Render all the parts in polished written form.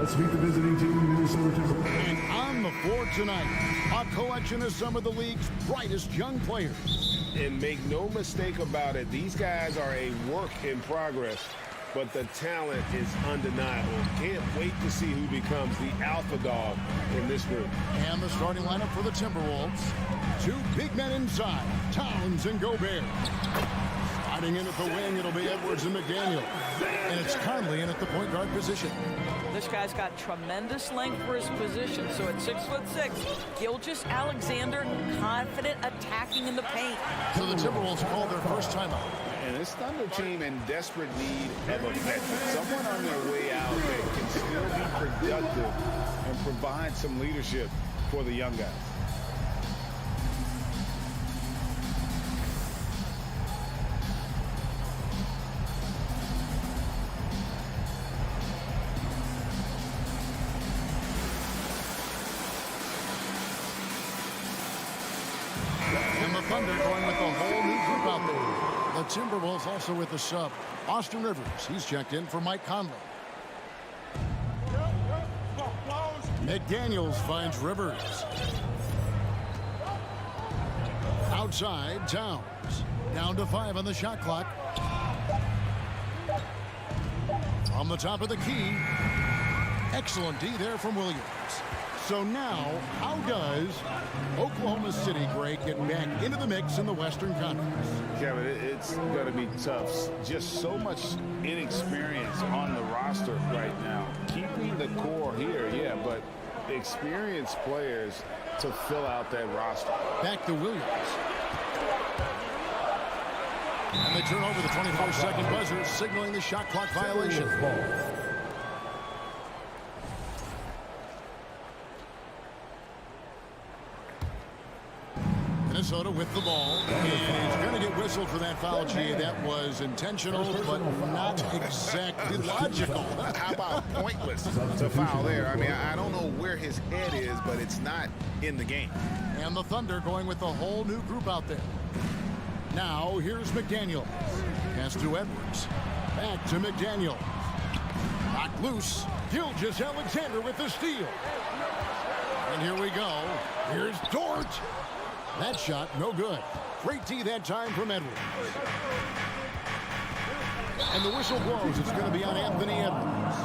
Let's meet the visiting team, Minnesota Timberwolves. And on the floor tonight, a collection of some of the league's brightest young players. And make no mistake about it, these guys are a work in progress, but the talent is undeniable. Can't wait to see who becomes the alpha dog in this group. And the starting lineup for the Timberwolves. Two big men inside, Towns and Gobert. Sliding in at the wing, it'll be Edwards and McDaniel. And it's Conley in at the point guard position. This guy's got tremendous length for his position. So at 6'6", Gilgeous-Alexander, confident attacking in the paint. So the Timberwolves called their first timeout. And this Thunder team in desperate need of a veteran. Someone on their way out that can still be productive and provide some leadership for the young guys. And the Thunder going with a whole new group out there. The Timberwolves also with the sub. Austin Rivers, he's checked in for Mike Conley. McDaniels finds Rivers. Outside, Towns. Down to 5 on the shot clock. From the top of the key. Excellent D there from Williams. So now, how does Oklahoma City, Greg, get back into the mix in the Western Conference? Kevin, it's going to be tough. Just so much inexperience on the roster right now. Keeping the core here, yeah, but experienced players to fill out that roster. Back to Williams. And they turn over the 24-second buzzer, signaling the shot clock violation. Minnesota with the ball, and he's going to get whistled for that foul. Gee, that was intentional, but not exactly logical. How about pointless to foul there? I mean, I don't know where his head is, but it's not in the game. And the Thunder going with a whole new group out there. Now, here's McDaniel. Pass to Edwards. Back to McDaniel. Knocked loose. Gilgeous-Alexander with the steal. And here we go. Here's Dort. That shot, no good. Great D that time from Edwards. And the whistle blows. It's going to be on Anthony Edwards.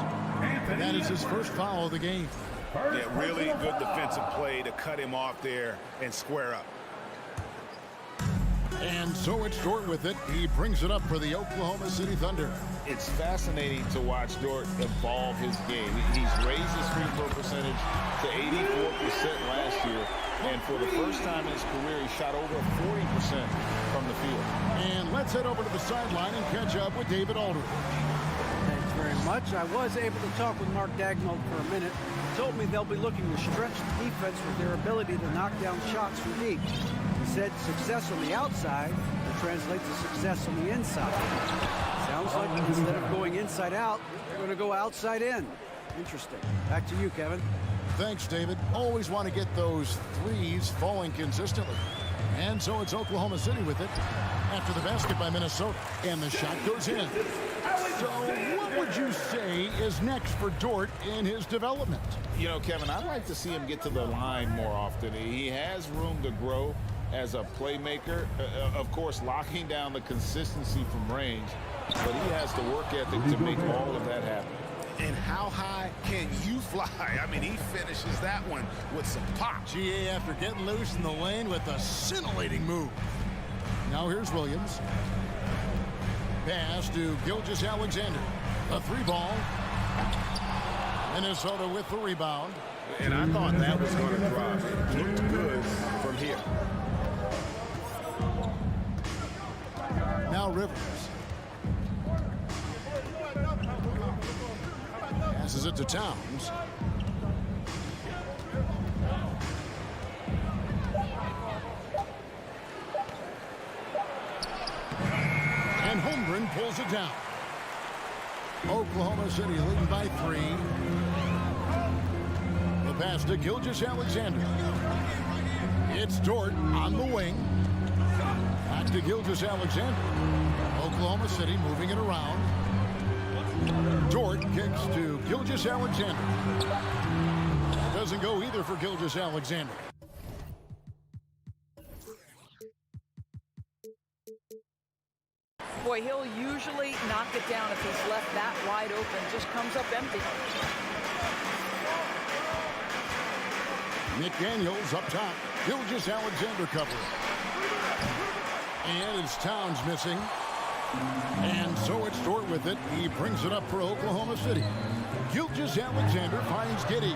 That is his first foul of the game. Yeah, really good defensive play to cut him off there and square up. And so it's Dort with it. He brings it up for the Oklahoma City Thunder. It's fascinating to watch Dort evolve his game. He's raised his free throw percentage to 84% last year. And for the first time in his career, he shot over 40% from the field. And let's head over to the sideline and catch up with David Aldridge. Thanks very much. I was able to talk with Mark Dagnall for a minute. He told me they'll be looking to stretch the defense with their ability to knock down shots from deep. He said success on the outside will translate to success on the inside. Sounds like instead of going inside out, they're going to go outside in. Interesting. Back to you, Kevin. Thanks, David. Always want to get those threes falling consistently. And so it's Oklahoma City with it after the basket by Minnesota. And the shot goes in. So what would you say is next for Dort in his development? You know, Kevin, I'd like to see him get to the line more often. He has room to grow as a playmaker. Of course, locking down the consistency from range. But he has the work ethic to make all of that happen. And how high can you fly? I mean, he finishes that one with some pop. GA after getting loose in the lane with a scintillating move. Now here's Williams. Pass to Gilgeous-Alexander. A 3-ball. Minnesota with the rebound. And I thought that was going to drop. It looked good from here. Now Rivers. Passes it to Towns. And Holmgren pulls it down. Oklahoma City leading by 3. The pass to Gilgeous-Alexander. It's Dort on the wing. Back to Gilgeous-Alexander. Oklahoma City moving it around. Dort kicks to Gilgeous-Alexander. Doesn't go either for Gilgeous-Alexander. Boy, he'll usually knock it down if he's left that wide open. Just comes up empty. McDaniels up top. Gilgeous-Alexander covering. And it's Towns missing. And so it's Dort with it. He brings it up for Oklahoma City. Gilgeous-Alexander finds Giddey.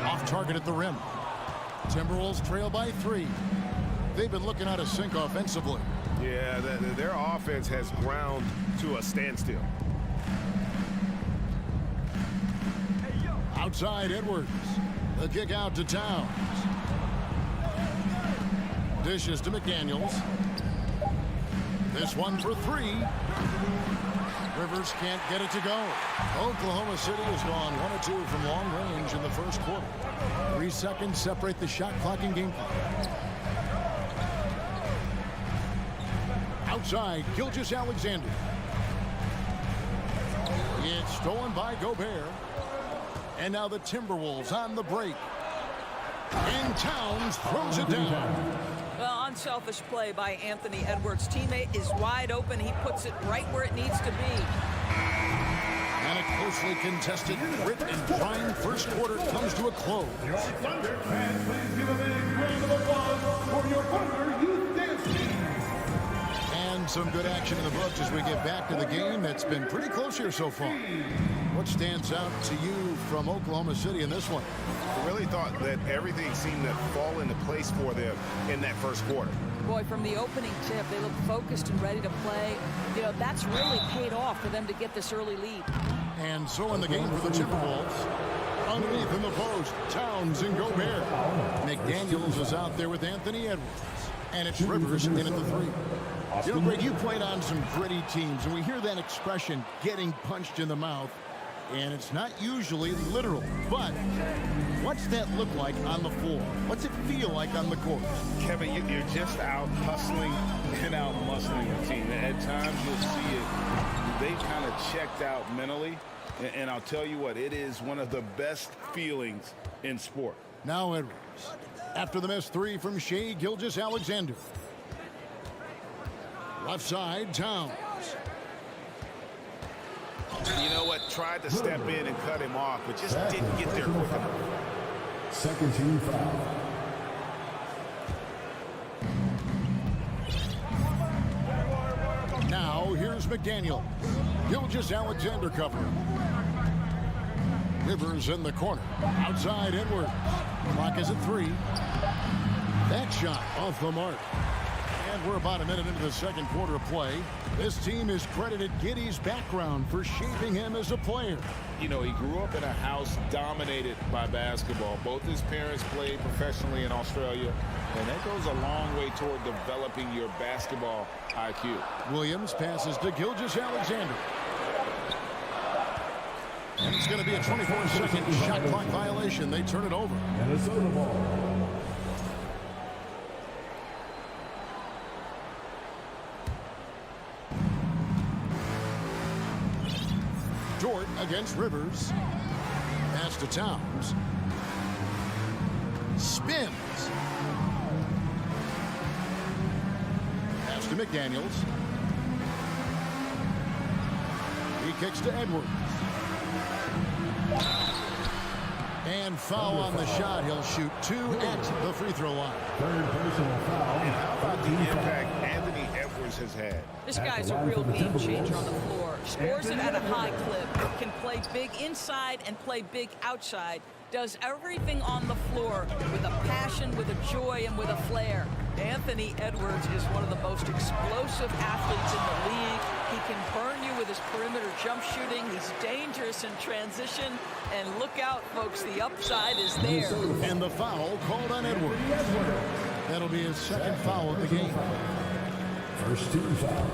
Off target at the rim. Timberwolves trail by 3. They've been looking out of sync offensively. Yeah, their offense has ground to a standstill. Outside Edwards. The kick out to Towns. Dishes to McDaniels. This one for 3. Rivers can't get it to go. Oklahoma City has gone 1 of 2 from long range in the first quarter. 3 seconds separate the shot clock and game clock. Outside, Gilgeous-Alexander. It's stolen by Gobert. And now the Timberwolves on the break. And Towns throws it down. Well, unselfish play by Anthony Edwards. Teammate is wide open. He puts it right where it needs to be. And a closely contested, grit and prime first quarter comes to a close. Your Thunder fans, please give a big round of applause for your Thunder Youth Dance Team. And some good action in the books as we get back to the game that's been pretty close here so far. What stands out to you from Oklahoma City in this one? I really thought that everything seemed to fall into place for them in that first quarter. Boy, from the opening tip, they look focused and ready to play. You know, that's really paid off for them to get this early lead. And so in the game for the Timberwolves, underneath in the post, Towns and Gobert. McDaniels is out there with Anthony Edwards. And it's Rivers in at the 3. You know, Greg, you played on some gritty teams, and we hear that expression, getting punched in the mouth. And it's not usually literal, but what's that look like on the floor? What's it feel like on the court? Kevin, you're just out hustling and out muscling the team. At times you'll see it. They kind of checked out mentally. And I'll tell you what, it is one of the best feelings in sport. Now Edwards. After the missed 3 from Shai Gilgeous-Alexander. Left side, Towns. You know what? Tried to step in and cut him off, but just didn't get there quick enough. Second team foul. Now here's McDaniel. Gilgeous-Alexander covering. Rivers in the corner. Outside Edwards. Clock is at 3. That shot off the mark. And we're about a minute into the second quarter of play. This team has credited Giddey's background for shaping him as a player. You know, he grew up in a house dominated by basketball. Both his parents played professionally in Australia, and that goes a long way toward developing your basketball IQ. Williams passes to Gilgeous-Alexander. And it's going to be a 24-second shot clock violation. They turn it over. Minnesota ball. Dort against Rivers. Pass to Towns. Spins. Pass to McDaniels. He kicks to Edwards. And foul on the shot. He'll shoot 2 at the free throw line. Third personal foul. And how about the impact Anthony Edwards has had? This guy's a real game changer on the floor. Scores it at a high clip. Can play big inside and play big outside. Does everything on the floor with a passion, with a joy, and with a flair. Anthony Edwards is one of the most explosive athletes in the league. He can burn you with his perimeter jump shooting. He's dangerous in transition. And look out, folks, the upside is there. And the foul called on Edwards. That'll be his second foul of the game. First team foul.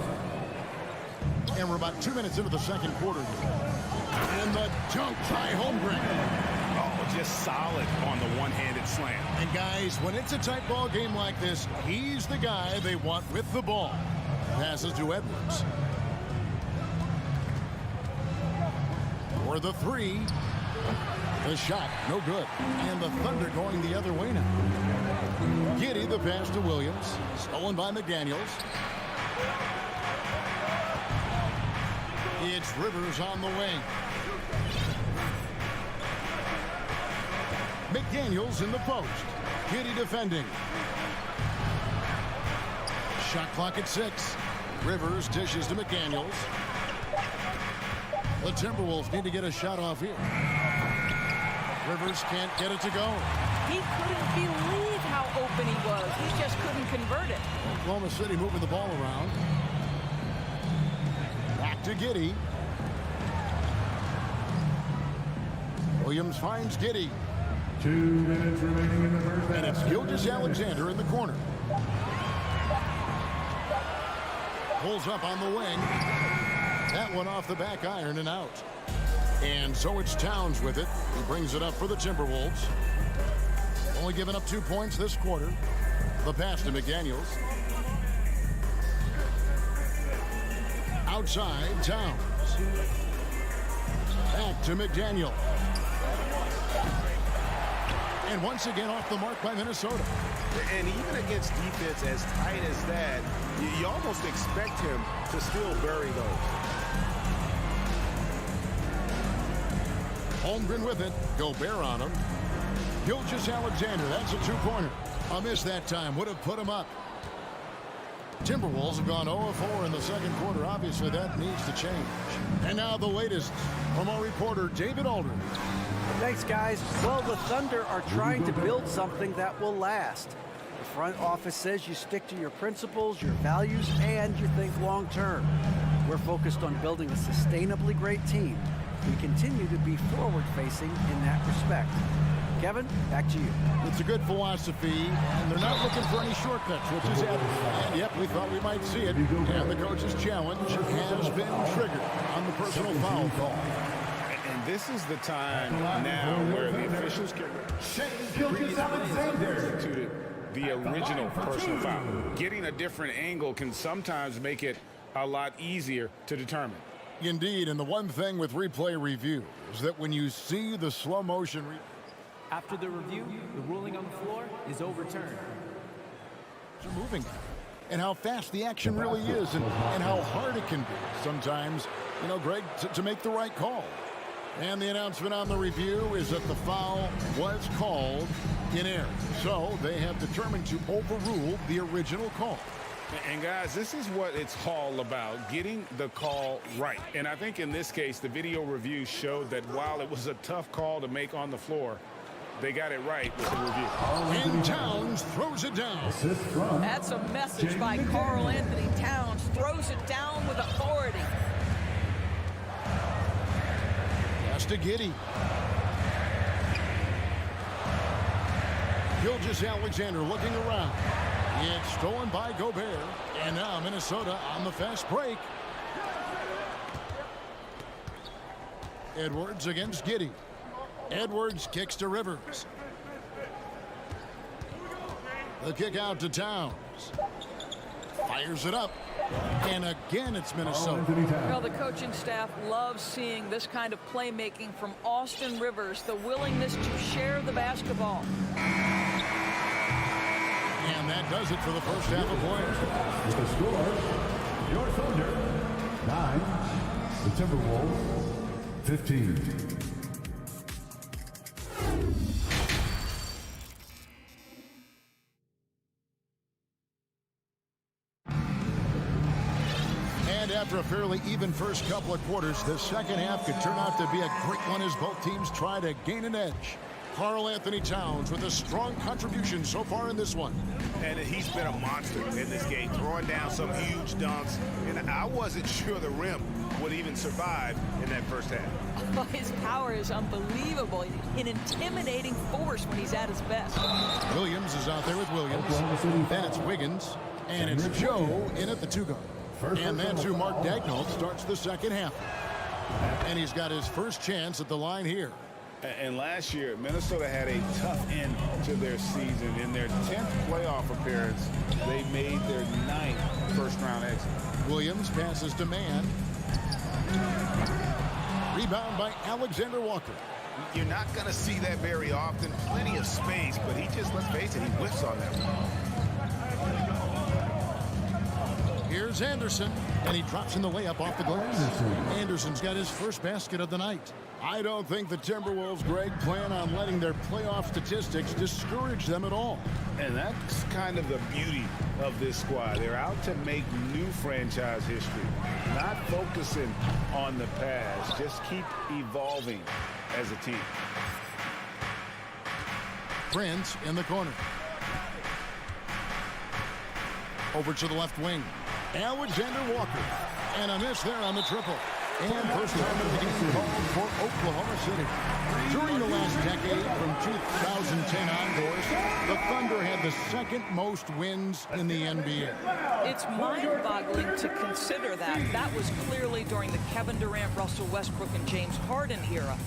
And we're about 2 minutes into the second quarter. And the dunk by Holmgren. Oh, just solid on the one-handed slam. And guys, when it's a tight ball game like this, he's the guy they want with the ball. Passes to Edwards. for the three. The shot, no good. And the Thunder going the other way now. Giddey the pass to Williams. Stolen by McDaniels. It's Rivers on the wing. McDaniels in the post. Giddey defending. Shot clock at 6. Rivers dishes to McDaniels. The Timberwolves need to get a shot off here. Rivers can't get it to go. He couldn't believe how open he was. He just couldn't convert it. Oklahoma City moving the ball around. Back to Giddey. Williams finds Giddey. 2 minutes remaining in the first half. And it's Gilgeous-Alexander in the corner. Pulls up on the wing. That one off the back iron and out. And so it's Towns with it. He brings it up for the Timberwolves. Only giving up 2 points this quarter. The pass to McDaniels. Outside, Towns. Back to McDaniel. And once again off the mark by Minnesota. And even against defense as tight as that, you almost expect him to still bury those. Holmgren with it. Gobert on him. Gilgeous-Alexander. That's a two-pointer. A miss that time. Would have put him up. Timberwolves have gone 0-4 in the second quarter. Obviously, that needs to change. And now the latest from our reporter, David Aldridge. Thanks, guys. Well, the Thunder are trying to build something that will last. The front office says you stick to your principles, your values, and you think long term. We're focused on building a sustainably great team. We continue to be forward-facing in that respect. Kevin, back to you. It's a good philosophy, and they're not looking for any shortcuts, which is evident. And yep, we thought we might see it. And the coach's challenge has been triggered on the personal foul call. And this is the time now where the officials can institute the original personal foul. Getting a different angle can sometimes make it a lot easier to determine. Indeed, and the one thing with replay review is that when you see the slow motion after the review, the ruling on the floor is overturned. Moving, and how fast the action really is, and how hard it can be sometimes, you know, Greg, to make the right call. And the announcement on the review is that the foul was called in error. So they have determined to overrule the original call. And guys, this is what it's all about, getting the call right. And I think in this case, the video review showed that while it was a tough call to make on the floor, they got it right with the review. And Towns throws it down. That's a message by Karl Anthony Towns. Throws it down with authority. Pass to Giddey. Gilgeous-Alexander looking around. It's stolen by Gobert. And now Minnesota on the fast break. Edwards against Giddey. Edwards kicks to Rivers. The kick out to Towns. Fires it up. And again, it's Minnesota. Well, the coaching staff loves seeing this kind of playmaking from Austin Rivers, the willingness to share the basketball. And that does it for the first half of play. The score, your Thunder, 9, the Timberwolves, 15. And after a fairly even first couple of quarters, the second half could turn out to be a great one as both teams try to gain an edge. Karl Anthony Towns with a strong contribution so far in this one. And he's been a monster in this game, throwing down some huge dunks. And I wasn't sure the rim would even survive in that first half. His power is unbelievable. An intimidating force when he's at his best. Williams is out there with Williams. Then it's Wiggins. And it's Joe in at the two guard. And that's who Mark Daigneault starts the second half. And he's got his first chance at the line here. And last year, Minnesota had a tough end to their season. In their 10th playoff appearance, they made their 9th first-round exit. Williams passes to Mann. Rebound by Alexander Walker. You're not going to see that very often. Plenty of space, but he just, let's face it, he whiffs on that one. Here's Anderson, and he drops in the layup off the glass. Anderson's got his first basket of the night. I don't think the Timberwolves, Greg, plan on letting their playoff statistics discourage them at all. And that's kind of the beauty of this squad. They're out to make new franchise history, not focusing on the past. Just keep evolving as a team. Prince in the corner. Over to the left wing. Alexander Walker. And a miss there on the triple. And first time of the game called for Oklahoma City. During the last decade, from 2010 onwards, the Thunder had the second most wins in the NBA. It's mind-boggling to consider that. That was clearly during the Kevin Durant, Russell Westbrook, and James Harden era.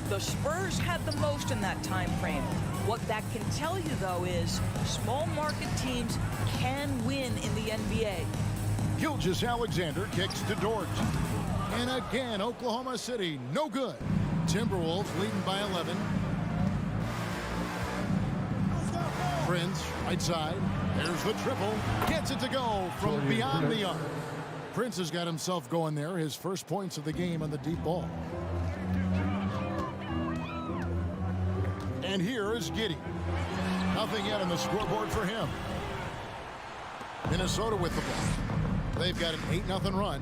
The Spurs had the most in that time frame. What that can tell you, though, is small market teams can win in the NBA. Gilgeous-Alexander kicks to Dort. And again, Oklahoma City, no good. Timberwolves leading by 11. Prince, right side. There's the triple. Gets it to go from beyond the arc. Prince has got himself going there. His first points of the game on the deep ball. And here is Giddey. Nothing yet on the scoreboard for him. Minnesota with the ball. They've got an 8-0 run.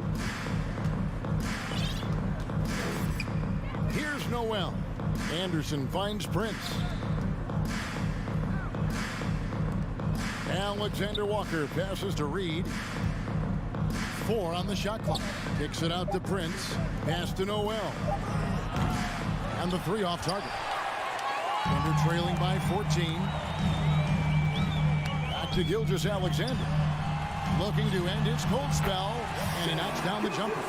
Here's Noel. Anderson finds Prince. Alexander Walker passes to Reed. 4 on the shot clock. Kicks it out to Prince. Pass to Noel. And the 3 off target. Thunder trailing by 14. Back to Gilgeous-Alexander. Looking to end his cold spell. And he knocks down the jumper.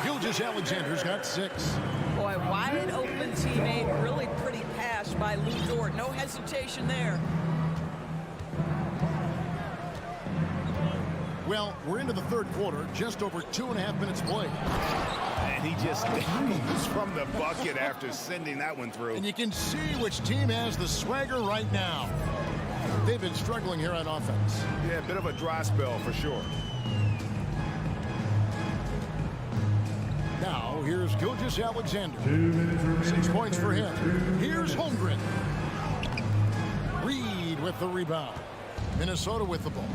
Gilgeous-Alexander's got 6. Boy, wide open teammate, really pretty pass by Lou Dort. No hesitation there. Well, we're into the third quarter, just over 2.5 minutes played. And he just moves from the bucket after sending that one through. And you can see which team has the swagger right now. They've been struggling here on offense. Yeah, a bit of a dry spell for sure. Now, here's Gilgeous-Alexander. 6 points for him. Here's Holmgren. Reed with the rebound. Minnesota with the ball.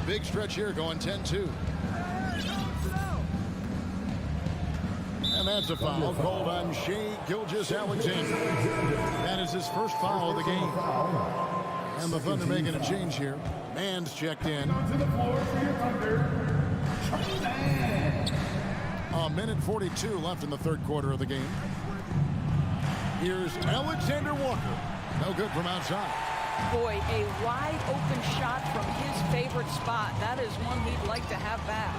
Big stretch here going 10-2. And that's a foul called on Shai Gilgeous-Alexander. That is his first foul of the game. And the Thunder making a change here. Mann's checked in. To the floor for your Thunder. A minute 42 left in the third quarter of the game. Here's Alexander Walker. No good from outside. Boy, a wide open shot from his favorite spot. That is one he'd like to have back.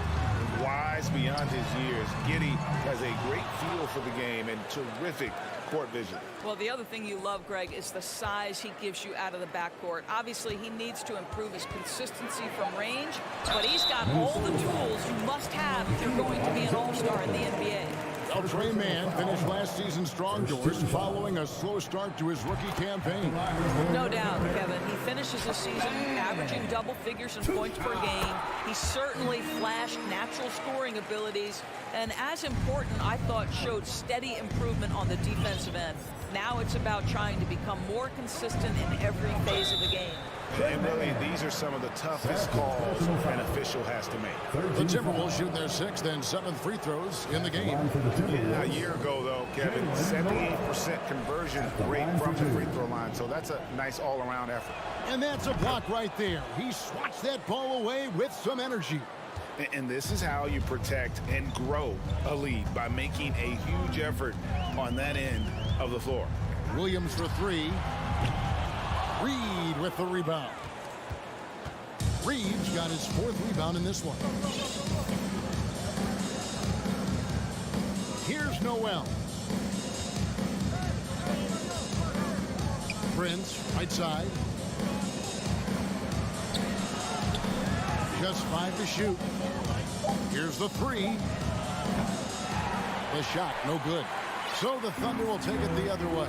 Wise beyond his years. Giddey has a great feel for the game and terrific court vision. Well, the other thing you love, Greg, is the size he gives you out of the backcourt. Obviously, he needs to improve his consistency from range, but he's got all the tools you must have if you're going to be an all-star in the NBA. Well, Trey Mann finished last season strong doors following a slow start to his rookie campaign. No doubt, Kevin. He finishes the season averaging double figures in points per game. He certainly flashed natural scoring abilities, and as important, I thought, showed steady improvement on the defensive end. Now it's about trying to become more consistent in every phase of the game. And really, these are some of the toughest calls an official has to make. The Timberwolves shoot their 6th and 7th free throws in the game. Yeah, a year ago, though, Kevin, 78% conversion rate from the free throw line. So that's a nice all-around effort. And that's a block right there. He swats that ball away with some energy. And this is how you protect and grow a lead, by making a huge effort on that end of the floor. Williams for 3. Reed with the rebound. Reed's got his 4th rebound in this one. Here's Noel. Prince, right side. Just 5 to shoot. Here's the 3. The shot, no good. So the Thunder will take it the other way.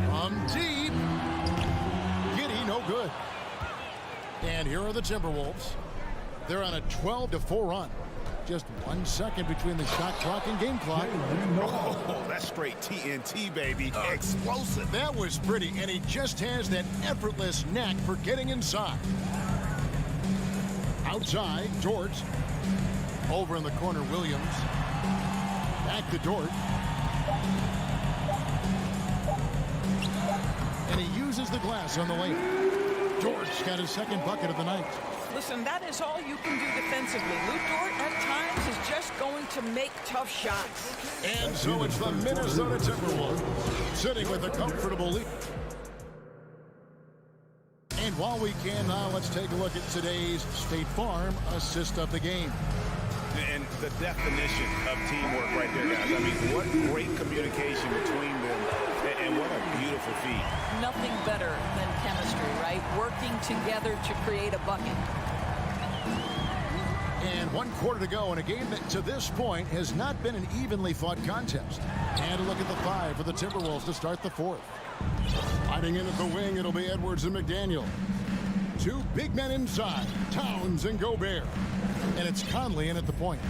From deep. Giddy, no good. And here are the Timberwolves. They're on a 12-4 run. Just 1 second between the shot clock and game clock. Oh, that's straight TNT, baby. Explosive. That was pretty, and he just has that effortless knack for getting inside. Outside, Dort. Over in the corner, Williams. Back to Dort. And he uses the glass on the lane. Dort's got his second bucket of the night. Listen, that is all you can do defensively. Lou Dort, at times, is just going to make tough shots. And so it's the Minnesota Timberwolves sitting with a comfortable lead. And while we can now, let's take a look at today's State Farm assist of the game. And the definition of teamwork right there, guys. I mean, what great communication between them, and what a beautiful feat. Nothing better than chemistry, right? Working together to create a bucket. And 1 quarter to go in a game that to this point has not been an evenly fought contest. And a look at the 5 for the Timberwolves to start the 4th. Fighting in at the wing, it'll be Edwards and McDaniel. 2 big men inside, Towns and Gobert. And it's Conley in at the point.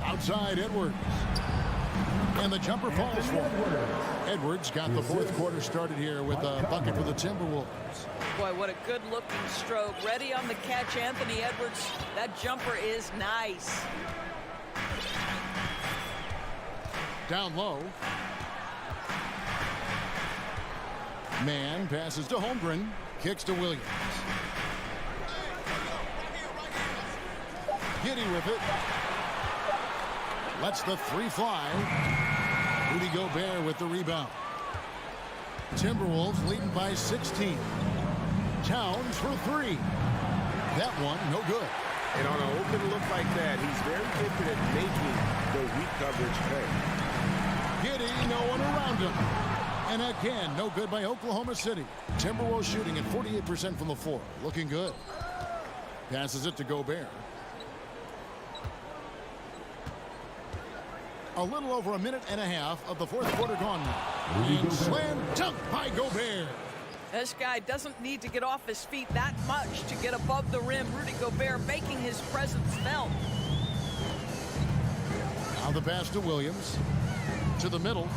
Outside, Edwards. And the jumper falls for him. Edwards got the 4th quarter started here with a bucket for the Timberwolves. Boy, what a good-looking stroke. Ready on the catch, Anthony Edwards. That jumper is nice. Down low. Man passes to Holmgren. Kicks to Williams. Giddy with it. Lets the 3 fly. Rudy Gobert with the rebound. Timberwolves leading by 16. Towns for 3. That one, no good. And on an open look like that, he's very gifted at making the weak coverage pay. Giddy, no one around him. And again, no good by Oklahoma City. Timberwolves shooting at 48% from the floor. Looking good. Passes it to Gobert. A little over a minute and a half of the 4th quarter gone now. And slam dunk by Gobert. This guy doesn't need to get off his feet that much to get above the rim. Rudy Gobert making his presence felt. Now the pass to Williams. To the middle.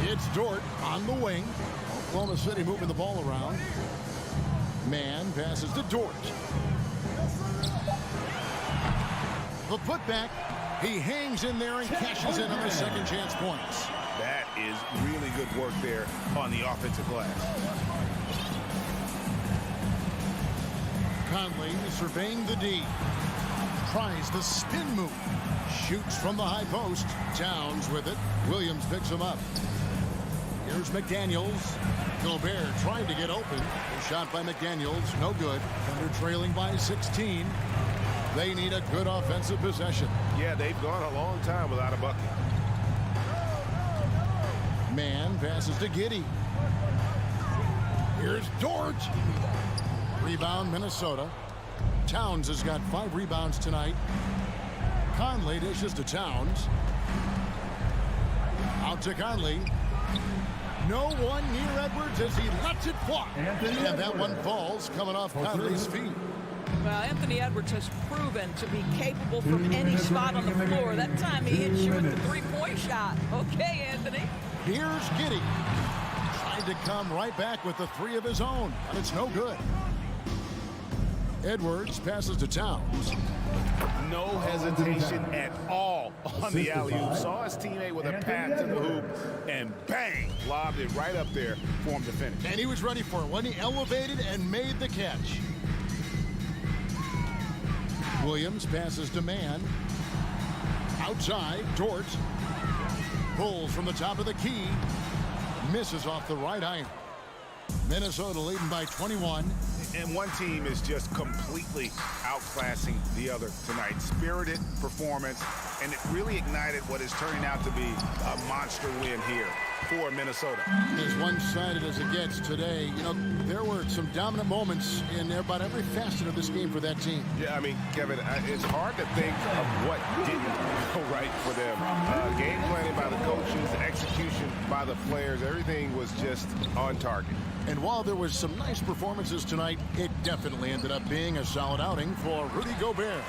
It's Dort on the wing. Oklahoma City moving the ball around. Man passes to Dort. The putback. He hangs in there and cashes in on the second chance points. That is really good work there on the offensive glass. Conley surveying the D. Tries the spin move. Shoots from the high post. Towns with it. Williams picks him up. Here's McDaniels. Gobert trying to get open. A shot by McDaniels. No good. Thunder trailing by 16. They need a good offensive possession. Yeah, they've gone a long time without a bucket. Man passes to Giddy. Here's Dort. Rebound, Minnesota. Towns has got 5 rebounds tonight. Conley dishes to Towns. Out to Conley. No one near Edwards as he lets it fly. And that one falls coming off Conley's feet. Well, Anthony Edwards has proven to be capable from any spot on the floor. That time he hits you with the 3-point shot. Okay, Anthony. Here's Giddy. Tried to come right back with the 3 of his own, but it's no good. Edwards passes to Towns. No hesitation at all on the alley-oop. Saw his teammate with a pass to the hoop, and bang, lobbed it right up there for him to finish. And he was ready for it when he elevated and made the catch. Williams passes to Man. Outside, Dort. Pulls from the top of the key. Misses off the right iron. Minnesota leading by 21. And one team is just completely outclassing the other tonight. Spirited performance, and it really ignited what is turning out to be a monster win here for Minnesota. As one-sided as it gets today, you know, there were some dominant moments in about every facet of this game for that team. Yeah, I mean, Kevin, it's hard to think of what didn't go right for them. Game planning by the coaches, execution by the players, everything was just on target. And while there was some nice performances tonight, it definitely ended up being a solid outing for Rudy Gobert.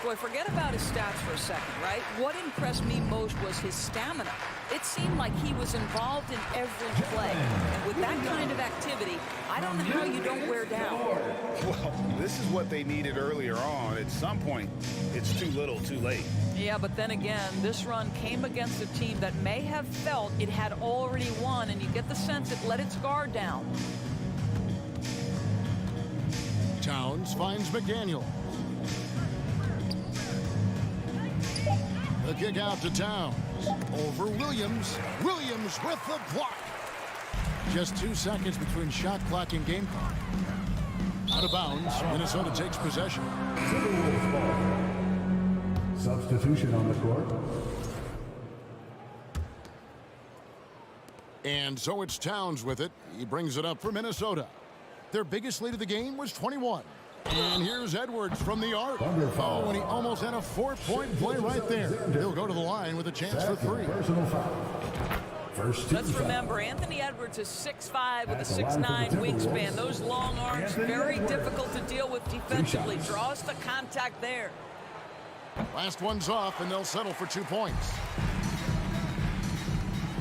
Boy, forget about his stats for a second, right? What impressed me most was his stamina. It seemed like he was involved in every play. And with that kind of activity, I don't know how you don't wear down. Well, this is what they needed earlier on. At some point, it's too little, too late. Yeah, but then again, this run came against a team that may have felt it had already won, and you get the sense it let its guard down. Towns finds McDaniel. The kick out to Towns. Over Williams. Williams with the block. Just 2 seconds between shot clock and game clock. Out of bounds. Minnesota takes possession. Timberwolves ball. Substitution on the court. And so it's Towns with it. He brings it up for Minnesota. Their biggest lead of the game was 21. And here's Edwards from the arc. Oh, and he almost had a 4-point play right there. He'll go to the line with a chance for 3. Personal foul. First team Let's remember, Anthony Edwards is 6'5" with a 6'9" wingspan. Those long arms, very difficult to deal with defensively. Draws the contact there. Last one's off, and they'll settle for 2 points.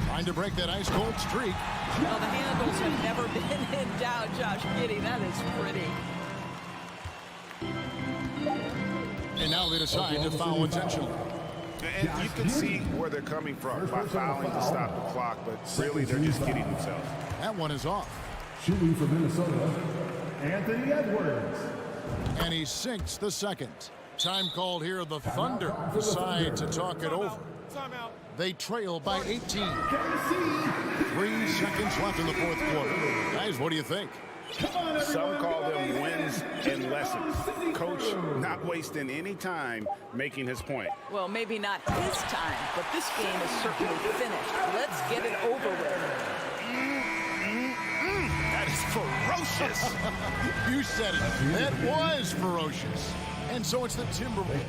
Trying to break that ice-cold streak. Well, the handles have never been in doubt, Josh Giddey. That is pretty. And now they decide to foul intentionally. And you can see where they're coming from by fouling to stop the clock, but really they're just kidding themselves. That one is off. Shooting for Minnesota, Anthony Edwards. And he sinks the second. Time called here. The Thunder decide to talk it over. They trail by 18. 3 seconds left in the fourth quarter. Guys, what do you think? Some call them wins and lessons. Coach not wasting any time making his point. Well, maybe not his time, but this game is certainly finished. Let's get it over with. That is ferocious. You said it. That was ferocious. And so it's the Timberwolves.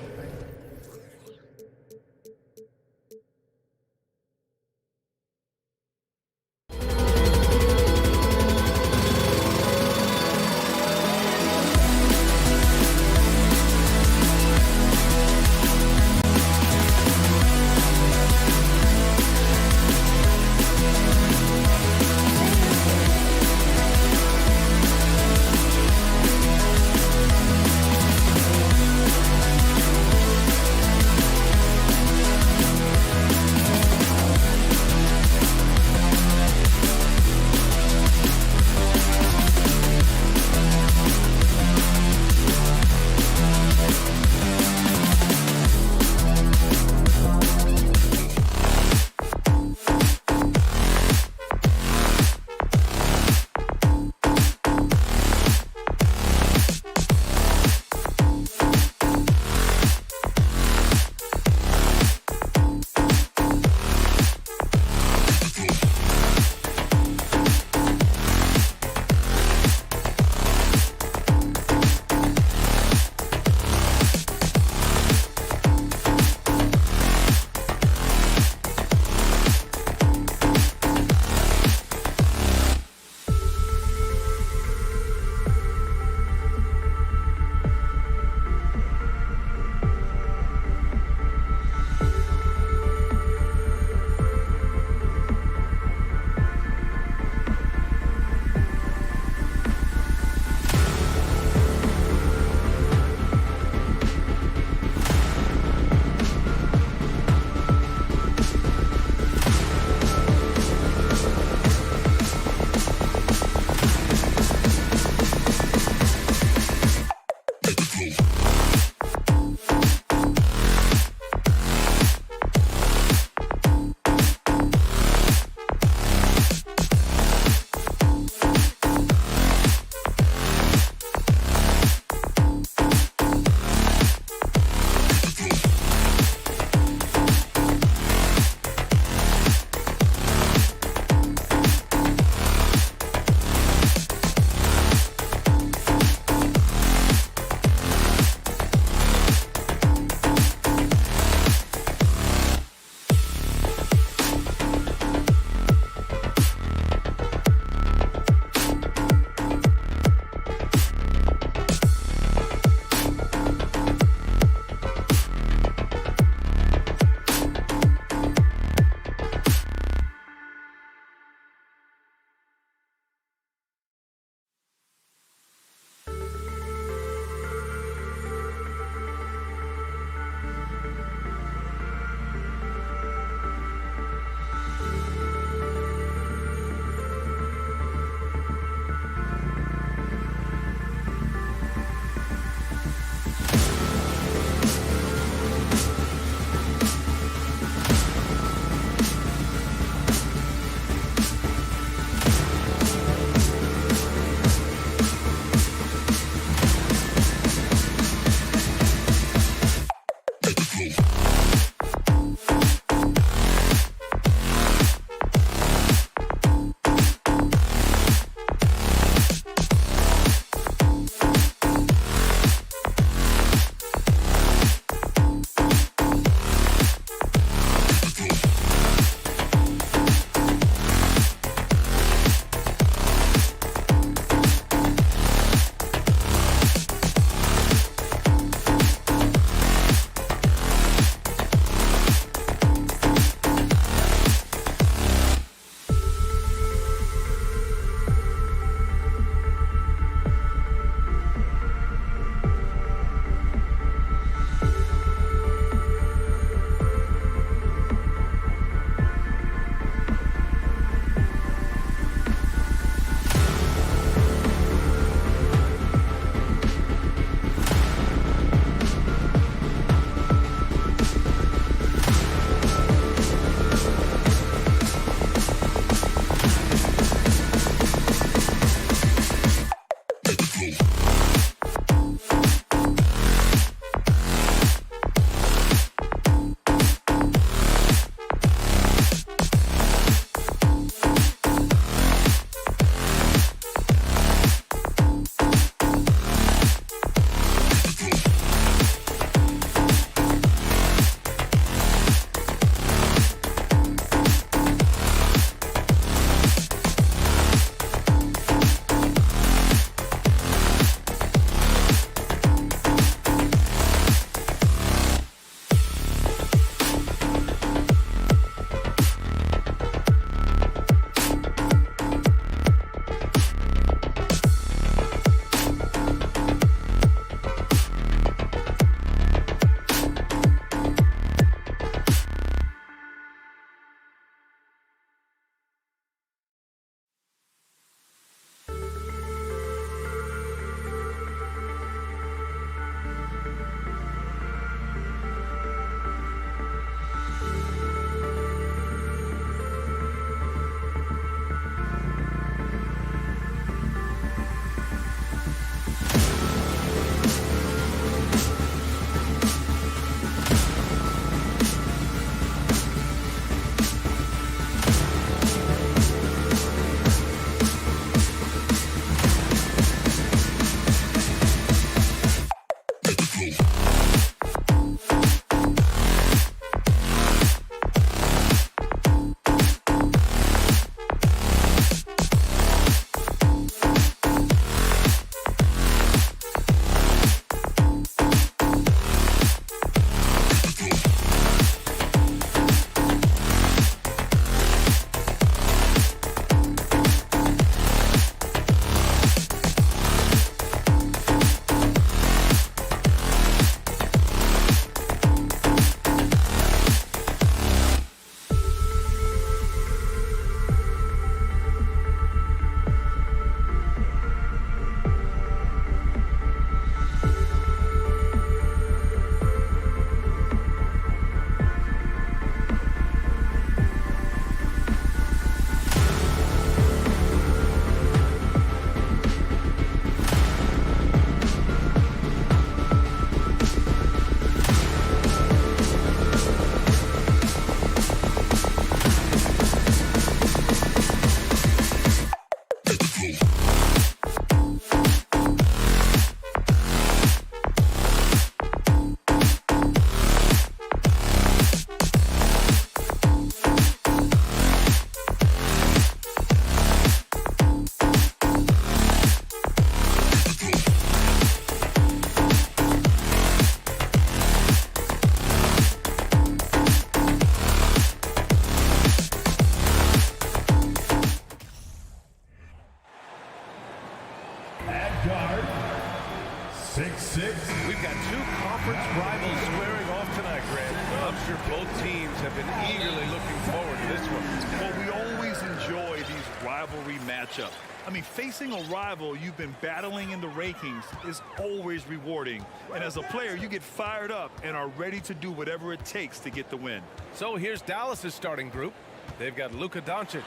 eagerly looking forward to this one. Well, we always enjoy these rivalry matchups. I mean, facing a rival you've been battling in the rankings is always rewarding. And as a player, you get fired up and are ready to do whatever it takes to get the win. So here's Dallas's starting group. They've got Luka Doncic.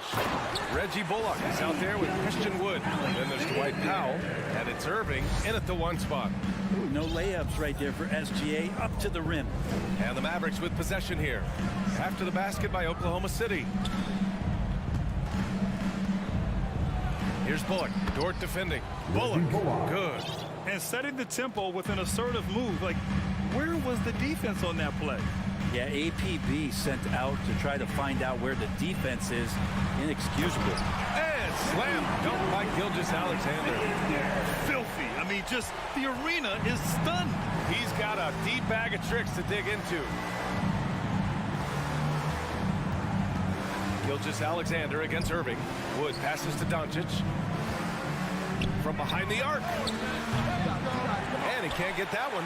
Reggie Bullock is out there with Christian Wood. Then there's Dwight Powell, and it's Irving in at the 1 spot. Ooh, no layups right there for SGA up to the rim. And the Mavericks with possession here. After the basket by Oklahoma City. Here's Bullock. Dort defending. Bullock. Good. And setting the tempo with an assertive move. Like, where was the defense on that play? Yeah, APB sent out to try to find out where the defense is. Inexcusable. And slam dunk by Gilgeous-Alexander. Filthy. I mean, just the arena is stunned. He's got a deep bag of tricks to dig into. Gilgeous-Alexander against Irving. Wood passes to Doncic. From behind the arc. And he can't get that one.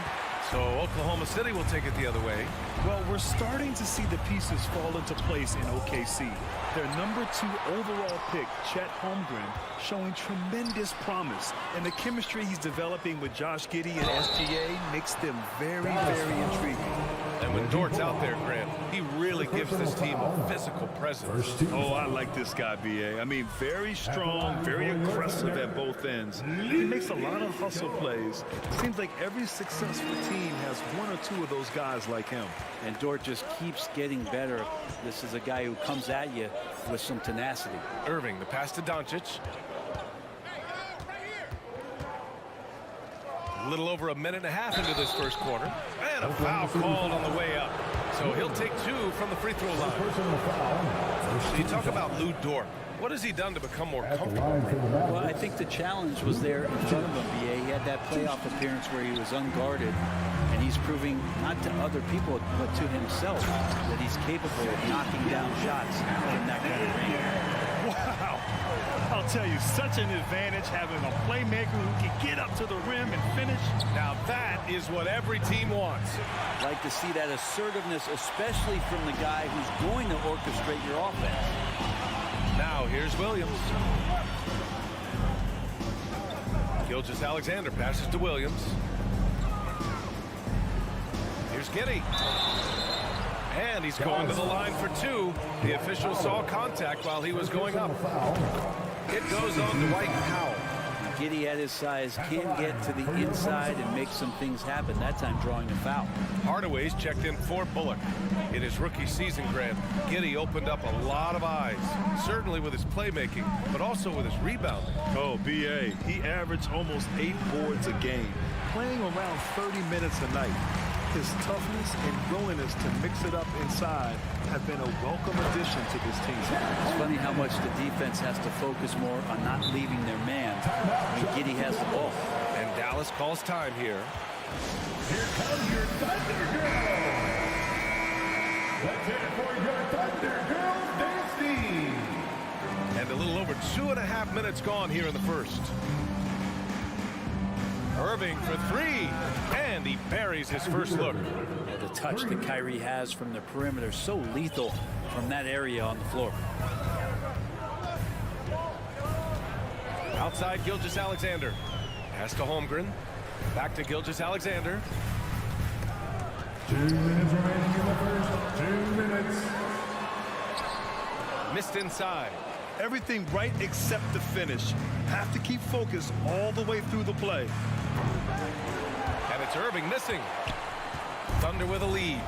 So Oklahoma City will take it the other way. Well, we're starting to see the pieces fall into place in OKC. Their #2 overall pick, Chet Holmgren, showing tremendous promise. And the chemistry he's developing with Josh Giddey and SGA makes them very, very intriguing. And when Dort's out there, Grant, he really gives this team a physical presence. Oh, I like this guy, B.A. I mean, very strong, very aggressive at both ends. He makes a lot of hustle plays. Seems like every successful team has 1 or 2 of those guys like him. And Dort just keeps getting better. This is a guy who comes at you with some tenacity. Irving, the pass to Doncic. A little over a minute and a half into this first quarter. And a foul called on the way up. So he'll take 2 from the free throw line. So you talk about Lou Dort. What has he done to become more comfortable? Well, I think the challenge was there in front of him, BA. He had that playoff appearance where he was unguarded, and he's proving not to other people but to himself that he's capable of knocking down shots from that kind of range. Wow. I'll tell you, such an advantage having a playmaker who can get up to the rim and finish. Now that is what every team wants. Like to see that assertiveness, especially from the guy who's going to orchestrate your offense. Now here's Williams. Gilgeous-Alexander passes to Williams. Here's Giddey. And he's going to the line for 2. The official saw contact while he was going up. It goes on to Dwight Powell. Giddey at his size can get to the inside and make some things happen, that time drawing a foul. Hardaway's checked in for Bullock. In his rookie season, Grant, Giddey opened up a lot of eyes, certainly with his playmaking, but also with his rebounding. Oh, B.A., he averaged almost 8 boards a game, playing around 30 minutes a night. His toughness and willingness to mix it up inside have been a welcome addition to this team. It's funny how much the defense has to focus more on not leaving their man when Giddey has the ball. And Dallas calls time here. Here comes your Thunder Girl. Let's hear it for your Thunder Girl, Dynasty. And a little over 2.5 minutes gone here in the first. Irving for 3, and he buries his first look. Yeah, the touch that Kyrie has from the perimeter, so lethal from that area on the floor. Outside Gilgeous-Alexander. Pass to Holmgren. Back to Gilgeous-Alexander. 2 minutes remaining in the first. 2 minutes. Missed inside. Everything right except the finish. Have to keep focused all the way through the play. And it's Irving missing. Thunder with a lead.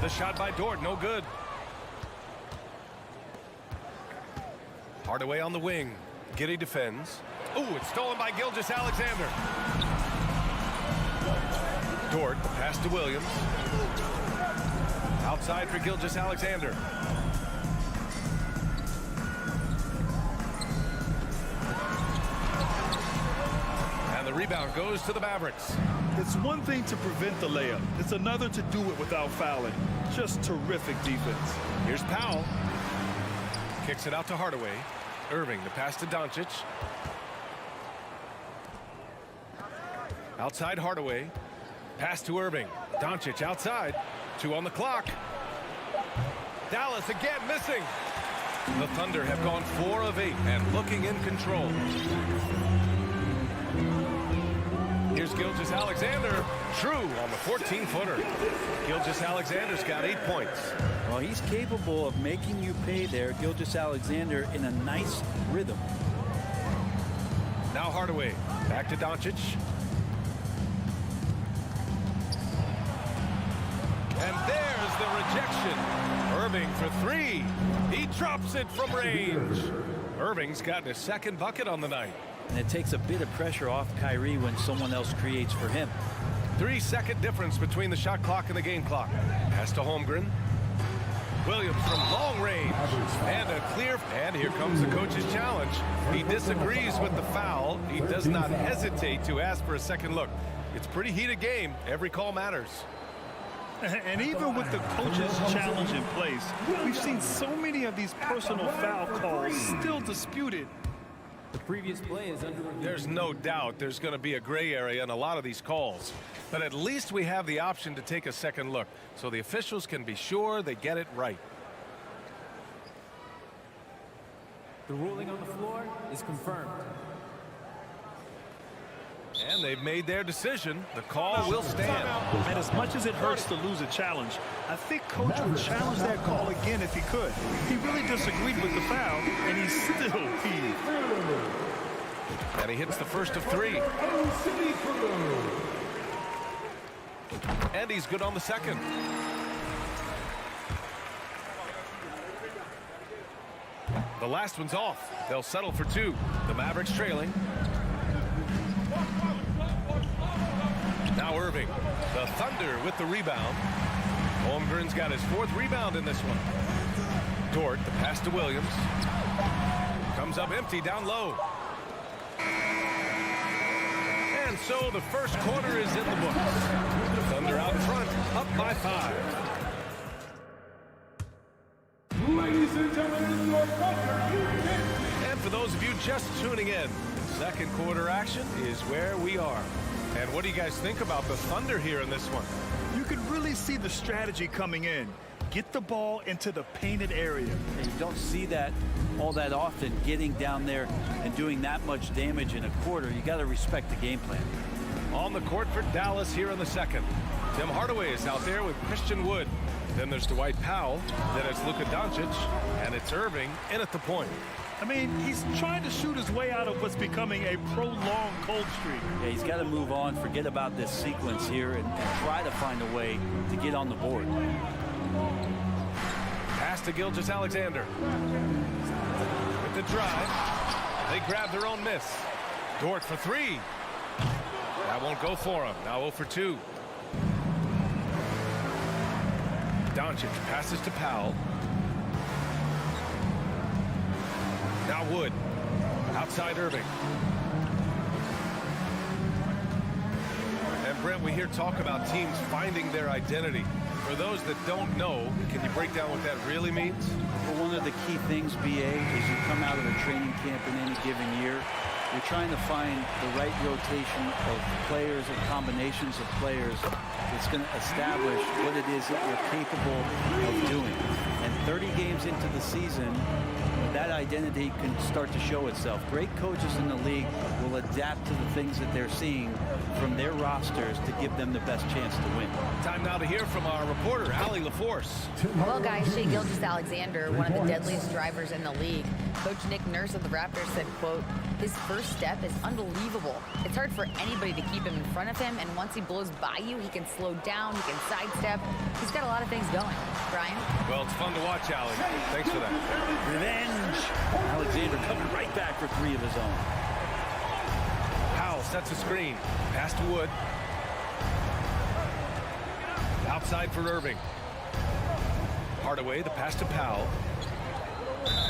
The shot by Dort, no good. Hardaway on the wing. Giddey defends. Ooh, it's stolen by Gilgeous-Alexander. Dort, pass to Williams. Outside for Gilgeous-Alexander. And the rebound goes to the Mavericks. It's one thing to prevent the layup. It's another to do it without fouling. Just terrific defense. Here's Powell. Kicks it out to Hardaway. Irving, the pass to Doncic. Outside Hardaway. Pass to Irving. Doncic outside. 2 on the clock. Dallas again missing. The Thunder have gone 4 of 8 and looking in control. Here's Gilgeous-Alexander. True on the 14-footer. Gilgeous-Alexander's got 8 points. Well, he's capable of making you pay there, Gilgeous-Alexander, in a nice rhythm. Now Hardaway. Back to Doncic. And there's the rejection. Irving for 3. He drops it from range. Irving's gotten his 2nd bucket on the night. And it takes a bit of pressure off Kyrie when someone else creates for him. 3-second difference between the shot clock and the game clock. Pass to Holmgren. Williams from long range. And a clear. And here comes the coach's challenge. He disagrees with the foul. He does not hesitate to ask for a second look. It's a pretty heated game. Every call matters. And even with the coach's challenge in place, we've seen so many of these personal foul calls still disputed. The previous play is under review. There's no doubt there's going to be a gray area in a lot of these calls. But at least we have the option to take a second look, so the officials can be sure they get it right. The ruling on the floor is confirmed. And they've made their decision. The call will stand. And as much as it hurts to lose a challenge, I think Coach would challenge that call again if he could. He really disagreed with the foul, and he's still peeved. And he hits the first of 3. And he's good on the second. The last one's off. They'll settle for 2. The Mavericks trailing. Now Irving. The Thunder with the rebound. Holmgren's got his 4th rebound in this one. Dort, the pass to Williams. Comes up empty down low. And so the first quarter is in the books. The Thunder out front, up by 5. Ladies and gentlemen, your Thunder. And for those of you just tuning in, second quarter action is where we are. And what do you guys think about the Thunder here in this one? You can really see the strategy coming in. Get the ball into the painted area. And you don't see that all that often, getting down there and doing that much damage in a quarter. You got to respect the game plan. On the court for Dallas here in the second. Tim Hardaway is out there with Christian Wood. Then there's Dwight Powell. Then it's Luka Doncic. And it's Irving in at the point. I mean, he's trying to shoot his way out of what's becoming a prolonged cold streak. Yeah, he's got to move on, forget about this sequence here, and try to find a way to get on the board. Pass to Gilgeous-Alexander. With the drive, they grab their own miss. Dort for 3. That won't go for him. Now 0 for 2. Doncic passes to Powell. Now Wood. Outside Irving. And Brent, we hear talk about teams finding their identity. For those that don't know, can you break down what that really means? Well, one of the key things, BA, is you come out of a training camp in any given year, you're trying to find the right rotation of players and combinations of players that's going to establish what it is that you're capable of doing. And 30 games into the season, that identity can start to show itself. Great coaches in the league will adapt to the things that they're seeing from their rosters to give them the best chance to win. Time now to hear from our reporter, Allie LaForce. Well, guys, Shai Gilgeous-Alexander, one of the deadliest drivers in the league. Coach Nick Nurse of the Raptors said, quote, "His first step is unbelievable. It's hard for anybody to keep him in front of him, and once he blows by you, he can slow down, he can sidestep. He's got a lot of things going." Brian? Well, it's fun to watch, Allie. Thanks for that. Revenge. Alexander coming right back for 3 of his own. Powell sets a screen. Pass to Wood. Outside for Irving. Hardaway, the pass to Powell.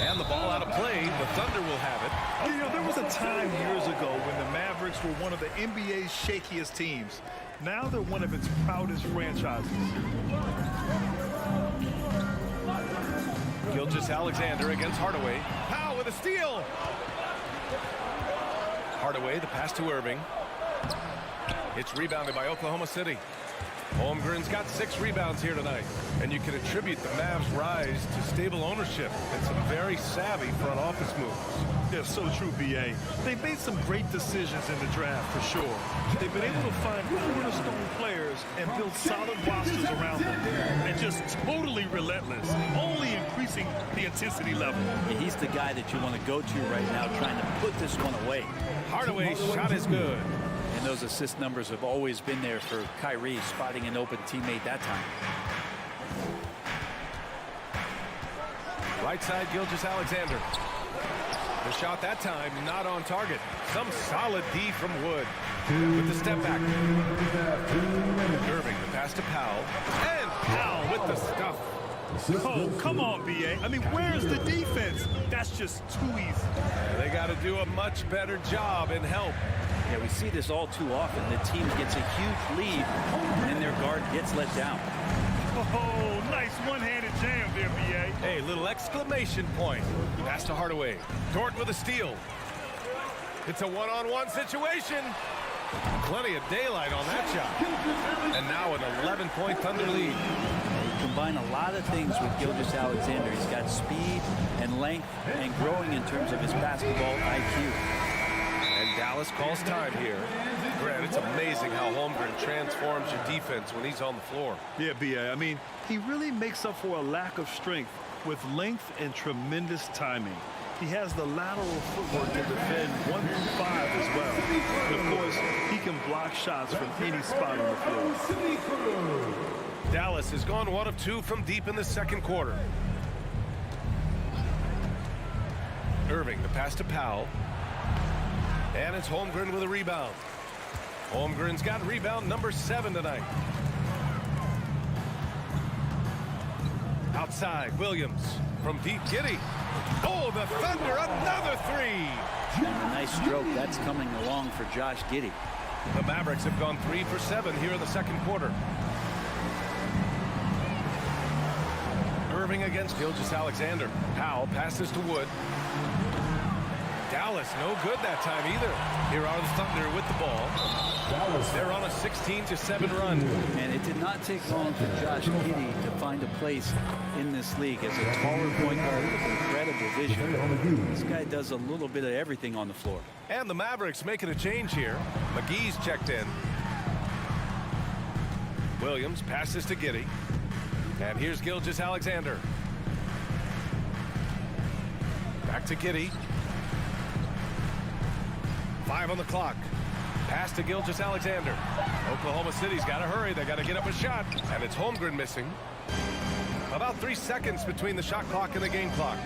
And the ball out of play. The Thunder will have it. You know, there was a time years ago when the Mavericks were one of the NBA's shakiest teams. Now they're one of its proudest franchises. Gilgeous-Alexander against Hardaway. Powell with a steal. Hardaway, the pass to Irving. It's rebounded by Oklahoma City. Holmgren's got 6 rebounds here tonight, and you can attribute the Mavs' rise to stable ownership and some very savvy front office moves. Yeah, so true, B.A. They've made some great decisions in the draft, for sure. They've been able to find cornerstone players and build solid rosters around them. And just totally relentless, only increasing the intensity level. Yeah, he's the guy that you want to go to right now, trying to put this one away. Hardaway's shot is good. And those assist numbers have always been there for Kyrie, spotting an open teammate that time. Right side, Gilgeous-Alexander. The shot that time not on target. Some solid D from Wood with the step back. Irving, the pass to Powell. And Powell with the stuff. Oh, come on, B.A. I mean, where's the defense? That's just too easy. They got to do a much better job in help. Yeah, we see this all too often. The team gets a huge lead, and their guard gets let down. Oh, nice one-handed jam there, B.A. Hey, little exclamation point. Pass to Hardaway. Dort with a steal. It's a one-on-one situation. Plenty of daylight on that shot. And now an 11-point Thunder lead. Combine a lot of things with Gilgeous-Alexander. He's got speed and length and growing in terms of his basketball IQ. And Dallas calls time here. Grant, it's amazing how Holmgren transforms your defense when he's on the floor. Yeah, B.A. I mean, he really makes up for a lack of strength with length and tremendous timing. He has the lateral footwork to defend 1 through 5 as well. And of course, he can block shots from any spot on the floor. Dallas has gone 1 of 2 from deep in the second quarter. Irving, the pass to Powell. And it's Holmgren with a rebound. Holmgren's got rebound number 7 tonight. Outside, Williams from deep. Giddey. Oh, the Thunder, another 3. And a nice stroke. That's coming along for Josh Giddey. The Mavericks have gone 3 for 7 here in the second quarter. Irving against Gilgeous-Alexander. Powell passes to Wood. Dallas no good that time either. Here are the Thunder with the ball. They're on a 16-7 run. And it did not take long for Josh Giddey to find a place in this league as a taller point guard with incredible vision. This guy does a little bit of everything on the floor. And the Mavericks making a change here. McGee's checked in. Williams passes to Giddey. And here's Gilgeous-Alexander. Back to Giddey. 5 on the clock. Pass to Gilgeous-Alexander. Oklahoma City's got to hurry. They got to get up a shot. And it's Holmgren missing. About 3 seconds between the shot clock and the game clock.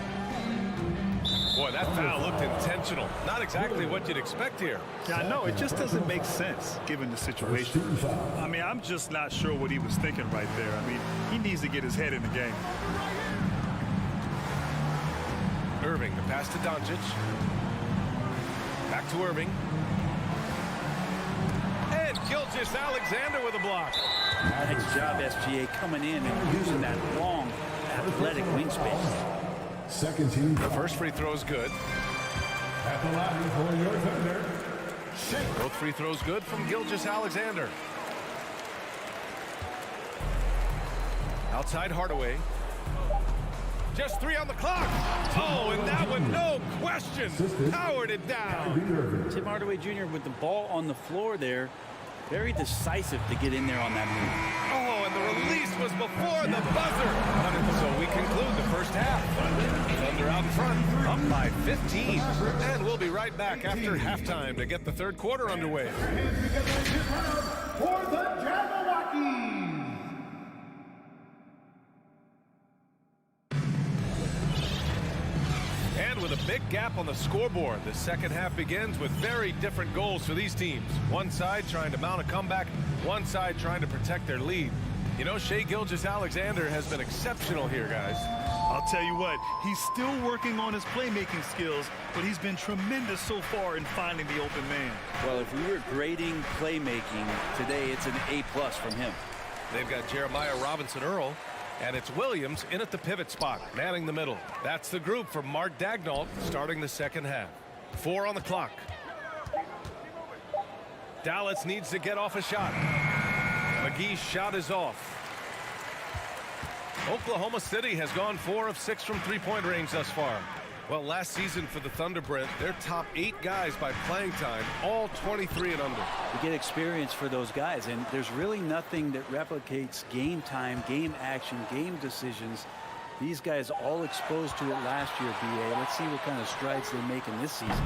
Boy, that foul looked intentional. Not exactly what you'd expect here. Yeah, I know. It just doesn't make sense given the situation. I mean, I'm just not sure what he was thinking right there. I mean, he needs to get his head in the game. Irving, the pass to Doncic. Back to Irving. And Gilgeous-Alexander with a block. Nice job, SGA, coming in and using that long, athletic wingspan. Second team. The first free throw is good. At the line for your Thunder. Both free throws good from Gilgeous-Alexander. Outside Hardaway. Just 3 on the clock. Oh, and that one, no question, powered it down. Tim Hardaway Jr. with the ball on the floor there. Very decisive to get in there on that move. Oh, and the release was before the buzzer. So we conclude the first half. Thunder out in front, up by 15. And we'll be right back after halftime to get the third quarter underway. For the Jabberwockies. And with a big gap on the scoreboard, the second half begins with very different goals for these teams. One side trying to mount a comeback, one side trying to protect their lead. You know, Shai Gilgeous-Alexander has been exceptional here, guys. I'll tell you what, he's still working on his playmaking skills, but he's been tremendous so far in finding the open man. Well, if we were grading playmaking today, it's an A+ from him. They've got Jeremiah Robinson-Earl. And it's Williams in at the pivot spot, manning the middle. That's the group for Mark Daigneault starting the second half. 4 on the clock. Dallas needs to get off a shot. McGee's shot is off. Oklahoma City has gone 4 of 6 from three-point range thus far. Well, last season for the Thunder, Brent, their top 8 guys by playing time, all 23 and under. You get experience for those guys, and there's really nothing that replicates game time, game action, game decisions. These guys all exposed to it last year, BA. Let's see what kind of strides they make in this season.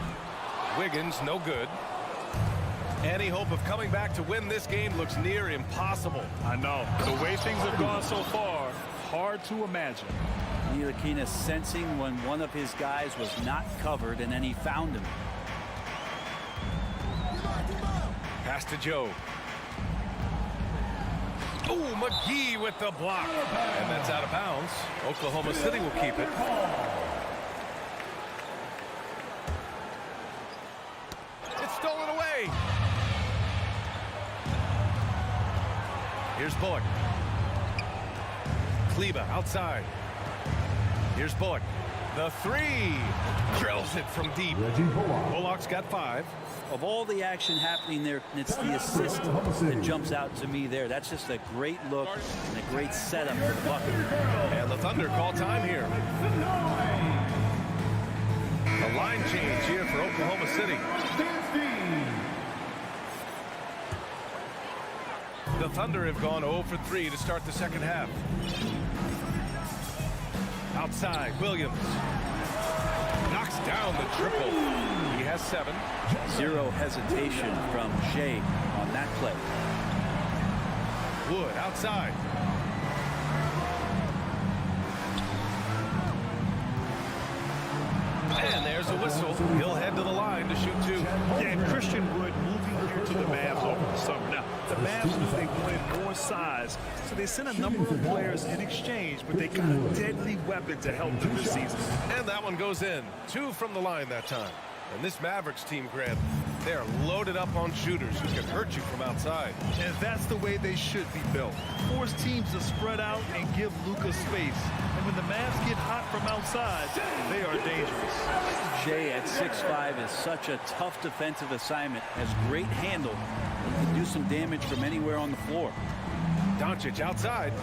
Wiggins, no good. Any hope of coming back to win this game looks near impossible. I know. The way things have gone so far, hard to imagine. Ntilikina sensing when one of his guys was not covered, and then he found him. Pass to Joe. Oh, McGee with the block. And that's out of bounds. Oklahoma City will keep it. It's stolen away. Here's Bullock. Kleba outside. Here's Bullock. The three. Drills it from deep. Bullock's got 5. Of all the action happening there, it's the assist that jumps out to me there. That's just a great look and a great setup for the bucket. And the Thunder call time here. The line change here for Oklahoma City. The Thunder have gone 0 for 3 to start the second half. Outside, Williams knocks down the triple. He has 7. Zero hesitation from Shea on that play. Wood outside. And there's a whistle. He'll head to the line to shoot 2. Yeah, and Christian Wood moving here to the Mavs over the summer. Now, the Mavs knew they wanted more size, so they sent a number of players in exchange, but they got a deadly weapon to help them this season. And that one goes in. 2 from the line that time. And this Mavericks team, Grant, they're loaded up on shooters who can hurt you from outside. And that's the way they should be built. Force teams to spread out and give Luka space. And when the Mavs get hot from outside, they are dangerous. Shea at 6'5" is such a tough defensive assignment. Has great handle. He can do some damage from anywhere on the floor. Doncic outside.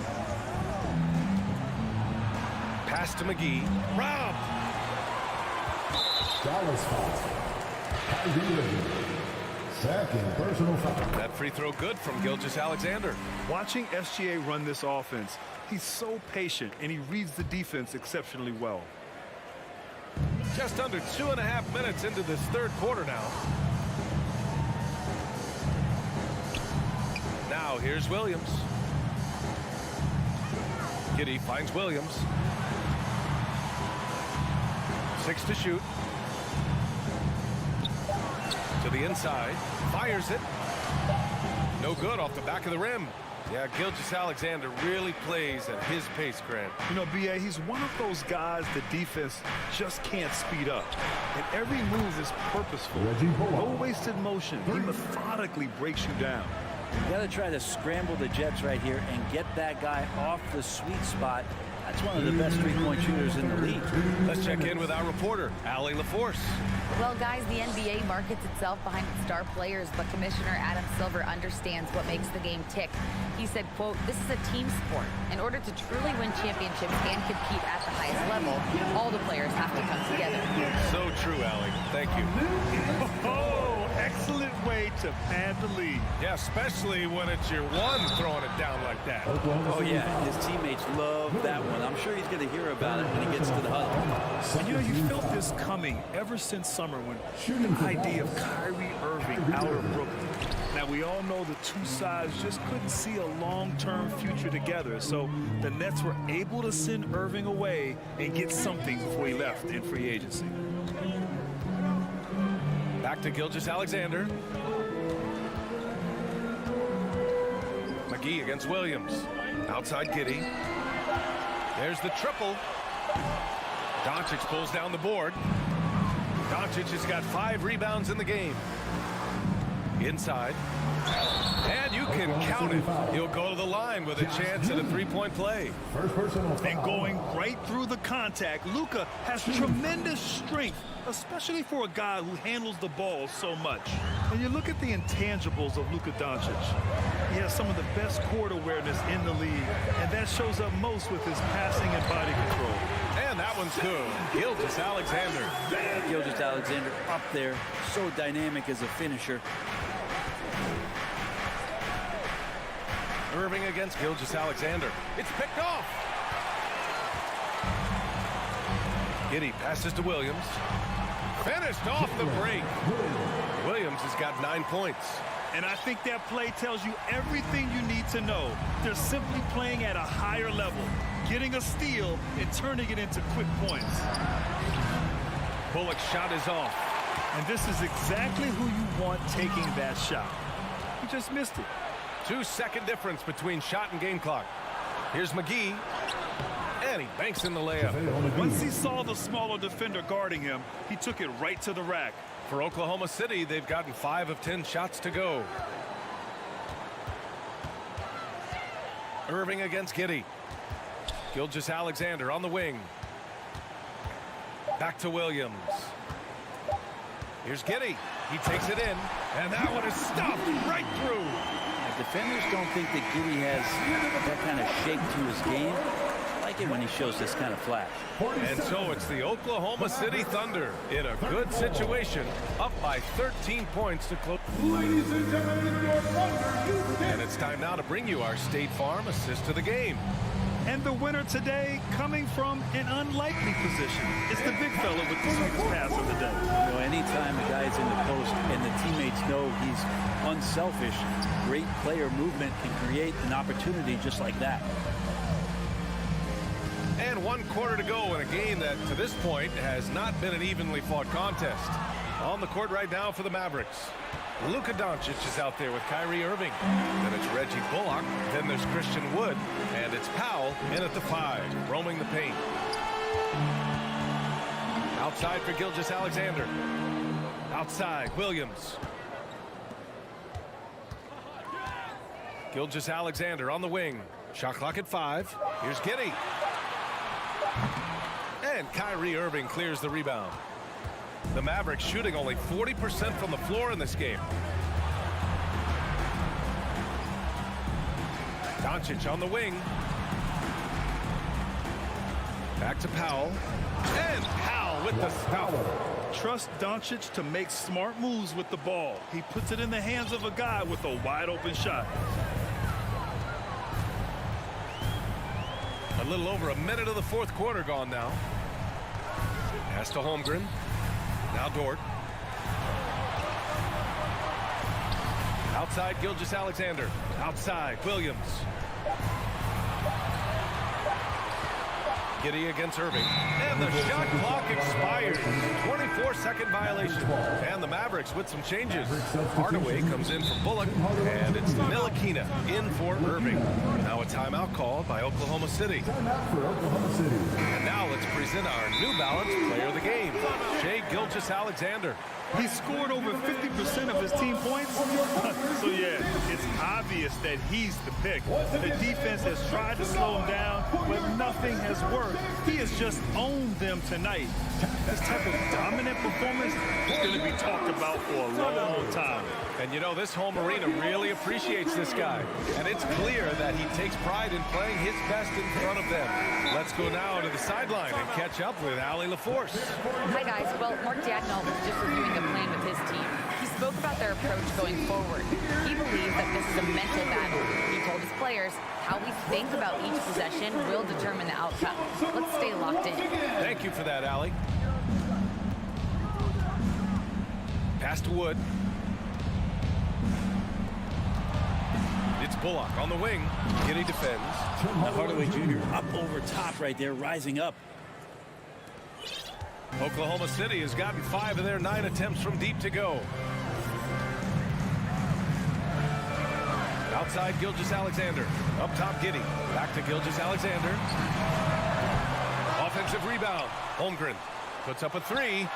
Pass to McGee. Rob. Dallas foul. Second personal foul. That free throw good from Gilgeous-Alexander. Watching SGA run this offense, he's so patient and he reads the defense exceptionally well. Just under 2.5 minutes into this third quarter now. Now here's Williams. Giddey finds Williams. 6 to shoot. To the inside, fires it. No good off the back of the rim. Yeah, Gilgeous-Alexander really plays at his pace, Grant. You know, B.A., he's one of those guys the defense just can't speed up. And every move is purposeful. No wasted motion. He methodically breaks you down. You got to try to scramble the Jets right here and get that guy off the sweet spot. That's one of the best three-point shooters in the league. Let's check in with our reporter, Allie LaForce. Well, guys, the NBA markets itself behind its star players, but Commissioner Adam Silver understands what makes the game tick. He said, quote, "This is a team sport. In order to truly win championships and compete at the highest level, all the players have to come together." So true, Allie. Thank you. Oh, excellent way to pad the lead. Yeah, especially when it's your one throwing it down like that. Oh, yeah, his teammates love that one. I'm sure he's going to hear about it when he gets to the huddle. And you know, you felt this coming ever since summer when the idea of Kyrie Irving out of Brooklyn. Now, we all know the two sides just couldn't see a long-term future together, so the Nets were able to send Irving away and get something before he left in free agency. Back to Gilgeous-Alexander. McGee against Williams. Outside Giddey. There's the triple. Doncic pulls down the board. Doncic has got 5 rebounds in the game. Inside. And you can count it. He'll go to the line with a chance at a three-point play. And going right through the contact, Luka has tremendous strength, especially for a guy who handles the ball so much. And you look at the intangibles of Luka Doncic. He has some of the best court awareness in the league, and that shows up most with his passing and body control. And that one's good. Gilgeous-Alexander. Gilgeous-Alexander up there, so dynamic as a finisher. Irving against Gilgeous-Alexander. It's picked off. Giddey passes to Williams. Finished off the break. Williams has got 9 points. And I think that play tells you everything you need to know. They're simply playing at a higher level, getting a steal and turning it into quick points. Bullock's shot is off. And this is exactly who you want taking that shot. He just missed it. 2-second difference between shot and game clock. Here's McGee. And he banks in the layup. Once he saw the smaller defender guarding him, he took it right to the rack. For Oklahoma City, they've gotten 5 of 10 shots to go. Irving against Giddey. Gilgeous-Alexander on the wing. Back to Williams. Here's Giddey. He takes it in, and that one is stopped right through. Defenders don't think that Giddey has that kind of shape to his game. I like it when he shows this kind of flash. And so it's the Oklahoma City Thunder in a good situation, up by 13 points to close. Ladies and gentlemen, your Thunder. And it's time now to bring you our State Farm assist to the game. And the winner today, coming from an unlikely position, is the big fella with the sweetest pass of the day. You know, anytime a guy's in the post and the teammates know he's unselfish, great player movement can create an opportunity just like that. And 1 quarter to go in a game that, to this point, has not been an evenly fought contest. On the court right now for the Mavericks, Luka Doncic is out there with Kyrie Irving. Then it's Reggie Bullock. Then there's Christian Wood. And it's Powell in at the 5, roaming the paint. Outside for Gilgeous-Alexander. Outside, Williams. Gilgeous-Alexander on the wing. Shot clock at 5. Here's Giddey. And Kyrie Irving clears the rebound. The Mavericks shooting only 40% from the floor in this game. Doncic on the wing. Back to Powell. And Powell with the stuff. Trust Doncic to make smart moves with the ball. He puts it in the hands of a guy with a wide open shot. A little over a minute of the 4th quarter gone now. Pass to Holmgren. Now Dort. Outside Gilgeous-Alexander. Outside Williams. Giddey against Irving. And the shot clock expires. 24-second violation. And the Mavericks with some changes. Hardaway comes in for Bullock. And it's Ntilikina in for Irving. Now a timeout called by Oklahoma City. And now let's present our New Balance player of the game, Shai Gilgeous-Alexander. He scored over 50% of his team points. So yeah, it's obvious that he's the pick. The defense has tried to slow him down, but nothing has worked. He has just owned them tonight. This type of dominant performance is going to be talked about for a long time. And you know, this home arena really appreciates this guy. And it's clear that he takes pride in playing his best in front of them. Let's go now to the sideline and catch up with Allie LaForce. Hi, guys. Well, Mark Dagnall was just reviewing the plan with his team. He spoke about their approach going forward. He believes that this is a mental battle. He told his players how we think about each possession will determine the outcome. Let's stay locked in. Thank you for that, Allie. Pass to Wood. It's Bullock on the wing. Giddey defends. Now Hardaway Jr. up over top right there, rising up. Oklahoma City has gotten 5 of their 9 attempts from deep to go. Outside Gilgeous-Alexander. Up top Giddey. Back to Gilgeous-Alexander. Offensive rebound. Holmgren puts up a 3.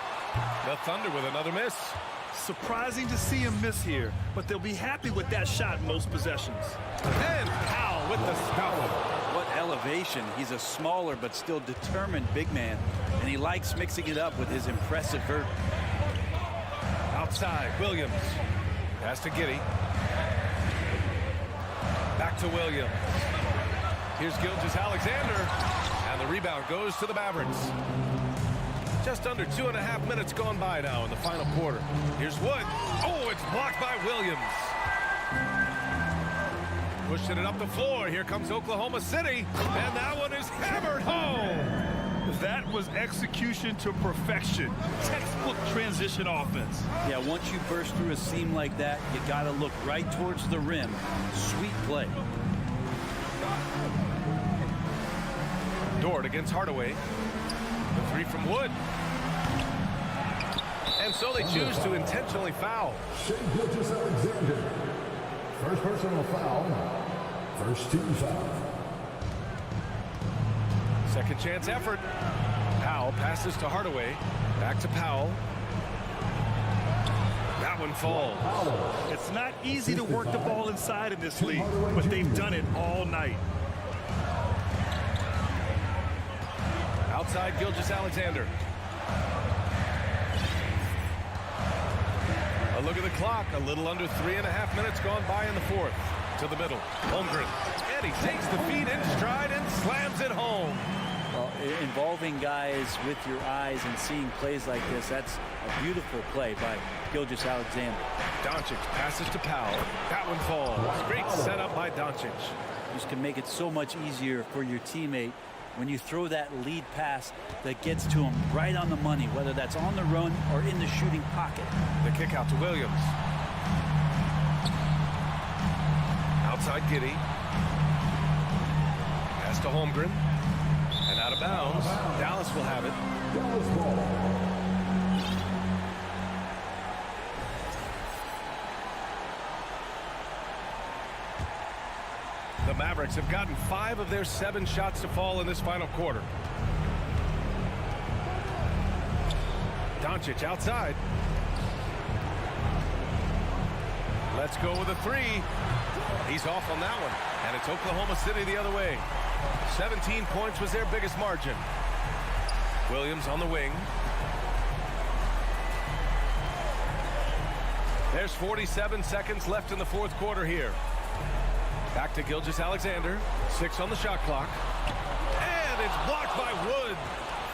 The Thunder with another miss. Surprising to see him miss here, but they'll be happy with that shot most possessions. And Powell with the stuff. What elevation. He's a smaller but still determined big man, and he likes mixing it up with his impressive vert. Outside Williams. Pass to Giddey. Back to Williams. Here's Gilgeous-Alexander, and the rebound goes to the Mavericks. Just under 2.5 minutes gone by now in the final quarter. Here's Wood. Oh, it's blocked by Williams. Pushing it up the floor. Here comes Oklahoma City, and that one is hammered home. That was execution to perfection. Textbook transition offense. Yeah, once you burst through a seam like that, you got to look right towards the rim. Sweet play. Dort against Hardaway. The three from Wood. And so they choose to intentionally foul. Gilgeous-Alexander. First personal foul. First team foul. Second chance effort. Powell passes to Hardaway. Back to Powell. That one falls. It's not easy to work the ball inside in this league, but they've done it all night. Outside Gilgeous-Alexander. A look at the clock. A little under 3.5 minutes gone by in the fourth. To the middle. Holmgren. And he takes the feet in stride and slams it home. Well, involving guys with your eyes and seeing plays like this, that's a beautiful play by Gilgeous-Alexander. Doncic passes to Powell. That one falls. Great setup by Doncic. This can make it so much easier for your teammate when you throw that lead pass that gets to him right on the money, whether that's on the run or in the shooting pocket. The kick out to Williams. Outside Giddey. Pass to Holmgren. And out of bounds. Dallas will have it. Dallas ball. The Mavericks have gotten 5 of their 7 shots to fall in this final quarter. Doncic outside. Let's go with a 3. He's off on that one. And it's Oklahoma City the other way. 17 points was their biggest margin. Williams on the wing. There's 47 seconds left in the fourth quarter here. Back to Gilgeous-Alexander. 6 on the shot clock. And it's blocked by Wood.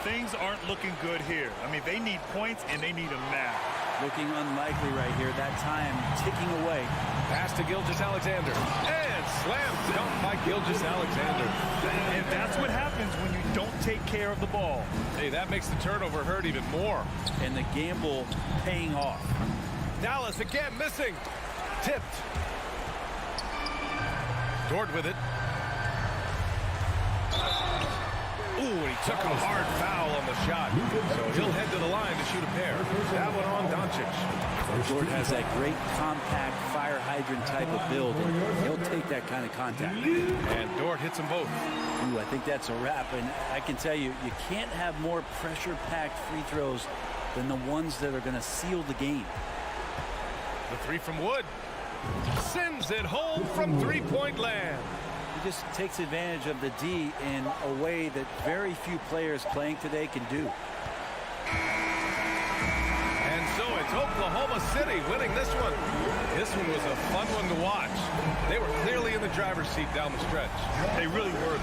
Things aren't looking good here. I mean, they need points and they need them now. Looking unlikely right here. That time ticking away. Pass to Gilgeous-Alexander. And slam dunk by Gilgeous-Alexander. And that's what happens when you don't take care of the ball. Hey, that makes the turnover hurt even more. And the gamble paying off. Dallas again missing. Tipped. Dort with it. Ooh, and he took a hard foul on the shot. So he'll head to the line to shoot a pair. That one on Doncic. Dort has that great compact fire hydrant type of build. And he'll take that kind of contact. And Dort hits them both. Ooh, I think that's a wrap. And I can tell you, you can't have more pressure-packed free throws than the ones that are going to seal the game. The 3 from Wood. Sends it home from three-point land. He just takes advantage of the D in a way that very few players playing today can do. And so it's Oklahoma City winning this one. This one was a fun one to watch. They were clearly in the driver's seat down the stretch. They really were.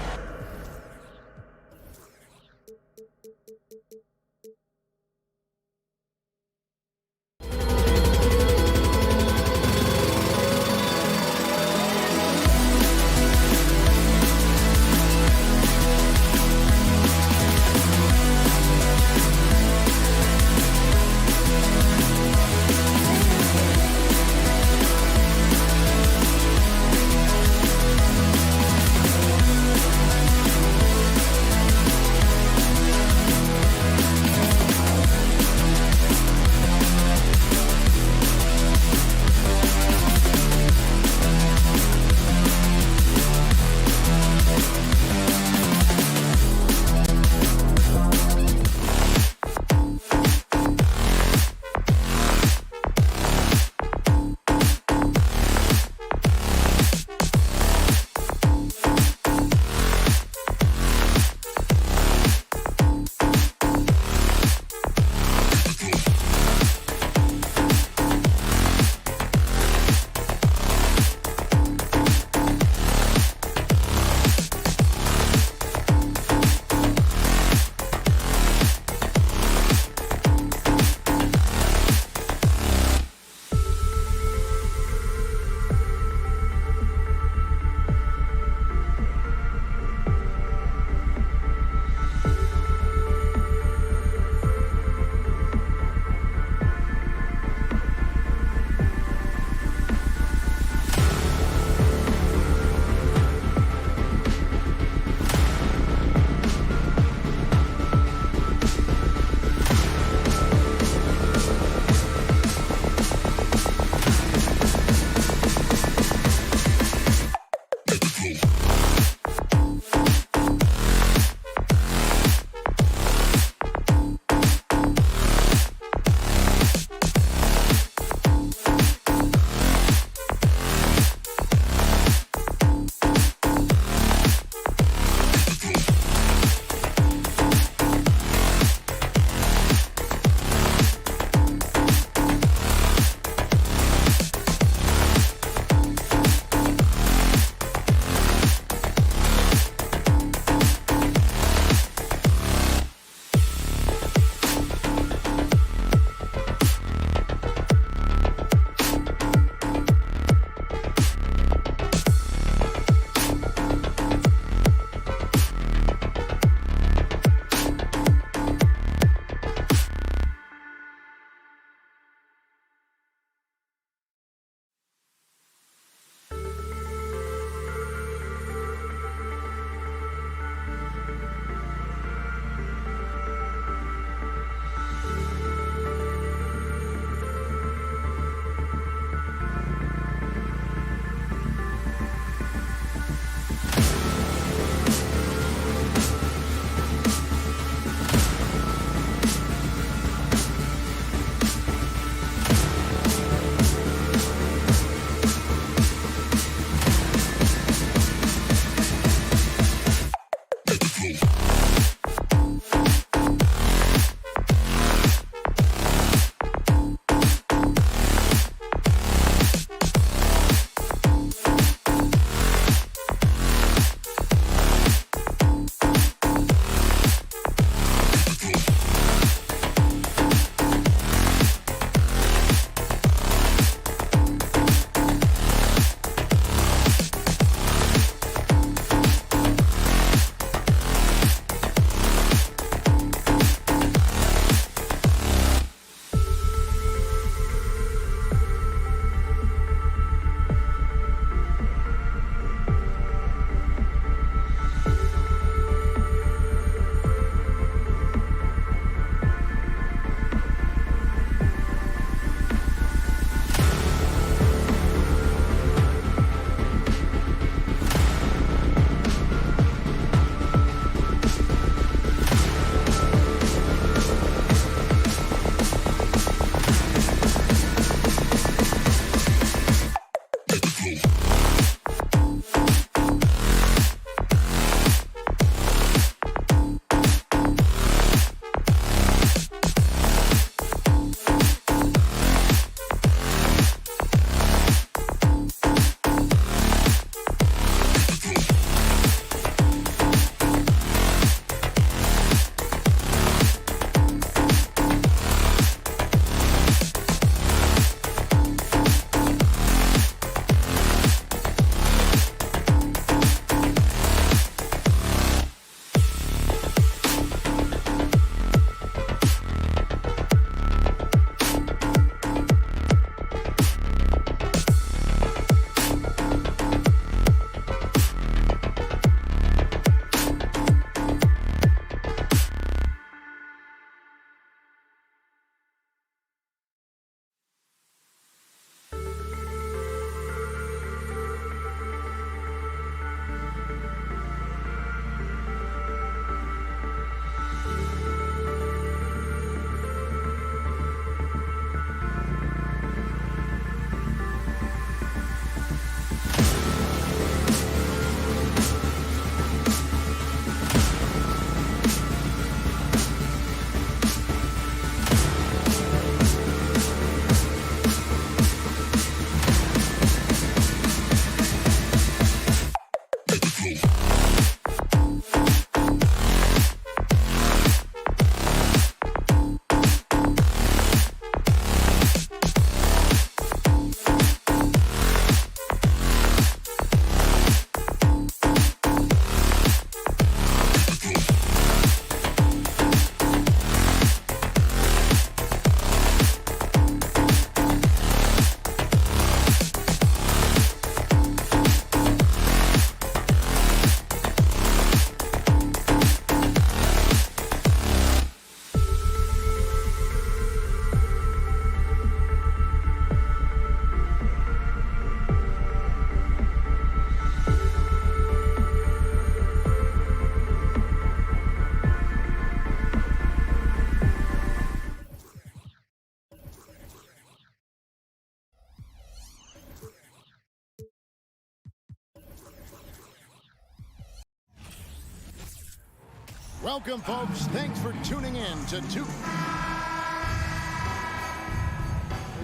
Welcome, folks. Thanks for tuning in to Here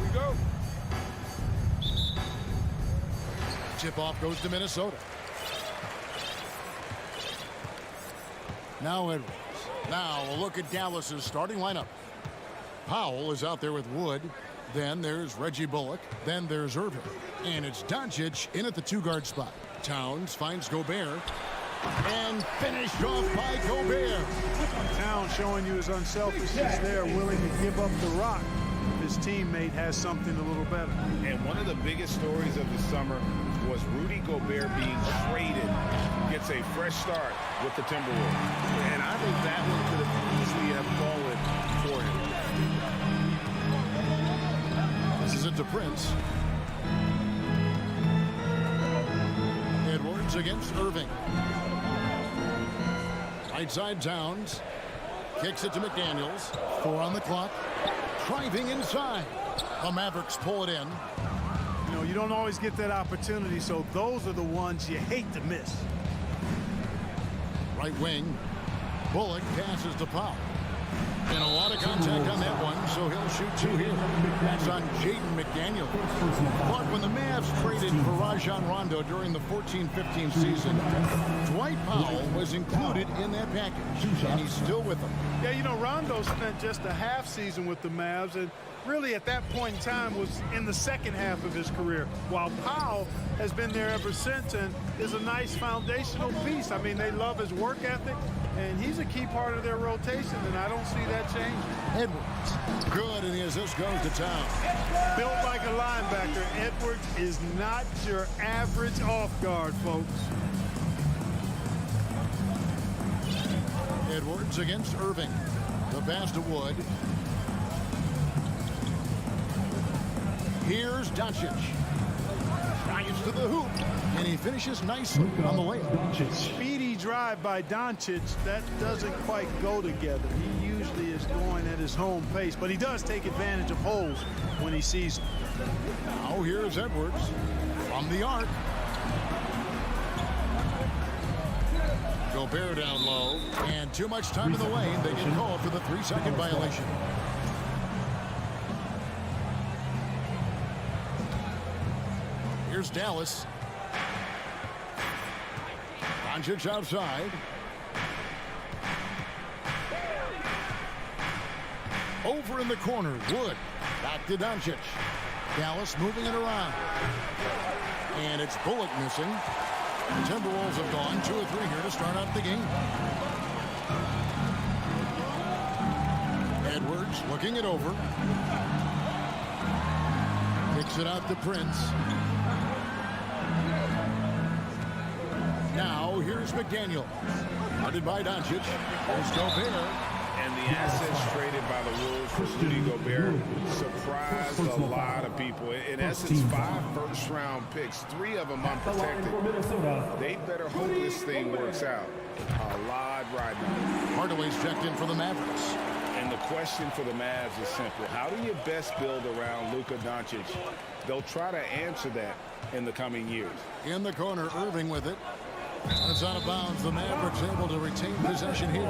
we go. Tip-off goes to Minnesota. Now Edwards. Now a look at Dallas's starting lineup. Powell is out there with Wood. Then there's Reggie Bullock. Then there's Irving. And it's Doncic in at the two-guard spot. Towns finds Gobert. And finished off by Gobert. Towns showing you his unselfishness there, willing to give up the rock. His teammate has something a little better. And one of the biggest stories of the summer was Rudy Gobert being traded. Gets a fresh start with the Timberwolves. And I think that one could have easily have fallen for him. This is it to Prince. Edwards against Irving. Right side Towns. Kicks it to McDaniels. 4 on the clock. Driving inside. The Mavericks pull it in. You know, you don't always get that opportunity, so those are the ones you hate to miss. Right wing. Bullock passes to Powell. And a lot of contact on that one, so he'll shoot 2 here. That's on Jaden McDaniel. But when the Mavs traded for Rajon Rondo during the 14-15 season, Dwight Powell was included in that package, and he's still with them. Yeah, you know, Rondo spent just a half season with the Mavs, and really at that point in time was in the second half of his career, while Powell has been there ever since and is a nice foundational piece. I mean, they love his work ethic, and he's a key part of their rotation, and I don't see that changing. Edwards, good, and the assist goes to Town. Built like a linebacker, Edwards is not your average off guard, folks. Edwards against Irving. The pass to Wood. Here's Doncic. Drives to the hoop, and he finishes nicely on the layup. Speedy drive by Doncic, that doesn't quite go together. He usually is going at his home pace, but he does take advantage of holes when he sees them. Now here's Edwards from the arc. Gobert down low, and too much time in the lane. They get called for the 3-second violation. Here's Dallas. Doncic outside. Over in the corner, Wood. Back to Doncic. Dallas moving it around. And it's Bullock missing. The Timberwolves have gone 2 or 3 here to start out the game. Edwards looking it over. Kicks it out to Prince. Now here's McDaniel. Guarded by Doncic. There's Gobert. And the assets traded by the Wolves for Rudy Gobert surprised a lot of people. In essence, 5 first-round picks, 3 of them unprotected. They better hope this thing works out. A lot riding on it. Hardaway's checked in for the Mavericks. And the question for the Mavs is simple. How do you best build around Luka Doncic? They'll try to answer that in the coming years. In the corner, Irving with it. It's out of bounds. The Mavericks able to retain possession here.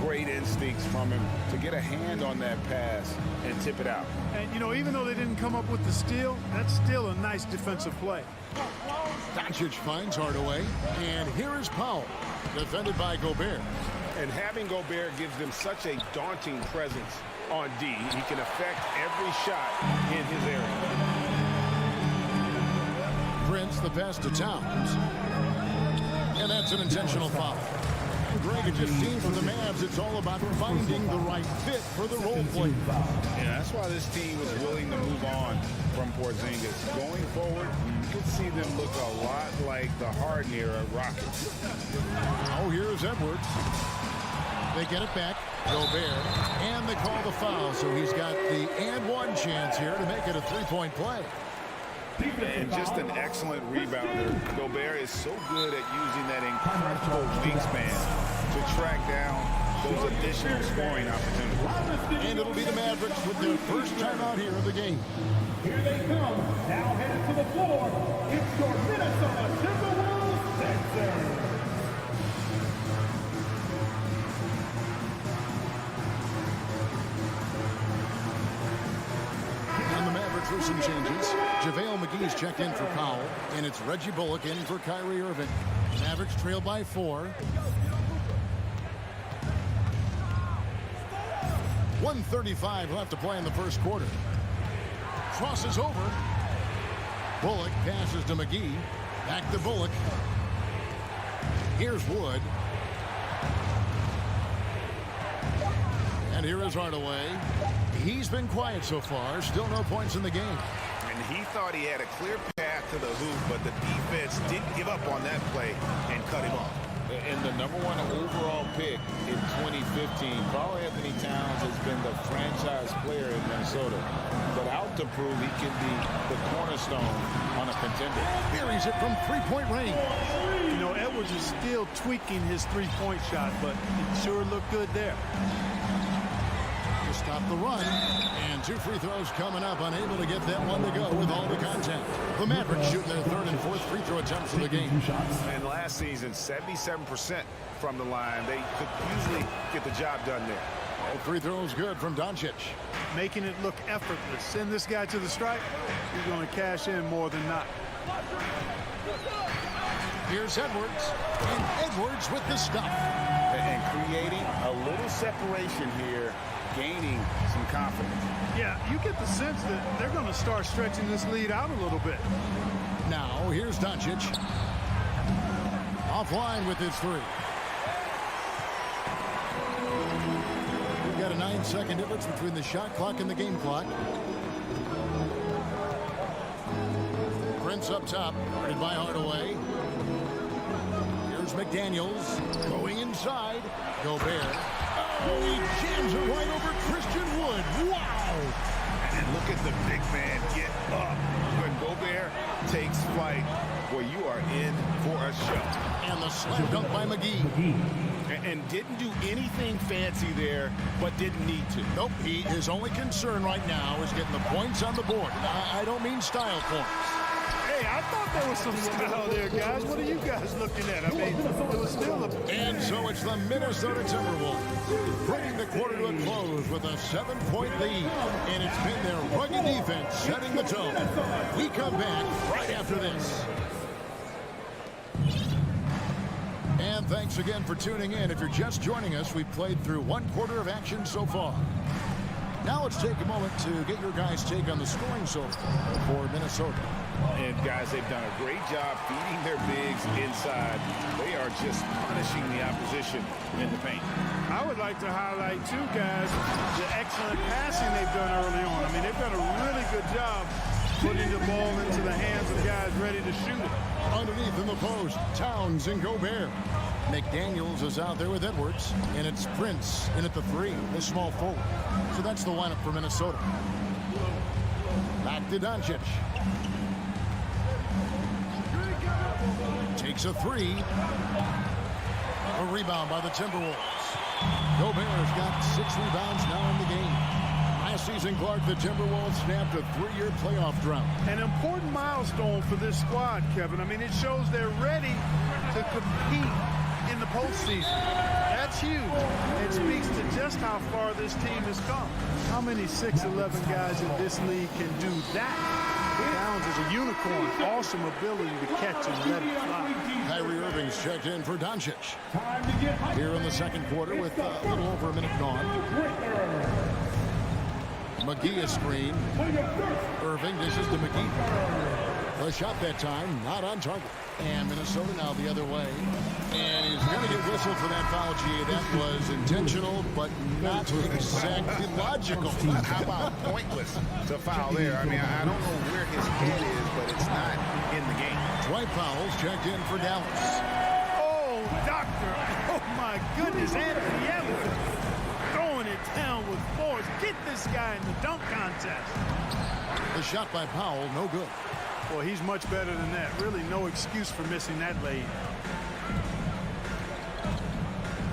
Great instincts from him to get a hand on that pass and tip it out. And, you know, even though they didn't come up with the steal, that's still a nice defensive play. Doncic finds Hardaway. And here is Powell, defended by Gobert. And having Gobert gives them such a daunting presence on D. He can affect every shot in his area. Prince, the pass to Towns. And that's an intentional foul. Greg, it just seems for the Mavs, it's all about finding the right fit for the role play. Yeah, that's why this team was willing to move on from Porzingis. Going forward, you can see them look a lot like the Harden era Rockets. Oh, here's Edwards. They get it back. Gobert. And they call the foul, so he's got the and one chance here to make it a 3-point play. And just an excellent rebounder. Gobert is so good at using that incredible wingspan to track down those additional scoring opportunities. And it'll be the Mavericks with their first time out here of the game. Here they come. Now headed to the floor. It's your Minnesota Timberwolves Sixers. some changes. JaVale McGee's checked in for Powell, and it's Reggie Bullock in for Kyrie Irving. Mavericks trail by 4. 1:35 left to play in the first quarter. Crosses over. Bullock passes to McGee. Back to Bullock. Here's Wood. And here is Hardaway. He's been quiet so far. Still no points in the game. And he thought he had a clear path to the hoop, but the defense didn't give up on that play and cut him off. And the #1 overall pick in 2015, Karl Anthony Towns has been the franchise player in Minnesota. But out to prove he can be the cornerstone on a contender. Buries it from three-point range. You know, Edwards is still tweaking his three-point shot, but it sure looked good there. To stop the run, and 2 free throws coming up, unable to get that one to go with all the contact. The Mavericks shooting their 3rd and 4th free throw attempts of the game. And last season, 77% from the line. They could usually get the job done there. All free throws good from Doncic. Making it look effortless. Send this guy to the stripe, you're going to cash in more than not. Here's Edwards, and Edwards with the stuff. And creating a little separation here, gaining some confidence. Yeah, you get the sense that they're going to start stretching this lead out a little bit. Now, here's Doncic. Offline with his 3. We've got a 9-second difference between the shot clock and the game clock. Prince up top, guarded by Hardaway. Here's McDaniels going inside. Gobert. Oh, he jams it right over Christian Wood. Wow! And look at the big man get up. When Gobert takes flight, boy, you are in for a show. And the slam dunk by McGee. And didn't do anything fancy there, but didn't need to. Nope, his only concern right now is getting the points on the board. I don't mean style points. Hey, I thought there was some style there, guys. What are you guys looking at? I mean, it was still a... And so it's the Minnesota Timberwolves bringing the quarter to a close with a 7-point lead. And it's been their rugged defense setting the tone. We come back right after this. And thanks again for tuning in. If you're just joining us, we've played through 1 quarter of action so far. Now let's take a moment to get your guys' take on the scoring so far for Minnesota. And guys, they've done a great job feeding their bigs inside. They are just punishing the opposition in the paint. I would like to highlight, too, guys, the excellent passing they've done early on. I mean, they've done a really good job putting the ball into the hands of guys ready to shoot it. Underneath in the post, Towns and Gobert. McDaniels is out there with Edwards, and it's Prince in at the 3, the small forward. So that's the lineup for Minnesota. Back to Doncic. Takes a 3. A rebound by the Timberwolves. Gobert's got 6 rebounds now in the game. Last season, Clark, the Timberwolves snapped a 3-year playoff drought. An important milestone for this squad, Kevin. I mean, it shows they're ready to compete in the postseason. That's huge. It speaks to just how far this team has come. How many 6'11" guys in this league can do that? Towns is a unicorn. Awesome ability to catch and let it fly. Kyrie Irving's checked in for Doncic. Here in the second quarter with a little over a minute gone. McGee a screen. Irving dishes to McGee. The shot that time, not on target. And Minnesota now the other way. And he's going to get whistled for that foul, G. That was intentional, but not exactly logical. How about pointless to foul there? I mean, I don't know where his head is, but it's not in the game. Dwight Powell's checked in for Dallas. Oh, doctor. Oh, my goodness. Anthony Edwards throwing it down with force. Get this guy in the dunk contest. The shot by Powell, no good. Well, he's much better than that. Really no excuse for missing that lead.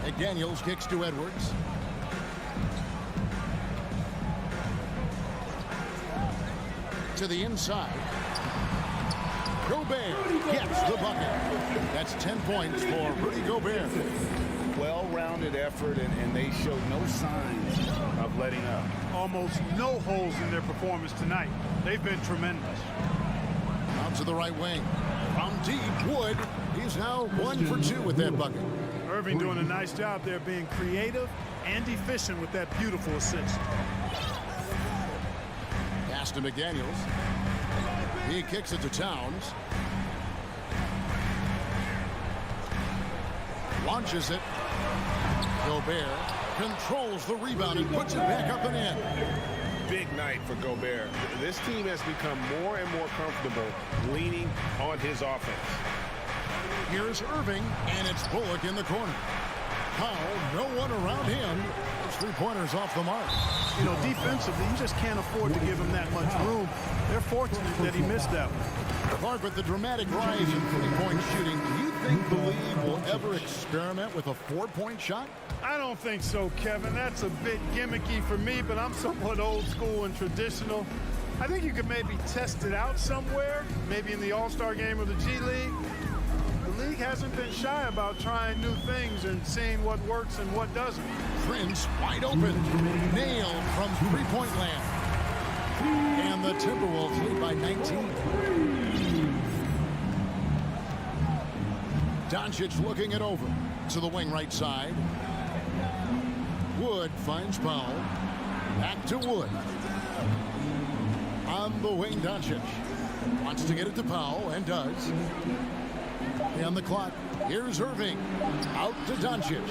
McDaniels kicks to Edwards. To the inside. Gobert gets the bucket. That's 10 points for Rudy Gobert. well-rounded effort, and they show no signs of letting up. Almost no holes in their performance tonight. They've been tremendous. Out to the right wing. From deep, Wood. He's now 1 for 2 with that bucket. Irving doing a nice job there being creative and efficient with that beautiful assist. Pass to McDaniels. He kicks it to Towns. Launches it. Gobert controls the rebound and puts it back up and in. Big night for Gobert. This team has become more and more comfortable leaning on his offense. Here's Irving, and it's Bullock in the corner. Powell, no one around him. Those three-pointers off the mark. You know, defensively, you just can't afford to give him that much room. They're fortunate that he missed that one. Clark, with the dramatic rise in three-point shooting, do you think the league will ever experiment with a four-point shot? I don't think so, Kevin. That's a bit gimmicky for me, but I'm somewhat old school and traditional. I think you could maybe test it out somewhere, maybe in the All-Star game or the G League. The league hasn't been shy about trying new things and seeing what works and what doesn't. Prince wide open. Nailed from three-point land. And the Timberwolves lead by 19. Doncic looking it over to the wing right side. Wood finds Powell. Back to Wood. On the wing, Doncic wants to get it to Powell and does. On the clock, here's Irving. Out to Doncic.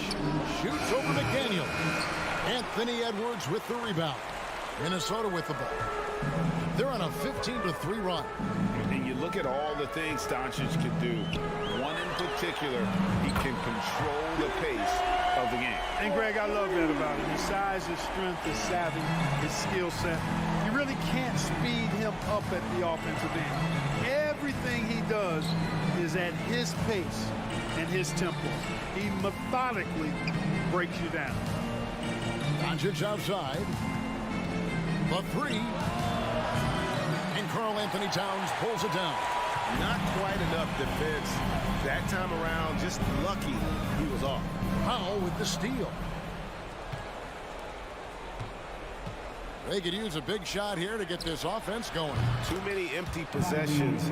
Shoots over McDaniel. Anthony Edwards with the rebound. Minnesota with the ball. They're on a 15-3 run. And you look at all the things Doncic can do. One in particular, he can control the pace of the game. And Greg, I love that about him. His size, his strength, his savvy, his skill set. You really can't speed him up at the offensive end. Everything he does is at his pace and his tempo. He methodically breaks you down. Doncic outside. The three. And Karl Anthony Towns pulls it down. Not quite enough defense that time around. Just lucky he was off. Powell with the steal. They could use a big shot here to get this offense going. Too many empty possessions.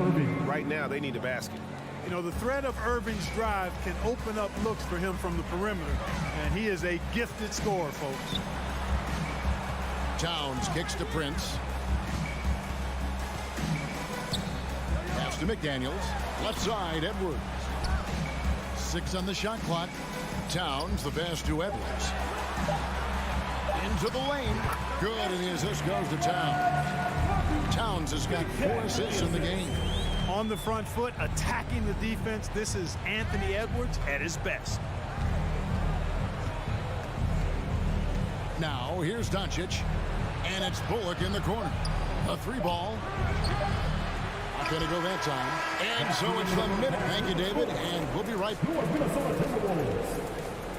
Right now, they need a basket. You know, the threat of Irving's drive can open up looks for him from the perimeter. And he is a gifted scorer, folks. Towns kicks to Prince. Pass to McDaniels. Left side, Edwards. 6 on the shot clock. Towns, the pass to Edwards. Into the lane. Good, and the assist goes to Towns. Towns has got 4 assists in the game. On the front foot, attacking the defense. This is Anthony Edwards at his best. Now, here's Doncic. And it's Bullock in the corner. A 3-ball. Not going to go that time. And so it's the minute. Thank you, David. And we'll be right back.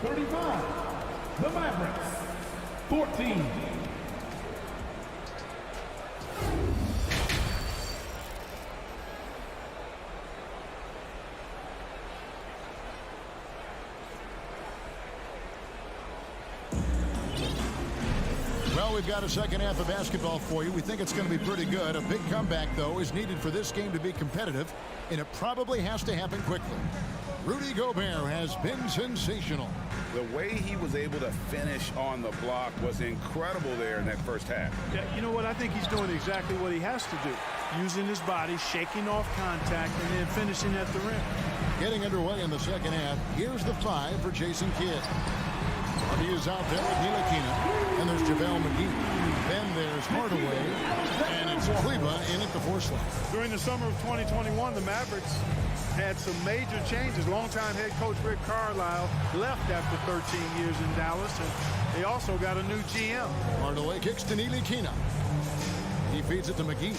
35. The Mavericks. 14. Well, we've got a second half of basketball for you. We think it's going to be pretty good. A big comeback, though, is needed for this game to be competitive, and it probably has to happen quickly. Rudy Gobert has been sensational. The way he was able to finish on the block was incredible there in that first half. Yeah, you know what? I think he's doing exactly what he has to do. Using his body, shaking off contact, and then finishing at the rim. Getting underway in the second half. Here's the 5 for Jason Kidd. He is out there with Ntilikina. And there's JaVale McGee. Then there's Hardaway. And it's Kleba in at the 4 slot. During the summer of 2021, the Mavericks had some major changes. Longtime head coach Rick Carlisle left after 13 years in Dallas, and they also got a new GM. Hardaway kicks to Ntilikina. He feeds it to McGee.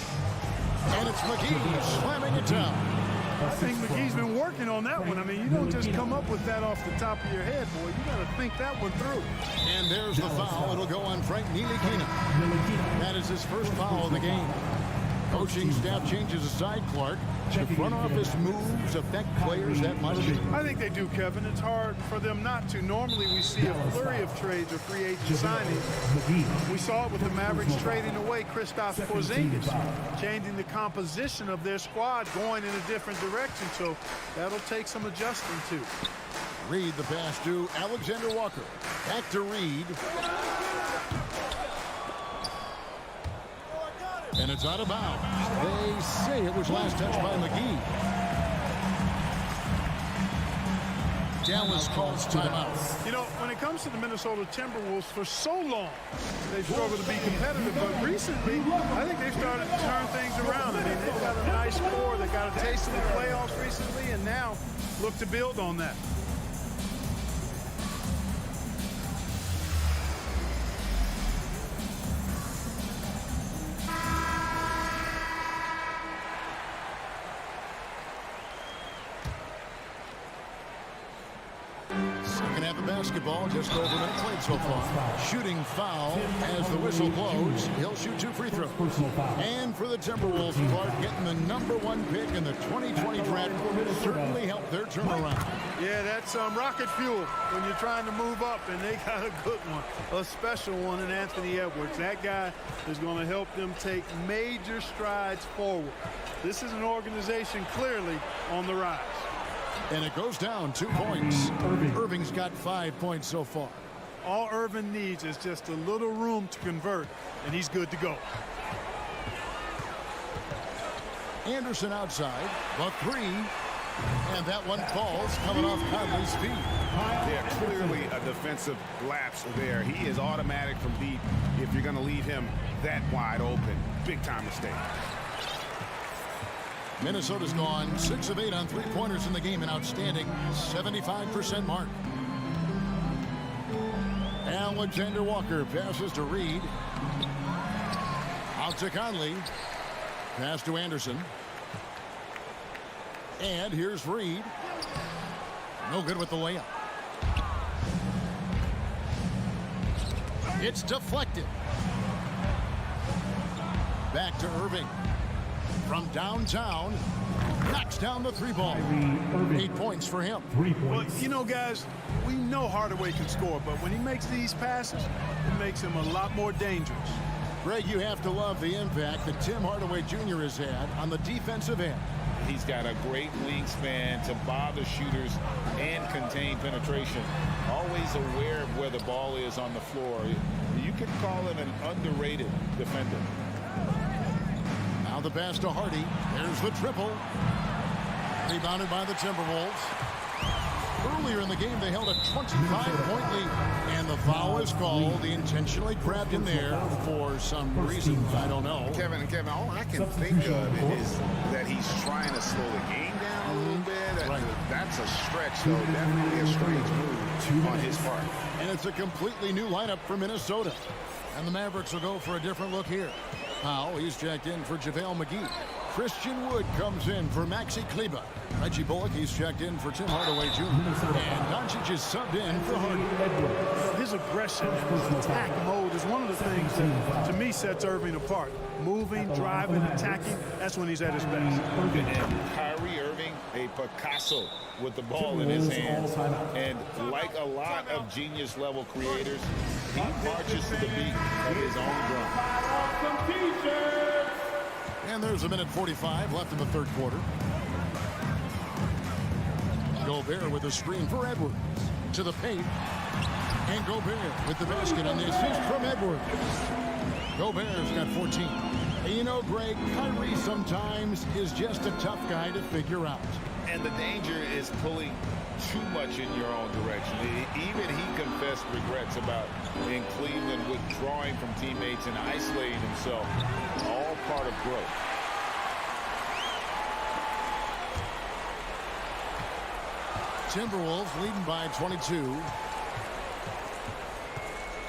And it's McGee slamming it down. I think McGee's been working on that one. I mean, you don't just come up with that off the top of your head, boy. You got to think that one through. And there's the foul. It'll go on Frank Ntilikina. That is his first foul of the game. Coaching staff changes aside, Clark. The front office moves affect players that much? I think they do, Kevin. It's hard for them not to. Normally we see a flurry of trades or free agent signings. We saw it with the Mavericks trading away Kristaps Porzingis, changing the composition of their squad, going in a different direction. So that'll take some adjusting too. Reed the pass to Alexander Walker. Back to Reed. And it's out of bounds. They say it was last touched by McGee. Dallas calls timeout. You know, when it comes to the Minnesota Timberwolves, for so long, they've struggled to be competitive. But recently, I think they've started to turn things around. I mean, they've got a nice core. They got a taste of the playoffs recently, and now look to build on that. Basketball, just over a minute played so far. Shooting foul as the whistle blows. He'll shoot 2 free throws. And for the Timberwolves, Clark getting the #1 pick in the 2020 draft certainly helped their turnaround. Yeah, that's rocket fuel when you're trying to move up, and they got a good one, a special one in Anthony Edwards. That guy is going to help them take major strides forward. This is an organization clearly on the rise. And it goes down 2 points. Irving's got 5 points so far. All Irving needs is just a little room to convert, and he's good to go. Anderson outside, the 3. And that one falls coming off Conley's feet. Yeah, clearly a defensive lapse there. He is automatic from deep if you're going to leave him that wide open. Big time mistake. Minnesota's gone 6 of 8 on 3-pointers in the game, an outstanding 75% mark. Alexander Walker passes to Reed. Out to Conley. Pass to Anderson. And here's Reed. No good with the layup. It's deflected. Back to Irving. From downtown, knocks down the 3-ball. 8 points for him. Well, you know, guys, we know Hardaway can score, but when he makes these passes, it makes him a lot more dangerous. Greg, you have to love the impact that Tim Hardaway Jr. has had on the defensive end. He's got a great wingspan to bother shooters and contain penetration. Always aware of where the ball is on the floor. You could call him an underrated defender. Now the pass to Hardy. There's the triple. Rebounded by the Timberwolves. Earlier in the game, they held a 25-point lead. And the foul is called. He intentionally grabbed him there for some reason. I don't know. Kevin, all I can think of is that he's trying to slow the game down a little bit. Right. That's a stretch, though. Definitely a strange move on his part. And it's a completely new lineup for Minnesota. And the Mavericks will go for a different look here. Powell, he's checked in for JaVale McGee. Christian Wood comes in for Maxi Kleber. Reggie Bullock, he's checked in for Tim Hardaway Jr. And Doncic is subbed in for Hardy. His aggression, his attack mode is one of the things that, to me, sets Irving apart. Moving, driving, attacking, that's when he's at his best. And Kyrie Irving, a Picasso with the ball in his hands. And like a lot of genius-level creators, he marches to the beat of his own drum. And there's a minute 45 left in the third quarter. Gobert with a screen for Edwards. To the paint. And Gobert with the basket on the assist from Edwards. Gobert's got 14. And you know, Greg, Kyrie sometimes is just a tough guy to figure out. And the danger is pulling too much in your own direction. Even he confessed regrets about in Cleveland withdrawing from teammates and isolating himself. All part of growth. Timberwolves leading by 22.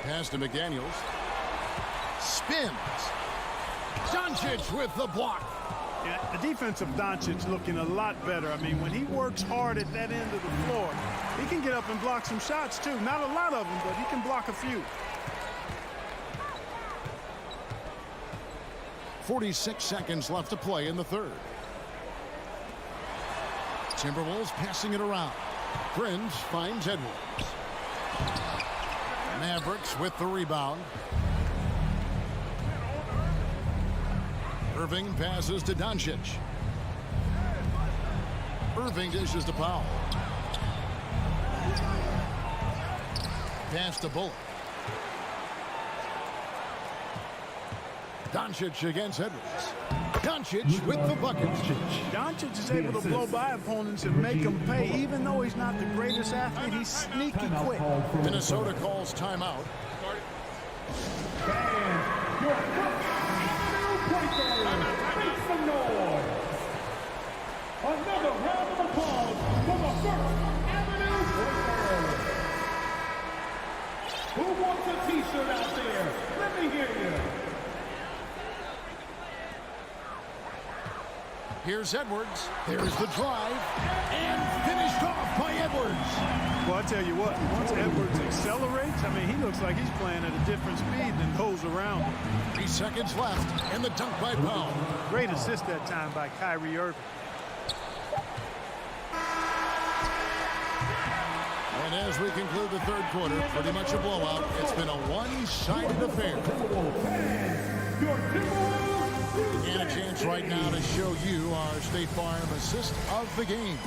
Pass to McDaniels. Spins. Doncic with the block. Yeah, the defense of Doncic looking a lot better. I mean, when he works hard at that end of the floor, he can get up and block some shots too. Not a lot of them, but he can block a few. 46 seconds left to play in the third. Timberwolves passing it around. Prince finds Edwards. Mavericks with the rebound. Irving passes to Doncic. Irving dishes to Powell. Pass to Bullock. Doncic against Edwards. Doncic with the bucket. Doncic is able to blow by opponents and make them pay. Even though he's not the greatest athlete, he's sneaky quick. Minnesota calls timeout. Your first Avenue point guard, make some noise. Another round of applause for the first Avenue point guard. Who wants a t-shirt out there? Let me hear you. Here's Edwards. There's the drive. And finished off by Edwards. Well, I tell you what, once Edwards accelerates, I mean, he looks like he's playing at a different speed than those around him. 3 seconds left, and the dunk by Powell. Great assist that time by Kyrie Irving. And as we conclude the third quarter, pretty much a blowout. It's been a one-sided affair. And a chance right now to show you our State Farm assist of the game.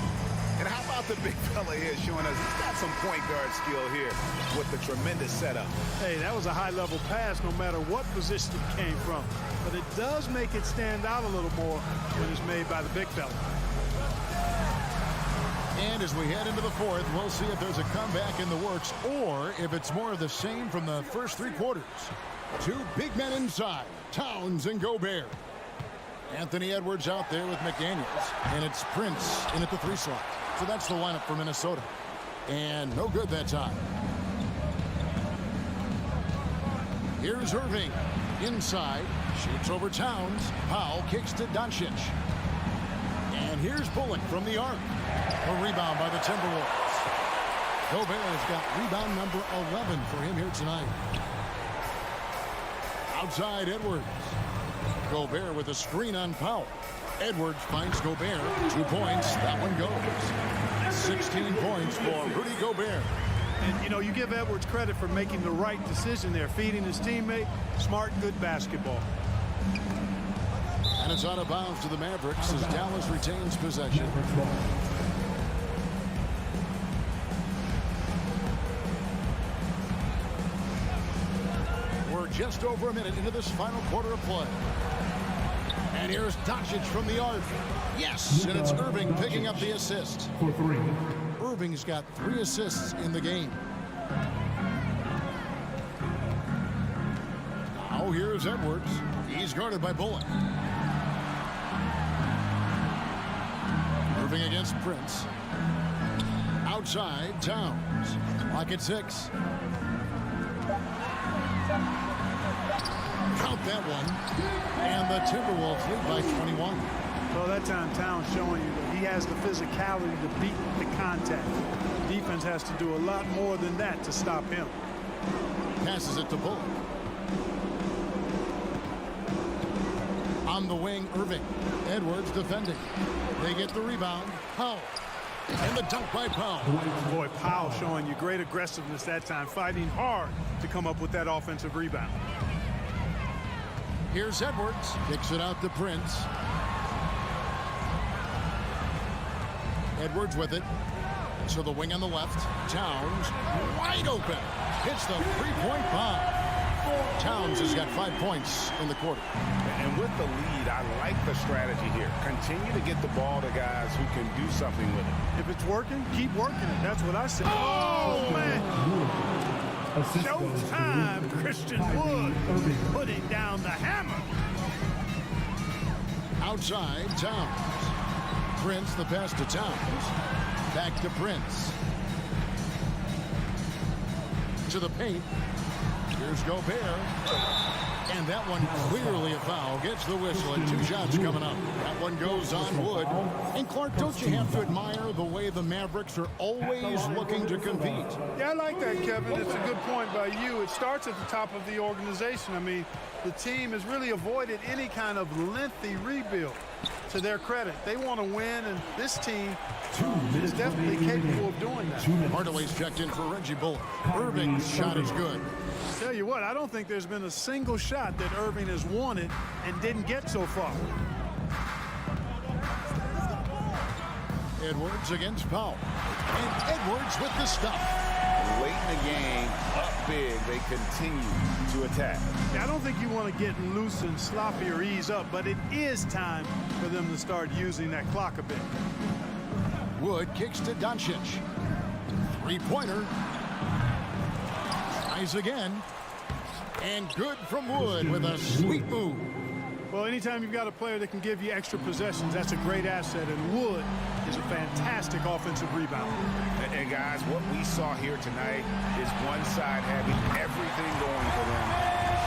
And how about the big fella here showing us he's got some point guard skill here with the tremendous setup. Hey, that was a high-level pass no matter what position it came from. But it does make it stand out a little more when it's made by the big fella. And as we head into the fourth, we'll see if there's a comeback in the works or if it's more of the same from the first 3 quarters. 2 big men inside, Towns and Gobert. Anthony Edwards out there with McDaniels, and it's Prince in at the 3 slot. So that's the lineup for Minnesota. And no good that time. Here's Irving. Inside, shoots over Towns. Powell kicks to Doncic. And here's Bullock from the arc. A rebound by the Timberwolves. Gobert has got rebound number 11 for him here tonight. Outside Edwards. Gobert with a screen on Powell. Edwards finds Gobert. 2 points. That one goes. 16 points for Rudy Gobert. And, you know, you give Edwards credit for making the right decision there, feeding his teammate. Smart, good basketball. And it's out of bounds to the Mavericks as Dallas retains possession. We're just over a minute into this final quarter of play. And here's Doncic from the arc. Yes, and it's Irving picking up the assist. For 3. Irving's got 3 assists in the game. Now here's Edwards. He's guarded by Bullock. Irving against Prince. Outside, Towns. Clock at 6. Count that one. And the Timberwolves lead by 21. Well, that time Towns showing you that he has the physicality to beat the contact. Defense has to do a lot more than that to stop him. Passes it to Bullock. On the wing, Irving. Edwards defending. They get the rebound. Powell. And the dunk by Powell. Boy, Powell showing you great aggressiveness that time, fighting hard to come up with that offensive rebound. Here's Edwards. Kicks it out to Prince. Edwards with it. So the wing on the left. Towns wide open. Hits the 3-point bomb. Towns has got 5 points in the quarter. And with the lead, I like the strategy here. Continue to get the ball to guys who can do something with it. If it's working, keep working it. That's what I say. Oh, man. Showtime, Christian Wood putting down the hammer. Outside, Towns. Prince, the pass to Towns. Back to Prince. To the paint. Here's Gobert. And that one clearly a foul. Gets the whistle and 2 shots coming up. That one goes on Wood. And Clark, don't you have to admire the way the Mavericks are always looking to compete? Yeah, I like that, Kevin. It's a good point by you. It starts at the top of the organization. I mean, the team has really avoided any kind of lengthy rebuild. To their credit, they want to win, and this team is definitely capable of doing that. Hardaway's checked in for Reggie Bullock. Irving's shot is good. Tell you what, I don't think there's been a single shot that Irving has wanted and didn't get so far. Edwards against Powell. And Edwards with the stuff. Late in the game, up big, they continue to attack. Yeah, I don't think you want to get loose and sloppy or ease up, but it is time for them to start using that clock a bit. Wood kicks to Doncic. Three-pointer. Tries again. And good from Wood with a sweet move. Well, anytime you've got a player that can give you extra possessions, that's a great asset, and Wood is a fantastic offensive rebounder. And guys, what we saw here tonight is one side having everything going for them.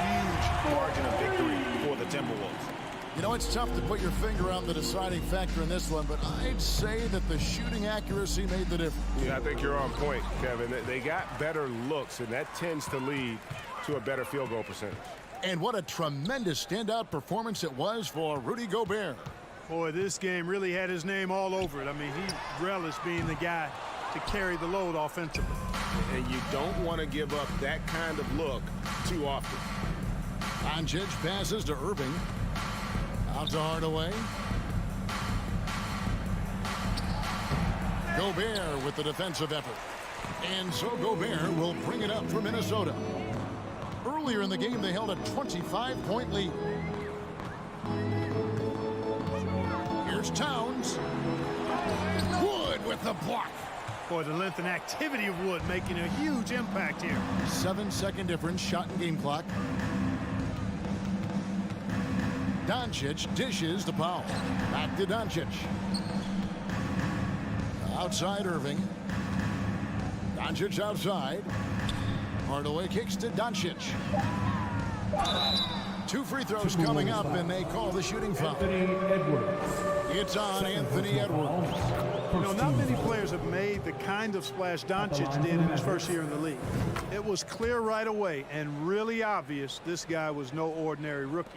Huge margin of victory for the Timberwolves. You know, it's tough to put your finger on the deciding factor in this one, but I'd say that the shooting accuracy made the difference. Yeah, I think you're on point, Kevin. They got better looks, and that tends to lead to a better field goal percentage. And what a tremendous standout performance it was for Rudy Gobert. Boy, this game really had his name all over it. I mean, he relished being the guy to carry the load offensively. And you don't want to give up that kind of look too often. Doncic passes to Irving. Out to Hardaway. Gobert with the defensive effort. And so Gobert will bring it up for Minnesota. Earlier in the game, they held a 25-point lead. Here's Towns. Wood with the block. Boy, the length and activity of Wood making a huge impact here. 7-second difference, shot and game clock. Doncic dishes to Powell. Back to Doncic. Outside Irving. Doncic outside. Hardaway kicks to Doncic. 2 free throws coming up, and they call the shooting foul. It's on Anthony Edwards. You know, not many players have made the kind of splash Doncic did in his first year in the league. It was clear right away and really obvious this guy was no ordinary rookie.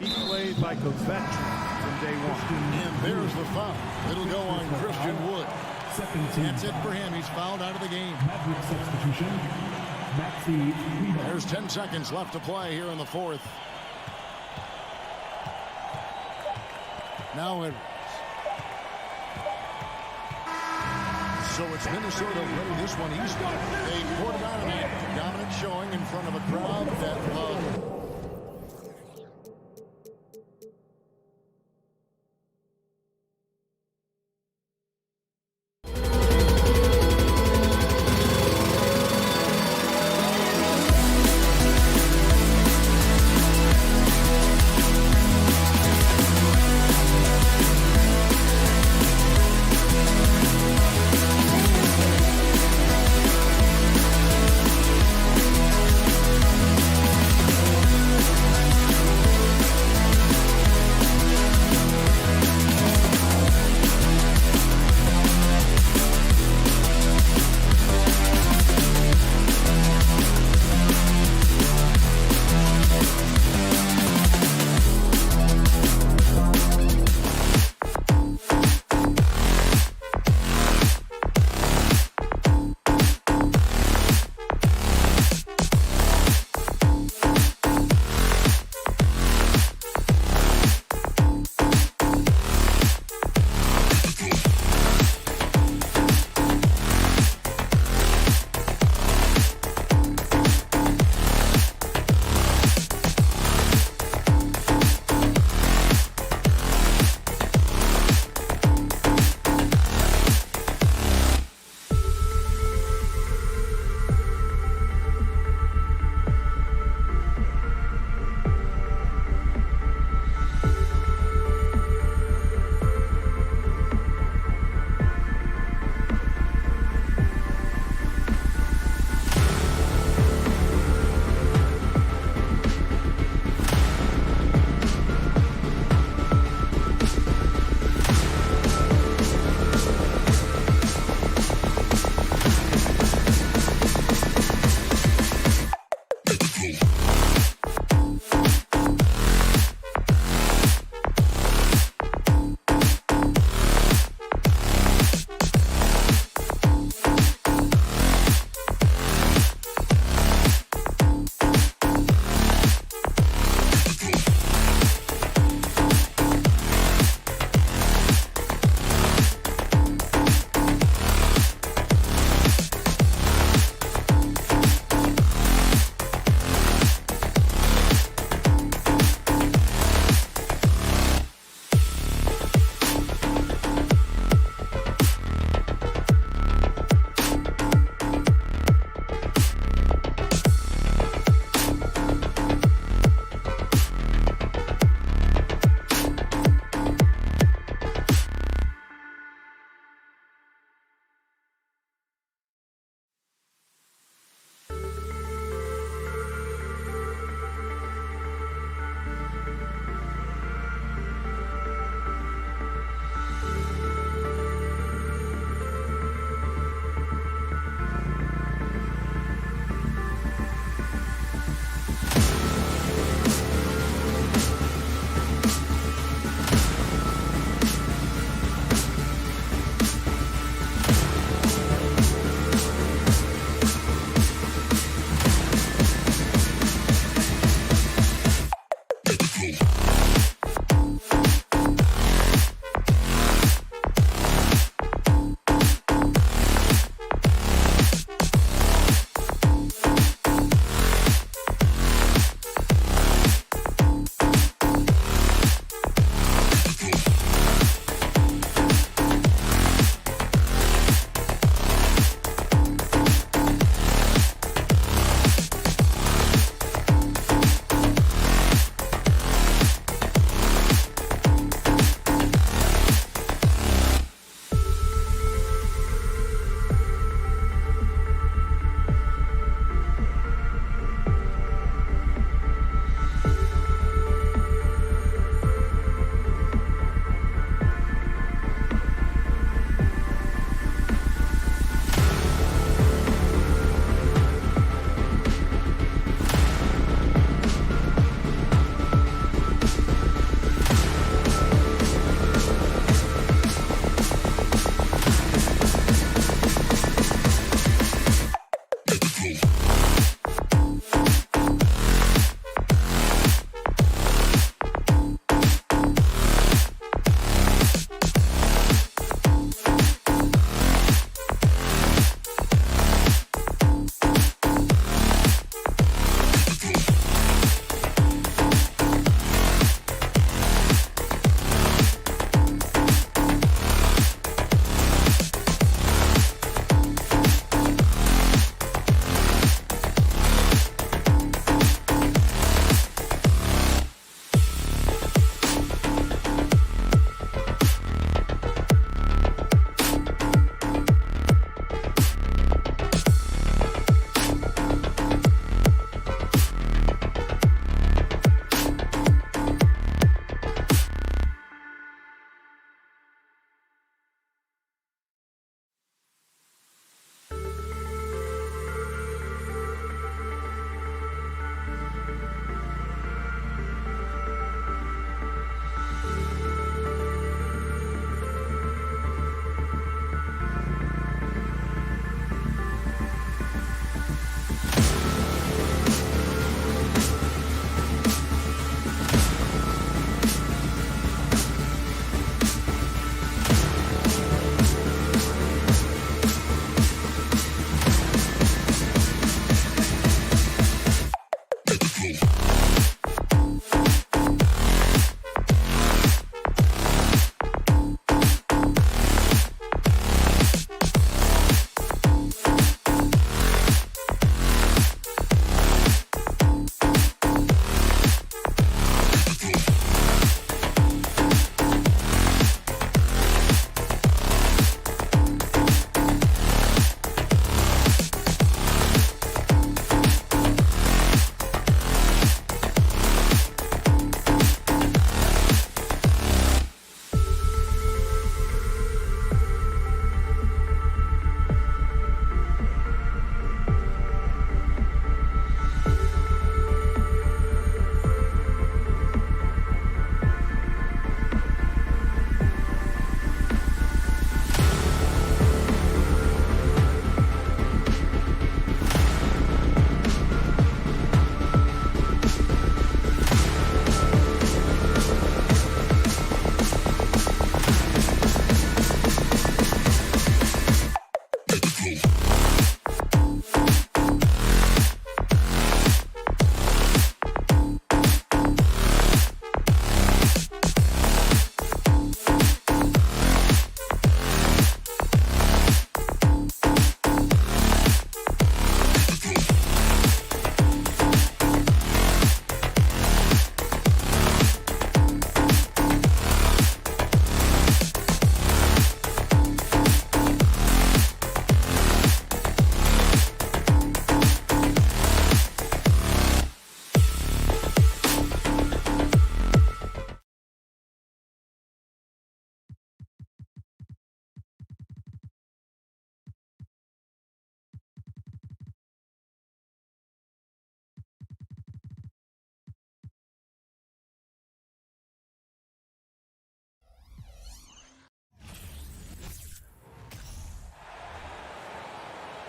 He played like a veteran from day one. And there's the foul. It'll go on Christian Wood. That's it for him. He's fouled out of the game. There's 10 seconds left to play here in the fourth. Now Edwards. So it's Minnesota winning this one easily. They poured it out tonight. Dominant showing in front of a crowd that loved.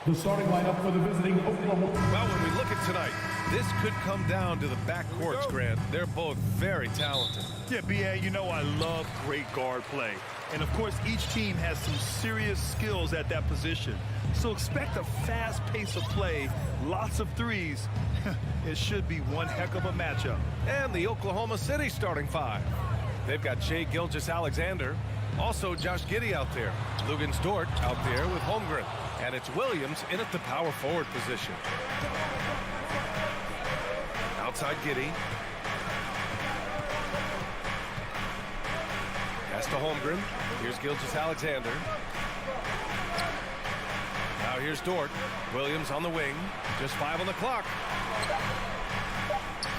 The starting lineup for the visiting Oklahoma. Well, when we look at tonight, this could come down to the backcourts, Grant. They're both very talented. Yeah, B.A., you know I love great guard play. And, of course, each team has some serious skills at that position. So expect a fast pace of play, lots of threes. It should be one heck of a matchup. And the Oklahoma City starting five. They've got Shai Gilgeous-Alexander, also Josh Giddey out there, Luguentz Dort out there with Holmgren, and it's Williams in at the power forward position. Outside Giddey. Pass to Holmgren. Here's Gilgeous-Alexander. Now here's Dort. Williams on the wing. Just 5 on the clock.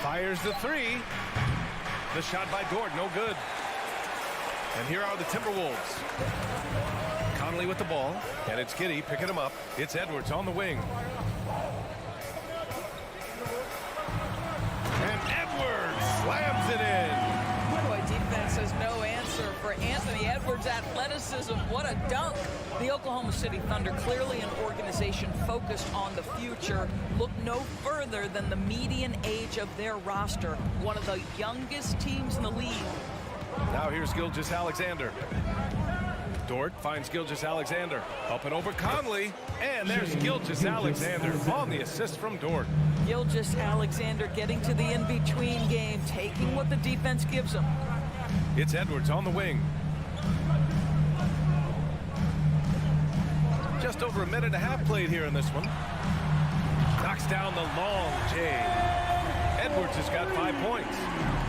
Fires the three. The shot by Dort, no good. And here are the Timberwolves. Conley with the ball, and it's Giddey picking him up. It's Edwards on the wing. And Edwards slams it in. Boy, defense has no answer for Anthony Edwards' athleticism. What a dunk. The Oklahoma City Thunder, clearly an organization focused on the future, look no further than the median age of their roster. One of the youngest teams in the league. Now here's Gilgeous-Alexander. Dort finds Gilgeous-Alexander. Up and over Conley. And there's Gilgeous-Alexander on the assist from Dort. Gilgeous-Alexander getting to the in-between game, taking what the defense gives him. It's Edwards on the wing. Just over a minute and a half played here in this one. Knocks down the long J. Edwards has got 5 points.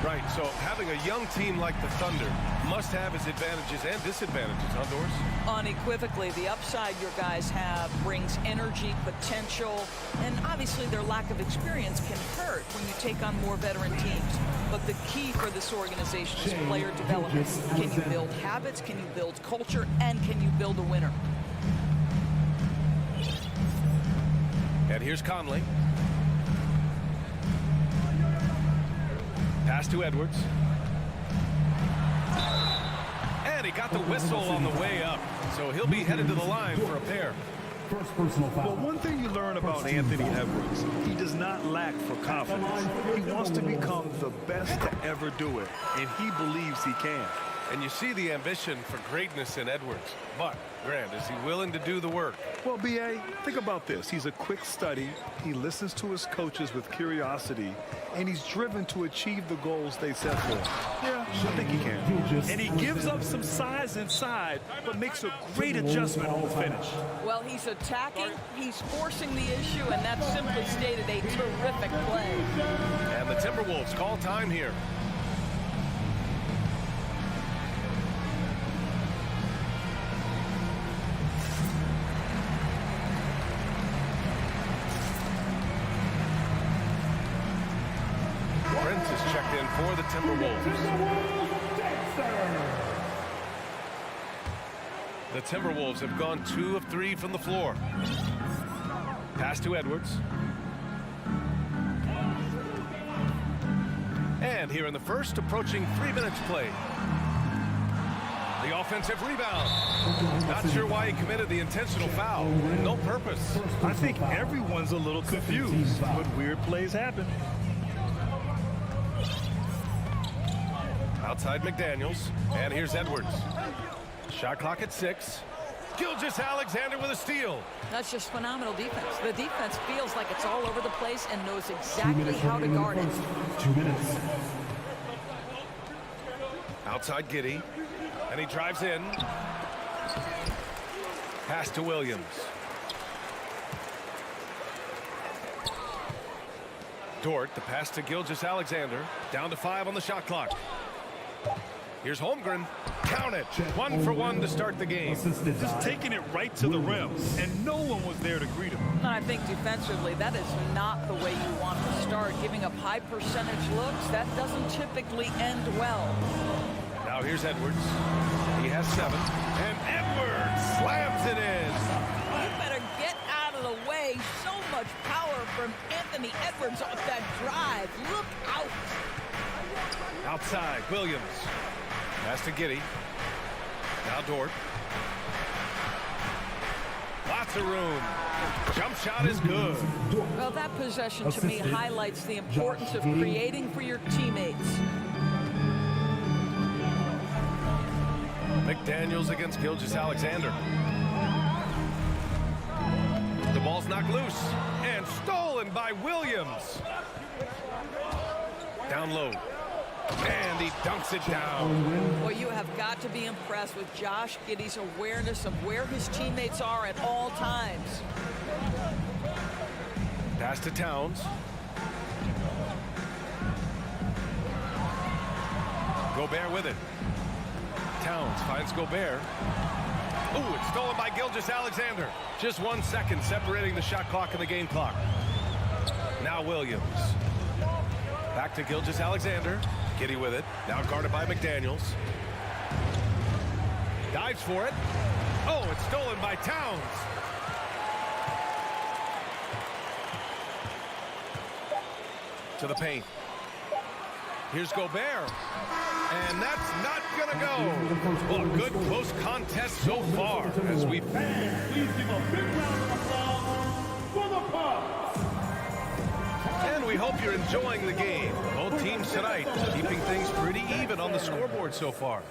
Right, so having a young team like the Thunder must have its advantages and disadvantages, huh, Doris? Unequivocally, the upside your guys have brings energy, potential, and obviously their lack of experience can hurt when you take on more veteran teams. But the key for this organization is player development. Can you build habits? Can you build culture? And can you build a winner? And here's Conley. Pass to Edwards. And he got the whistle on the way up. So he'll be headed to the line for a pair. First personal foul. Well, one thing you learn about Anthony Edwards, he does not lack for confidence. He wants to become the best to ever do it, and he believes he can. And you see the ambition for greatness in Edwards. But, Grant, is he willing to do the work? Well, B.A., think about this. He's a quick study. He listens to his coaches with curiosity, and he's driven to achieve the goals they set for him. Yeah, I think he can. And he gives up some size inside, but makes a great adjustment on the finish. Well, he's attacking, he's forcing the issue, and that's simply stated a terrific play. And the Timberwolves call time here. Checked in for the Timberwolves. The Timberwolves have gone 2 of 3 from the floor. Pass to Edwards. And here in the first, approaching 3 minutes played. The offensive rebound. Not sure why he committed the intentional foul. No purpose. I think everyone's a little confused, but weird plays happen. Outside McDaniels, and here's Edwards. Shot clock at 6. Gilgeous-Alexander with a steal. That's just phenomenal defense. The defense feels like it's all over the place and knows exactly how to guard it. 2 minutes. Outside Giddey, and he drives in. Pass to Williams. Dort, the pass to Gilgeous-Alexander. Down to 5 on the shot clock. Here's Holmgren. Count it. 1 for 1 to start the game. Just taking it right to the rim, and no one was there to greet him. And I think defensively, that is not the way you want to start. Giving up high percentage looks, that doesn't typically end well. Now here's Edwards. He has 7. And Edwards slams it in. You better get out of the way. So much power from Anthony Edwards off that drive. Look out. Outside, Williams. Pass to Giddey. Now Dort. Lots of room. Jump shot is good. Well, that possession to me highlights the importance of creating for your teammates. McDaniels against Gilgeous-Alexander. The ball's knocked loose and stolen by Williams. Down low. And he dunks it down. Well, you have got to be impressed with Josh Giddey's awareness of where his teammates are at all times. Pass to Towns. Gobert with it. Towns finds Gobert. Ooh, it's stolen by Gilgeous-Alexander. Just 1 second separating the shot clock and the game clock. Now Williams. Back to Gilgeous-Alexander. Giddey with it. Now guarded by McDaniels. Dives for it. Oh, it's stolen by Towns. To the paint. Here's Gobert. And that's not going to go. Well, a good close contest so far as we... Please give a big round of applause for the Cubs. And we hope you're enjoying the game. Both teams tonight keeping things pretty even on the scoreboard so far.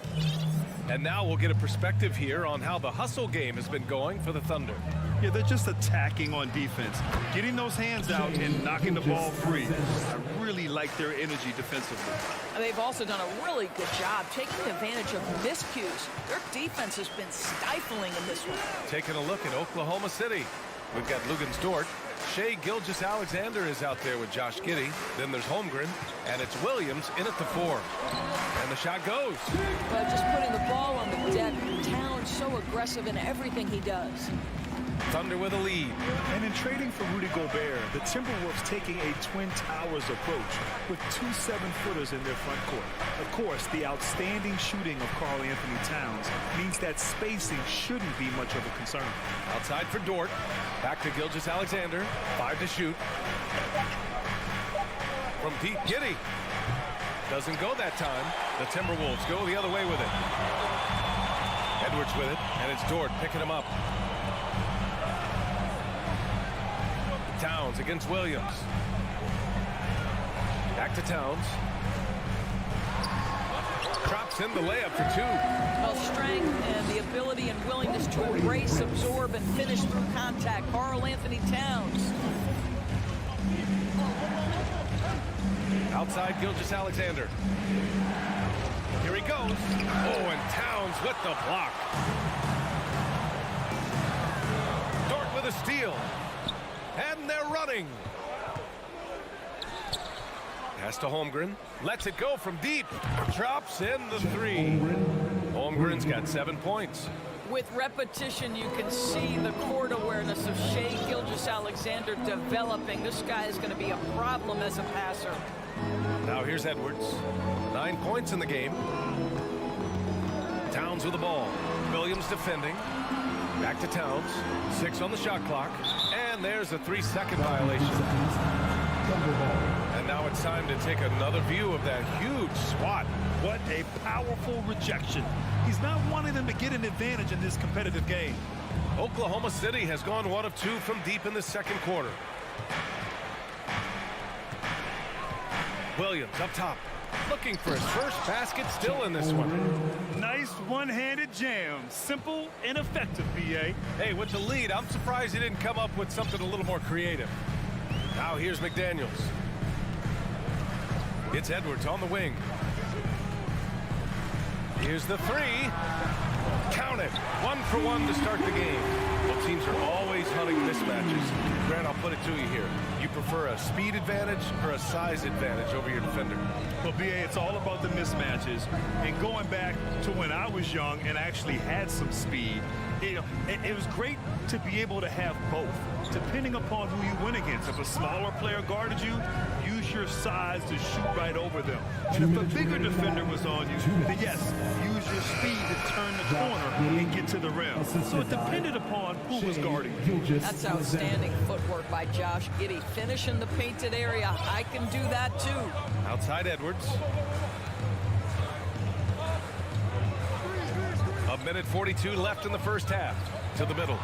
And now we'll get a perspective here on how the hustle game has been going for the Thunder. Yeah, they're just attacking on defense, getting those hands out and knocking the ball free. I really like their energy defensively. And they've also done a really good job taking advantage of miscues. Their defense has been stifling in this one. Taking a look at Oklahoma City. We've got Lugens Dort. Shai Gilgeous-Alexander is out there with Josh Giddey. Then there's Holmgren, and it's Williams in at the 4. And the shot goes. Well, just putting the ball on the deck. Towns so aggressive in everything he does. Thunder with a lead. And in trading for Rudy Gobert, the Timberwolves taking a Twin Towers approach with 2 7-footers in their front court. Of course, the outstanding shooting of Karl-Anthony Towns means that spacing shouldn't be much of a concern. Outside for Dort. Back to Gilgeous-Alexander. 5 to shoot. From deep, Giddey. Doesn't go that time. The Timberwolves go the other way with it. Edwards with it, and it's Dort picking him up. Towns against Williams. Back to Towns. Drops in the layup for 2. Well, strength and the ability and willingness to embrace, absorb, and finish through contact. Karl-Anthony Towns. Outside Gilgeous-Alexander. Here he goes. Oh, and Towns with the block. Dort with a steal. And they're running. Pass to Holmgren. Lets it go from deep. Drops in the 3. Holmgren's got 7 points. With repetition, you can see the court awareness of Shai Gilgeous-Alexander developing. This guy is going to be a problem as a passer. Now here's Edwards. 9 points in the game. Towns with the ball. Williams defending. Back to Towns. 6 on the shot clock. And there's a 3-second violation. And now it's time to take another view of that huge swat. What a powerful rejection. He's not wanting them to get an advantage in this competitive game. Oklahoma City has gone 1 of 2 from deep in the second quarter. Williams up top. Looking for his first basket still in this one. Nice one-handed jam. Simple and effective, B.A. Hey, with the lead, I'm surprised he didn't come up with something a little more creative. Now here's McDaniels. It's Edwards on the wing. Here's the 3. Count it. 1 for 1 to start the game. Both teams are always hunting mismatches. Grant, I'll put it to you here. You prefer a speed advantage or a size advantage over your defender? Well, B.A., it's all about the mismatches. And going back to when I was young and actually had some speed, it was great to be able to have both, depending upon who you went against. If a smaller player guarded you, use your size to shoot right over them. And if a bigger defender was on you, then yes, use your speed to turn the corner and get to the rim. So it depended upon who was guarding you. That's outstanding footwork by Josh Giddey. Finish in the painted area. I can do that too. Outside Edwards. A minute 42 left in the first half. To the middle.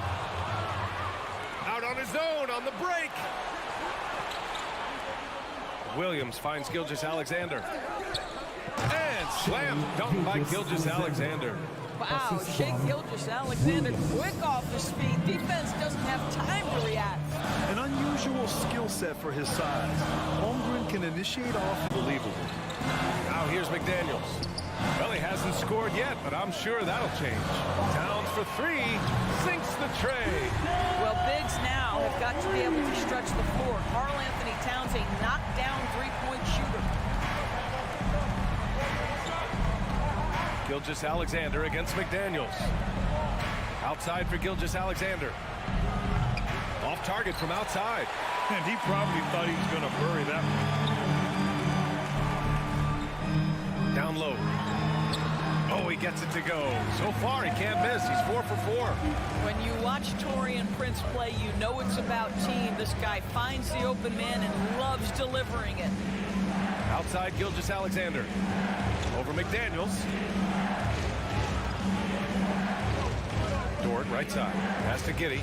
on the break. Williams finds Gilgeous-Alexander. And slam dunk by Gilgeous-Alexander. Wow, Shea Gilgeous-Alexander quick off his feet. Defense doesn't have time to react. An unusual skill set for his size. Holmgren can initiate off believable. Now here's McDaniels. Well, he hasn't scored yet, but I'm sure that'll change. Towns for three, sinks the tray. Well, bigs now have got to be able to stretch the floor. Karl-Anthony Towns, a knockdown three-point shooter. Gilgeous-Alexander against McDaniels. Outside for Gilgeous-Alexander. Off target from outside. And he probably thought he was going to bury that one. Down low. Oh, he gets it to go. So far, he can't miss. He's 4 for 4. When you watch Taurean Prince play, you know it's about team. This guy finds the open man and loves delivering it. Outside Gilgeous-Alexander. Over McDaniels. Dort, right side. Pass to Giddey.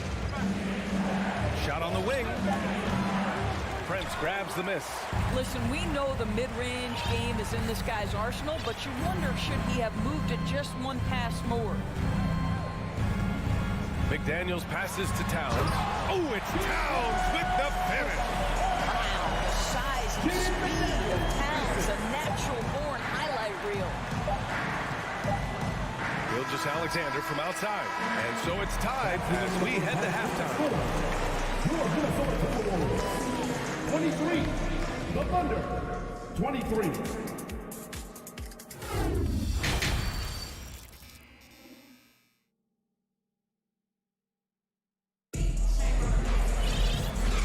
Shot on the wing. Prince grabs the miss. Listen, we know the mid-range game is in this guy's arsenal, but you wonder, should he have moved it just one pass more? McDaniels passes to Towns. Oh, it's Towns with the finish. Wow, the size and speed of Towns, a natural-born highlight reel. Gilgeous-Alexander from outside. And so it's tied as we head to halftime. 23, the Thunder, 23.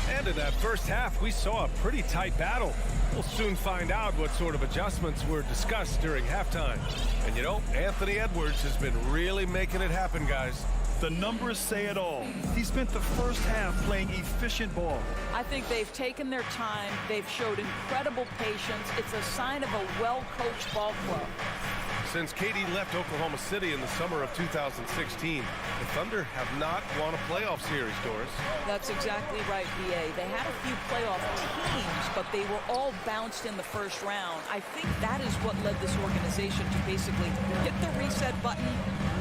And in that first half, we saw a pretty tight battle. We'll soon find out what sort of adjustments were discussed during halftime. And you know, Anthony Edwards has been really making it happen, guys. The numbers say it all. He spent the first half playing efficient ball. I think they've taken their time. They've showed incredible patience. It's a sign of a well-coached ball club. Since KD left Oklahoma City in the summer of 2016, the Thunder have not won a playoff series, Doris. That's exactly right, BA. They had a few playoff teams, but they were all bounced in the first round. I think that is what led this organization to basically hit the reset button.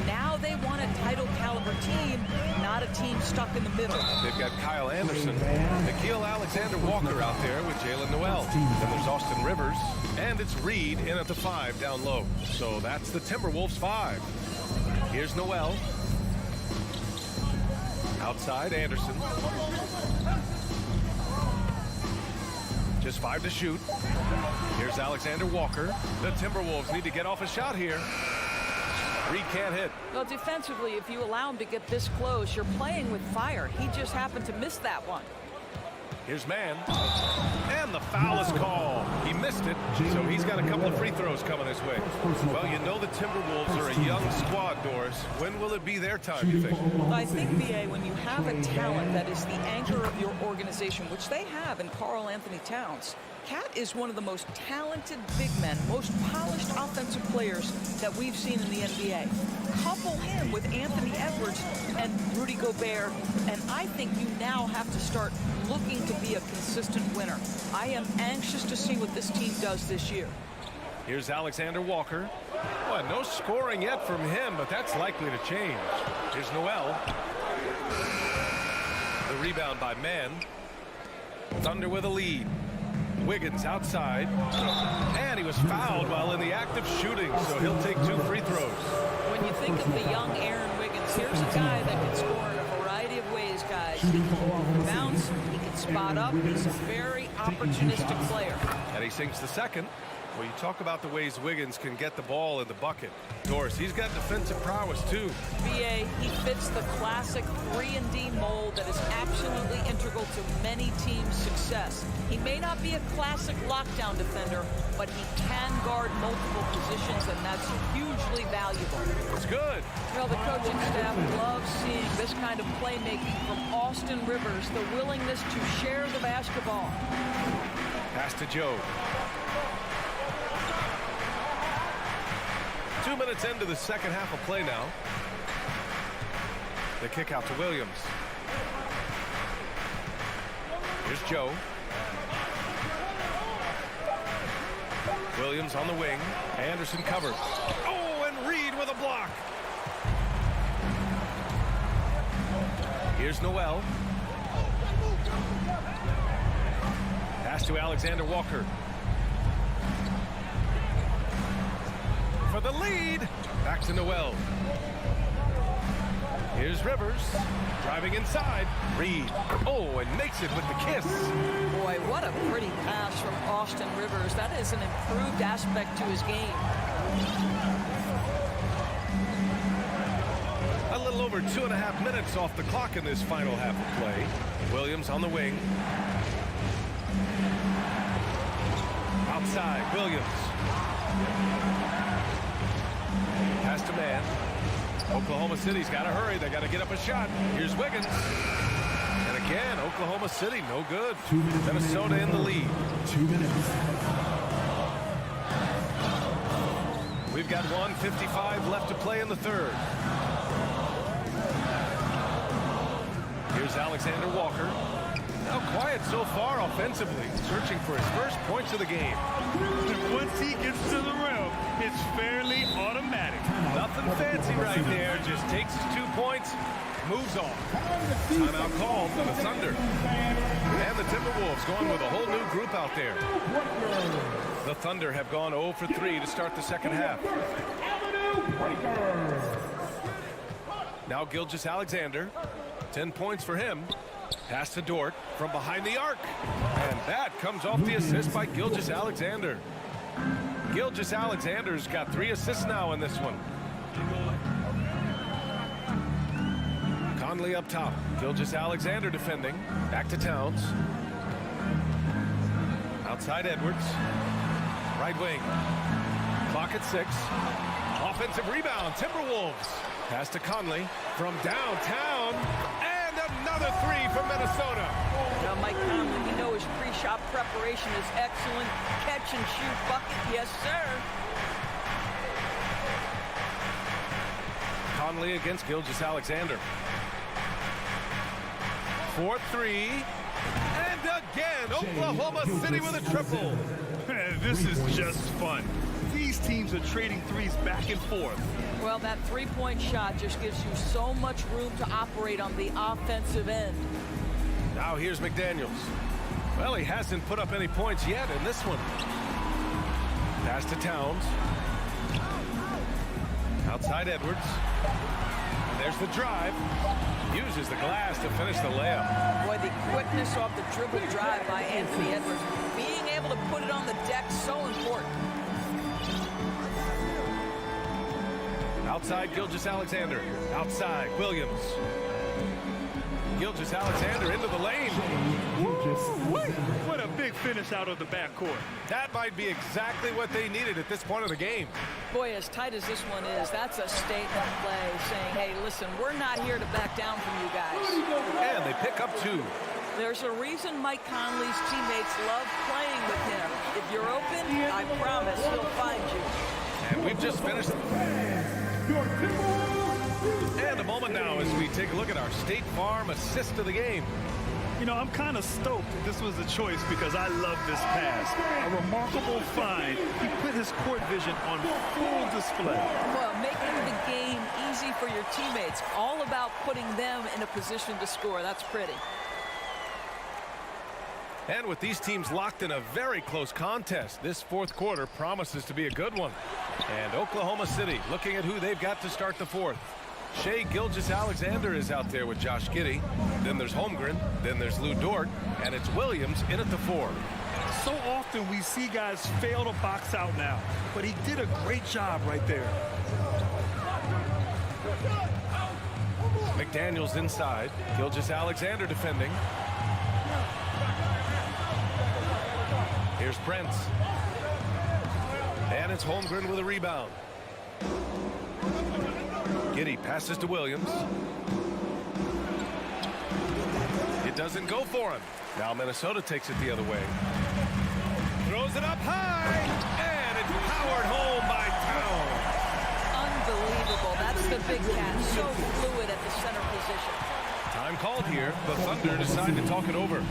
Now they want a title-caliber team, not a team stuck in the middle. They've got Kyle Anderson, Nickeil Alexander-Walker out there with Jalen Noel. Then there's Austin Rivers, and it's Reed in at the 5 down low. So that's the Timberwolves 5. Here's Noel. Outside, Anderson. Just 5 to shoot. Here's Alexander Walker. The Timberwolves need to get off a shot here. Reed can't hit. Well, defensively, if you allow him to get this close, you're playing with fire. He just happened to miss that one. Here's Mann. And the foul is called. He missed it, so he's got a couple of free throws coming his way. Well, you know the Timberwolves are a young squad, Doris. When will it be their time, you think? Well, I think, BA, when you have a talent that is the anchor of your organization, which they have in Karl-Anthony Towns, Cat is one of the most talented big men, most polished offensive players that we've seen in the NBA. Couple him with Anthony Edwards and Rudy Gobert, and I think you now have to start looking to be a consistent winner. I am anxious to see what this team does this year. Here's Alexander Walker. Well, no scoring yet from him, but that's likely to change. Here's Noel. The rebound by Mann. Thunder with a lead. Wiggins outside, and he was fouled while in the act of shooting, so he'll take 2 free throws. When you think of the young Aaron Wiggins, here's a guy that can score in a variety of ways, guys. He can go off the bounce, he can spot up, he's a very opportunistic player. And he sinks the second. Well, you talk about the ways Wiggins can get the ball in the bucket. Doris, he's got defensive prowess, too. BA, he fits the classic 3-and-D mold that is absolutely integral to many teams' success. He may not be a classic lockdown defender, but he can guard multiple positions, and that's hugely valuable. It's good. Well, the coaching staff loves seeing this kind of playmaking from Austin Rivers, the willingness to share the basketball. Pass to Joe. 2 minutes into the second half of play now. The kick out to Williams. Here's Joe. Williams on the wing. Anderson covers. Oh, and Reed with a block. Here's Noel. Pass to Alexander Walker. For the lead. Back to Noel. Here's Rivers. Driving inside. Reed. Oh, and makes it with the kiss. Boy, what a pretty pass from Austin Rivers. That is an improved aspect to his game. A little over 2.5 minutes off the clock in this final half of play. Williams on the wing. Outside, Williams. Pass to man. Oklahoma City's got to hurry. They got to get up a shot. Here's Wiggins. And again, Oklahoma City, no good. Minnesota in the lead. 2 minutes. We've got 1:55 left to play in the third. Here's Alexander Walker. Now quiet so far offensively, searching for his first points of the game. And once he gets to the rim, it's fairly automatic. Nothing fancy right there, just takes his 2 points, moves on. Timeout called for the Thunder. And the Timberwolves going with a whole new group out there. The Thunder have gone 0 for 3 to start the second half. Now Gilgeous-Alexander, 10 points for him. Pass to Dort from behind the arc. And that comes off the assist by Gilgeous-Alexander. Gilgeous-Alexander's got 3 assists now in this one. Conley up top. Gilgeous-Alexander defending. Back to Towns. Outside Edwards. Right wing. Clock at 6. Offensive rebound. Timberwolves. Pass to Conley from downtown. And another 3 for Minnesota. Now, Mike Conley, we know his pre-shot preparation is excellent. Catch and shoot bucket, yes, sir. Conley against Gilgeous-Alexander. 4-3. And again, Oklahoma City with a triple. This is just fun. These teams are trading threes back and forth. Well, that three-point shot just gives you so much room to operate on the offensive end. Now here's McDaniels. Well, he hasn't put up any points yet in this one. Pass to Towns. Outside Edwards. And there's the drive. Uses the glass to finish the layup. Boy, the quickness off the dribble drive by Anthony Edwards. Being able to put it on the deck, so important. Outside Gilgeous-Alexander. Outside Williams. Gilgeous-Alexander into the lane. What a big finish out of the backcourt. That might be exactly what they needed at this point of the game. Boy, as tight as this one is, that's a statement play saying, hey, listen, we're not here to back down from you guys. And they pick up 2. There's a reason Mike Conley's teammates love playing with him. If you're open, I promise he'll find you. And we've just finished. And a moment now as we take a look at our State Farm assist of the game. You know, I'm kind of stoked that this was a choice because I love this pass. A remarkable find. He put his court vision on full display. Well, making the game easy for your teammates. All about putting them in a position to score. That's pretty. And with these teams locked in a very close contest, this fourth quarter promises to be a good one. And Oklahoma City looking at who they've got to start the fourth. Shai Gilgeous-Alexander is out there with Josh Giddey. Then there's Holmgren. Then there's Lou Dort. And it's Williams in at the 4. So often we see guys fail to box out now. But he did a great job right there. McDaniels inside. Gilgeous-Alexander defending. Here's Brent. And it's Holmgren with a rebound. Giddey passes to Williams. It doesn't go for him. Now Minnesota takes it the other way. Throws it up high. And it's powered home by Town. Unbelievable. That's the big cat. So fluid at the center position. Time called here. The Thunder decide to talk it over.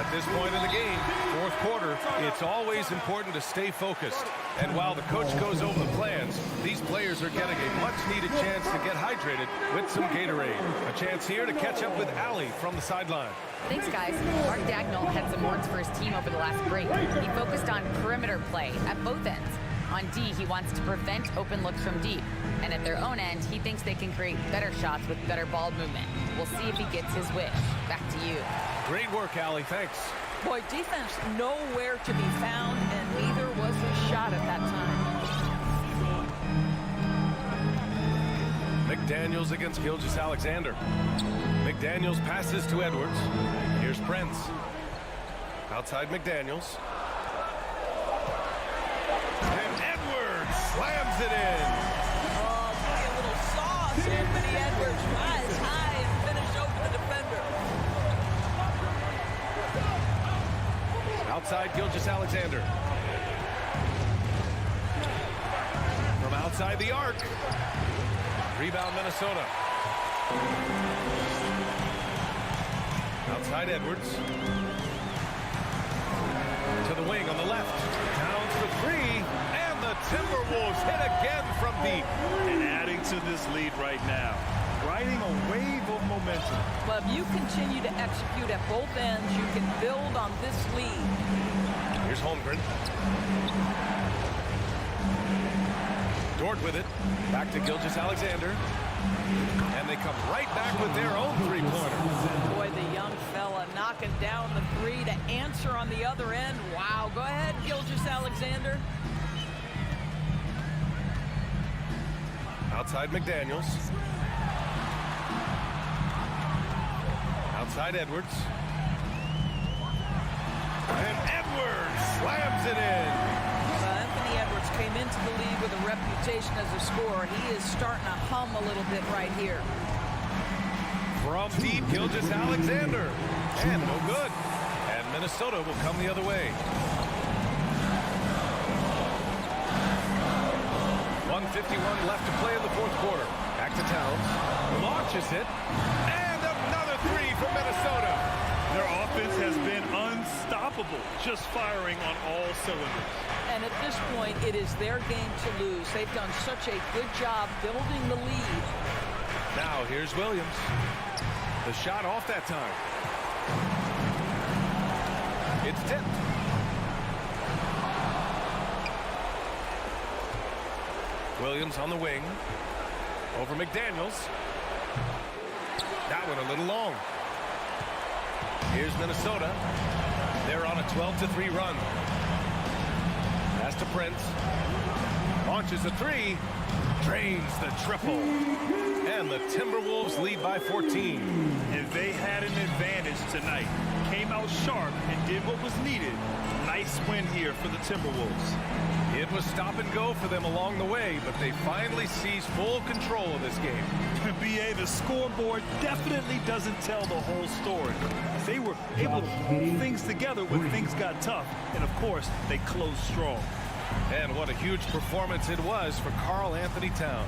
At this point in the game, fourth quarter, it's always important to stay focused. And while the coach goes over the plans, these players are getting a much-needed chance to get hydrated with some Gatorade. A chance here to catch up with Allie from the sideline. Thanks, guys. Mark Dagnall had some words for his team over the last break. He focused on perimeter play at both ends. On D, he wants to prevent open looks from deep. And at their own end, he thinks they can create better shots with better ball movement. We'll see if he gets his wish. Back to you. Great work, Allie. Thanks. Boy, defense nowhere to be found, and neither was the shot at that time. McDaniels against Gilgeous-Alexander. McDaniels passes to Edwards. Here's Prince. Outside McDaniels. And Edwards slams it in. Oh, boy, a little sauce. Anthony Edwards rise high and finish over the defender. Outside Gilgeous-Alexander. From outside the arc. Rebound Minnesota. Outside Edwards. To the wing on the left. Downs for three. And the Timberwolves hit again from deep. And adding to this lead right now. Riding a wave of momentum. Well, if you continue to execute at both ends, you can build on this lead. Here's Holmgren. Dort with it. Back to Gilgeous-Alexander. And they come right back with their own three-pointer. Boy, the young fella knocking down the three to answer on the other end. Wow, go ahead, Gilgeous-Alexander. Outside McDaniels. Outside Edwards. And Edwards slams it in. Anthony Edwards came into the league with a reputation as a scorer. He is starting to hum a little bit right here. From deep, Gilgeous-Alexander. And no good. And Minnesota will come the other way. 1:51 left to play in the fourth quarter. Back to Towns. Launches it. And another three from Minnesota. Their offense has been unstoppable, just firing on all cylinders. And at this point, it is their game to lose. They've done such a good job building the lead. Now here's Williams. The shot off that time. It's tipped. Williams on the wing. Over McDaniels. That one a little long. Here's Minnesota. They're on a 12-3 run. Pass to Prince. Launches a three. Drains the triple. And the Timberwolves lead by 14. And they had an advantage tonight. Came out sharp and did what was needed. Nice win here for the Timberwolves. It was stop and go for them along the way, but they finally seized full control of this game. BA, the scoreboard definitely doesn't tell the whole story. They were able to pull things together when things got tough. And, of course, they closed strong. And what a huge performance it was for Karl Anthony Towns.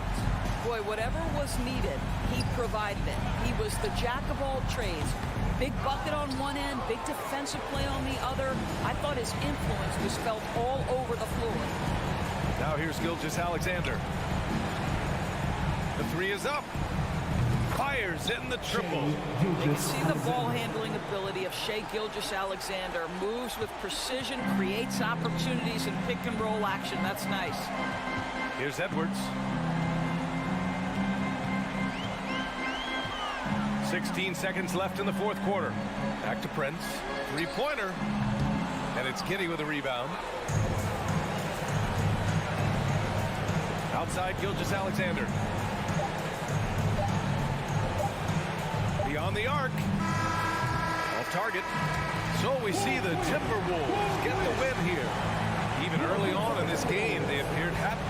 Boy, whatever was needed, he provided it. He was the jack of all trades. Big bucket on one end, big defensive play on the other. I thought his influence was felt all over the floor. Now here's Gilgeous-Alexander. The three is up. Fires in the triple. You can see the ball handling ability of Shai Gilgeous-Alexander. Moves with precision, creates opportunities in pick and roll action. That's nice. Here's Edwards. 16 seconds left in the fourth quarter. Back to Prince. Three-pointer. And it's Giddey with a rebound. Outside Gilgeous-Alexander. Beyond the arc. Off target. So we see the Timberwolves get the win here. Even early on in this game, they appeared happy.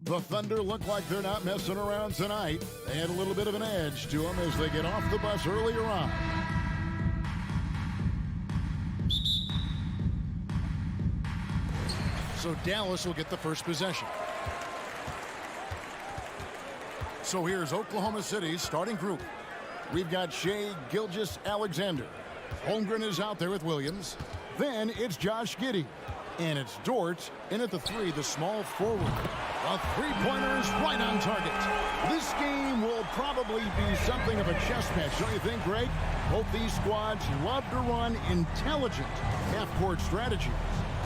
The Thunder look like they're not messing around tonight. They had a little bit of an edge to them as they get off the bus earlier on. So Dallas will get the first possession. So here's Oklahoma City's starting group. We've got Shai Gilgeous-Alexander. Holmgren is out there with Williams. Then it's Josh Giddey. And it's Dort in at the 3, the small forward. A three-pointer is right on target. This game will probably be something of a chess match, don't you think, Greg? Both these squads love to run intelligent half-court strategies.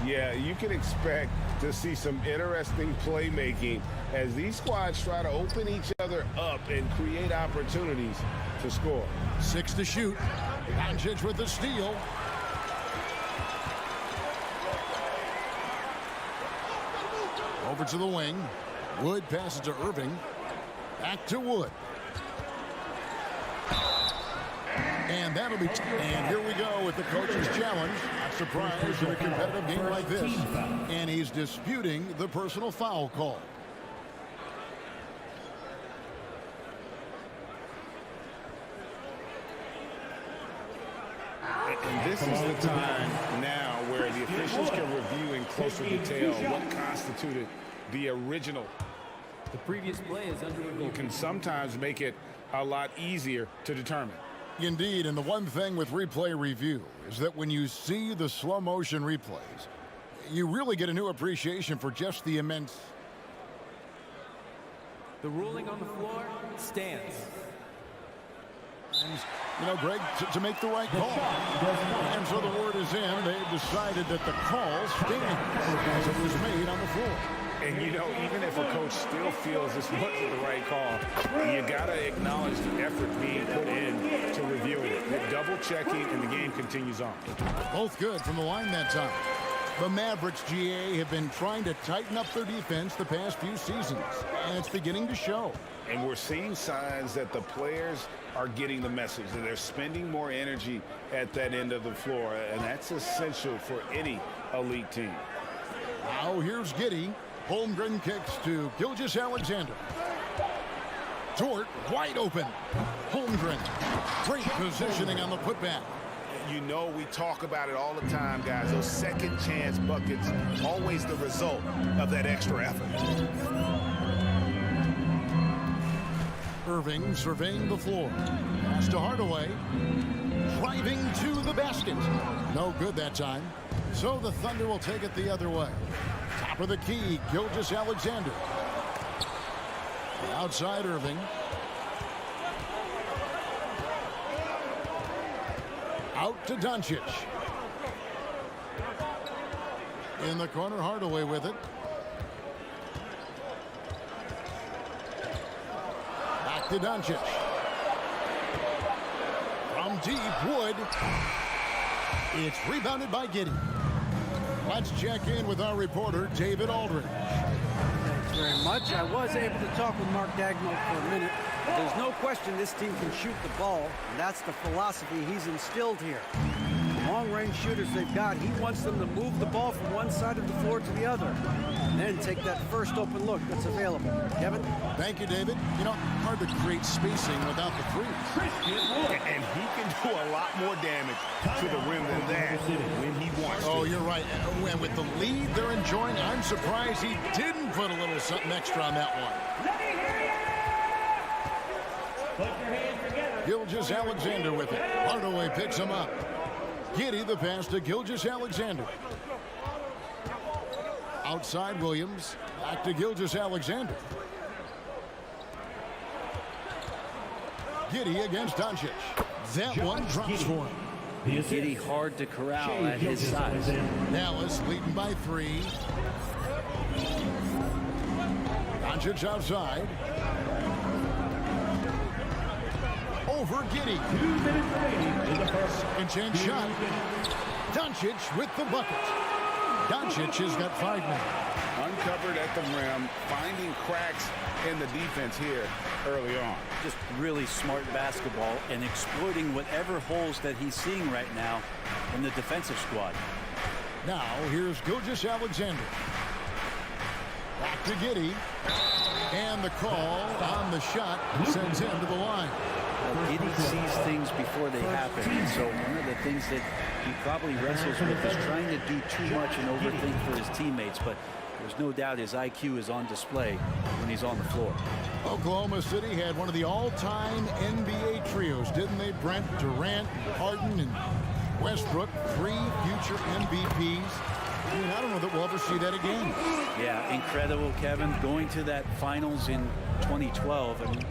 Yeah, you can expect to see some interesting playmaking as these squads try to open each other up and create opportunities to score. 6 to shoot. Doncic with the steal. Over to the wing. Wood passes to Irving. Back to Wood. And that'll be... And here we go with the coach's challenge. Not surprised in a competitive game like this. And he's disputing the personal foul call. And this is the time now where the officials can review in closer detail what constituted the original. The previous play is under review. It can sometimes make it a lot easier to determine. Indeed, and the one thing with replay review is that when you see the slow motion replays, you really get a new appreciation for just the immense. The ruling on the floor stands. You know, Greg, to make the right call. And so the word is in. They've decided that the call stands as it was made on the floor. And, you know, even if a coach still feels this wasn't the right call, you got to acknowledge the effort being put in to reviewing it. Double-checking, and the game continues on. Both good from the line that time. The Mavericks, GA, have been trying to tighten up their defense the past few seasons, and it's beginning to show. And we're seeing signs that the players are getting the message, that they're spending more energy at that end of the floor, and that's essential for any elite team. Now here's Giddey. Holmgren kicks to Gilgeous-Alexander. Dort wide open. Holmgren. Great positioning on the putback. You know, we talk about it all the time, guys. Those second chance buckets, always the result of that extra effort. Irving surveying the floor. Pass to Hardaway. Driving to the basket. No good that time. So the Thunder will take it the other way. Top of the key, Gilgeous-Alexander. Outside Irving. Out to Doncic. In the corner, Hardaway with it. Back to Doncic. From deep, Wood. It's rebounded by Giddey. Let's check in with our reporter, David Aldridge. Thanks very much. I was able to talk with Mark Dagnall for a minute. There's no question this team can shoot the ball, and that's the philosophy he's instilled here. Long-range shooters they've got, he wants them to move the ball from one side of the floor to the other, and then take that first open look that's available. Kevin? Thank you, David. You know, hard to create spacing without the threes. And he can do a lot more damage to the rim than that when he wants to. Oh, you're right. And with the lead they're enjoying, I'm surprised he didn't put a little something extra on that one. Gilgeous-Alexander with it. Hardaway picks him up. Giddey the pass to Gilgeous-Alexander. Outside Williams. Back to Gilgeous-Alexander. Giddey against Doncic. That one drops for him. Giddey hard to corral at his size. Dallas leading by 3. Doncic outside. Over Giddey. 2 minutes remaining in the first. Second chance shot. Doncic with the bucket. Doncic has got 5 now. Uncovered at the rim, finding cracks in the defense here early on. Just really smart basketball and exploiting whatever holes that he's seeing right now in the defensive squad. Now here's Gilgeous-Alexander. Back to Giddey. And the call on the shot sends him to the line. Giddey sees things before they happen. And so one of the things that he probably wrestles with is trying to do too much and overthink for his teammates. But there's no doubt his IQ is on display when he's on the floor. Oklahoma City had one of the all-time NBA trios, didn't they? Brent, Durant, Harden, and Westbrook, 3 future MVPs. I mean, I don't know that we'll ever see that again. Yeah, incredible, Kevin. Going to that finals in 2012. I mean,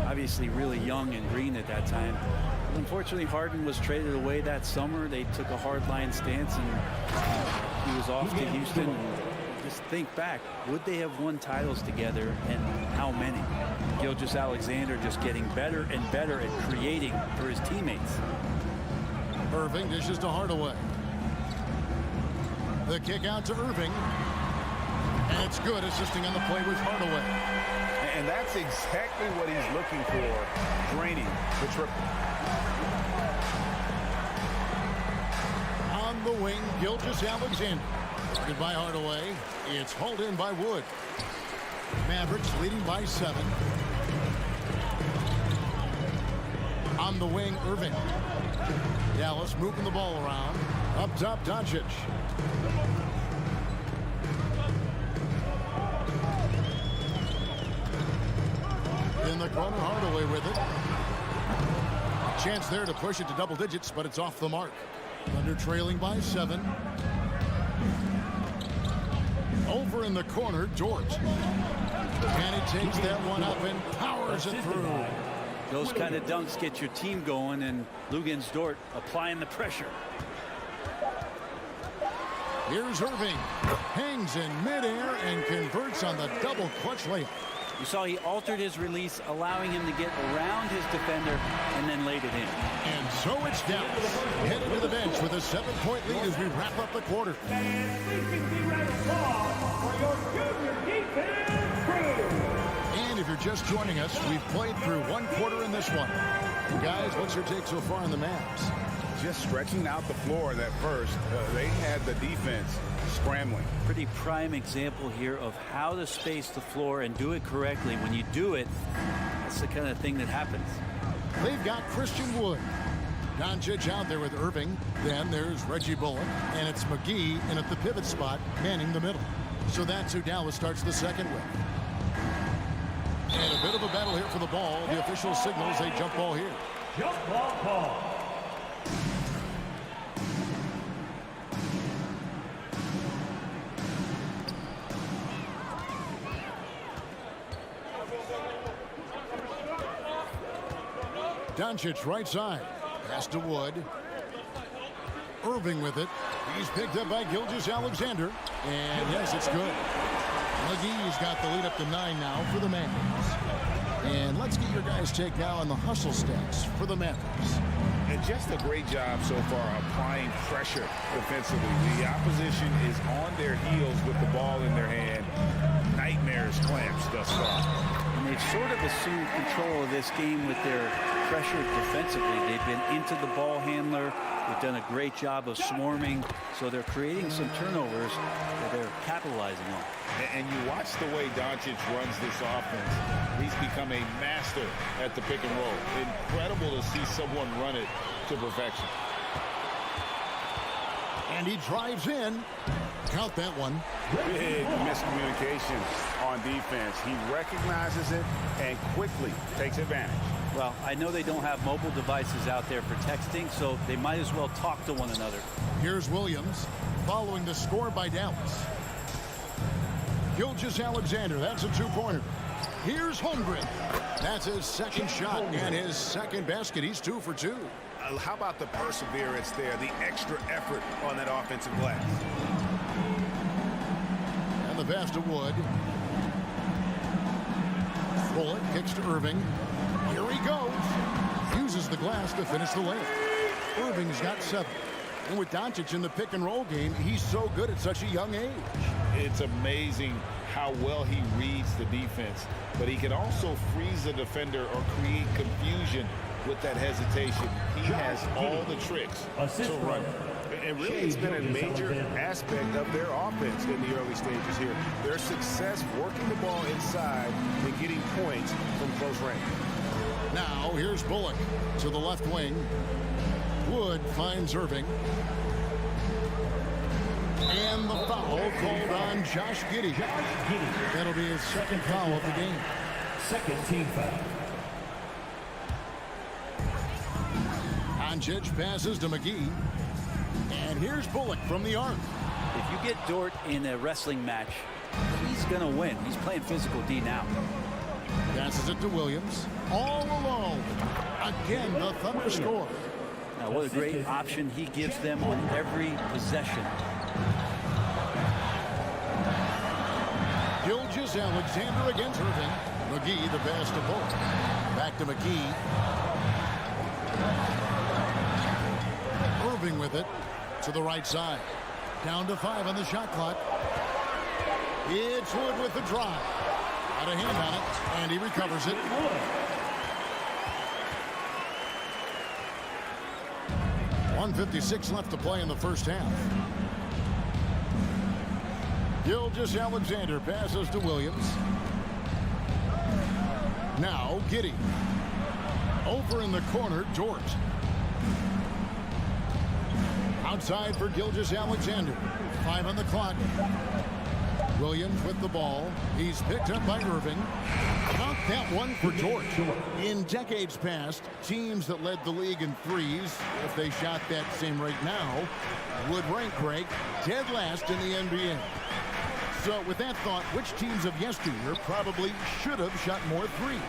obviously really young and green at that time. But unfortunately, Harden was traded away that summer. They took a hard-line stance, and he was off to Houston. Just think back, would they have won titles together, and how many? Gilgeous-Alexander just getting better and better at creating for his teammates. Irving dishes to Hardaway. The kick out to Irving. And it's good, assisting on the play with Hardaway. And that's exactly what he's looking for, draining the triple. On the wing, Gilgeous-Alexander. Guarded by Hardaway. It's hauled in by Wood. Mavericks leading by 7. On the wing, Irving. Dallas moving the ball around. Up top, Doncic. In the corner, Hardaway with it. Chance there to push it to double digits, but it's off the mark. Thunder trailing by 7. Over in the corner, Dort. And he takes that one up and powers it through. Those kind of dunks get your team going, and Luguentz Dort applying the pressure. Here's Irving. Hangs in midair and converts on the double clutch layup. You saw he altered his release, allowing him to get around his defender and then laid it in. And so it's Dallas headed to the bench with a 7-point lead as we wrap up the quarter. And please be round of applause for your junior defense crew. And if you're just joining us, we've played through 1 quarter in this one. Guys, what's your take so far on the Mavs? Just stretching out the floor that first. They had the defense scrambling. Pretty prime example here of how to space the floor and do it correctly. When you do it, that's the kind of thing that happens. They've got Christian Wood. Doncic out there with Irving. Then there's Reggie Bullock. And it's McGee in at the pivot spot, manning the middle. So that's who Dallas starts the second with. And a bit of a battle here for the ball. The official signals a jump ball here. Jump ball call. Doncic right side. Pass to Wood. Irving with it. He's picked up by Gilgeous-Alexander. And yes, it's good. McGee's got the lead up to 9 now for the Mavericks. And let's get your guys' take now on the hustle stats for the Mavericks. And just a great job so far applying pressure defensively. The opposition is on their heels with the ball in their hand. Nightmares clamps thus far. And they've sort of assumed control of this game with their pressure defensively. They've been into the ball handler. They've done a great job of swarming. So they're creating some turnovers that they're capitalizing on. And you watch the way Doncic runs this offense. He's become a master at the pick and roll. Incredible to see someone run it to perfection. And he drives in. Count that one. Big miscommunication on defense. He recognizes it and quickly takes advantage. Well, I know they don't have mobile devices out there for texting, so they might as well talk to one another. Here's Williams following the score by Dallas. Gilgeous-Alexander, that's a two-pointer. Here's Holmgren. That's his second shot and his second basket. He's 2 for 2. How about the perseverance there, the extra effort on that offensive glass? And the pass to Wood. Bullock kicks to Irving. Here he goes. Uses the glass to finish the layup. Irving's got 7. And with Doncic in the pick and roll game, he's so good at such a young age. It's amazing how well he reads the defense, but he can also freeze the defender or create confusion with that hesitation. He has all the tricks to run. And really, it's been a major aspect of their offense in the early stages here. Their success working the ball inside and getting points from close range. Now, here's Bullock to the left wing. Wood finds Irving. And the foul called on Josh Giddey. That'll be his second foul of the game. Second team foul. Doncic passes to McGee. And here's Bullock from the arc. If you get Dort in a wrestling match, he's going to win. He's playing physical D now. Passes it to Williams. All alone. Again, the Thunder score. Now, what a great option he gives them on every possession. Gilgeous-Alexander against Irving. McGee, the pass to Bullock. Back to McGee. Irving with it to the right side. Down to 5 on the shot clock. It's Wood with the drive. Got a hand on it, and he recovers it. .156 left to play in the first half. Gilgeous-Alexander passes to Williams. Now Giddey. Over in the corner, Dort. Outside for Gilgeous-Alexander. 5 on the clock. Williams with the ball. He's picked up by Irving. Count that one for Dort. In decades past, teams that led the league in threes, if they shot that same rate now, would rank break dead last in the NBA. So with that thought, which teams of yesteryear probably should have shot more threes?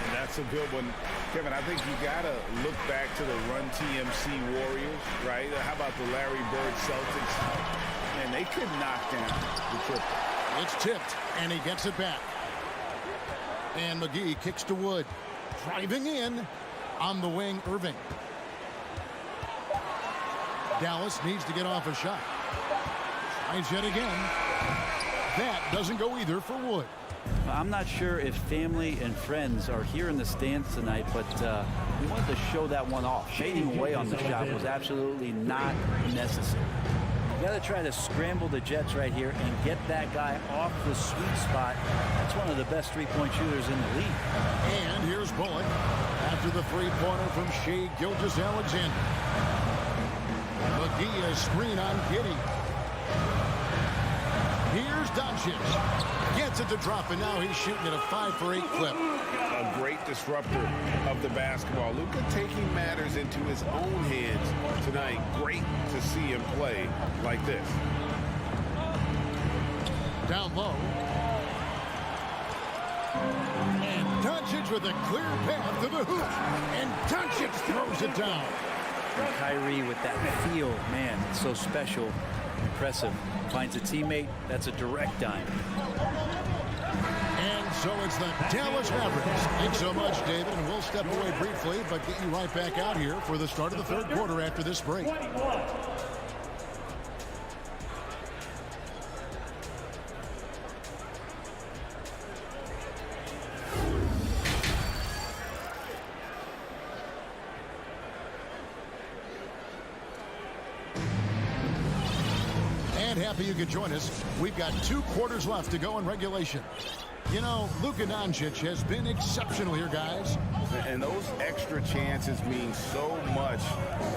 And that's a good one. Kevin, I think you got to look back to the Run TMC Warriors, right? How about the Larry Bird Celtics? And they could knock down the triple. It's tipped, and he gets it back. And McGee kicks to Wood. Driving in on the wing, Irving. Dallas needs to get off a shot. Tries yet again. That doesn't go either for Wood. I'm not sure if family and friends are here in the stands tonight, but we wanted to show that one off. Fading away on the shot was absolutely not necessary. got to try to scramble the Jets right here and get that guy off the sweet spot. That's one of the best three-point shooters in the league. And here's Bullock after the three-pointer from Shea Gilgeous-Alexander. McGee a screen on Giddey. Here's Doncic. Gets it to drop, and now he's shooting at a 5-for-8 clip. A great disruptor of the basketball. Luka taking matters into his own hands tonight. Great to see him play like this. Down low. And Doncic with a clear path to the hoop. And Doncic throws it down. And Kyrie with that feel, man, it's so special, impressive. Finds a teammate, that's a direct dime. And so it's the Dallas Mavericks. Thanks so much, David, and we'll step away briefly, but get you right back out here for the start of the third quarter after this break. Happy you could join us. We've got 2 quarters left to go in regulation. You know, Luka Doncic has been exceptional here, guys. And those extra chances mean so much.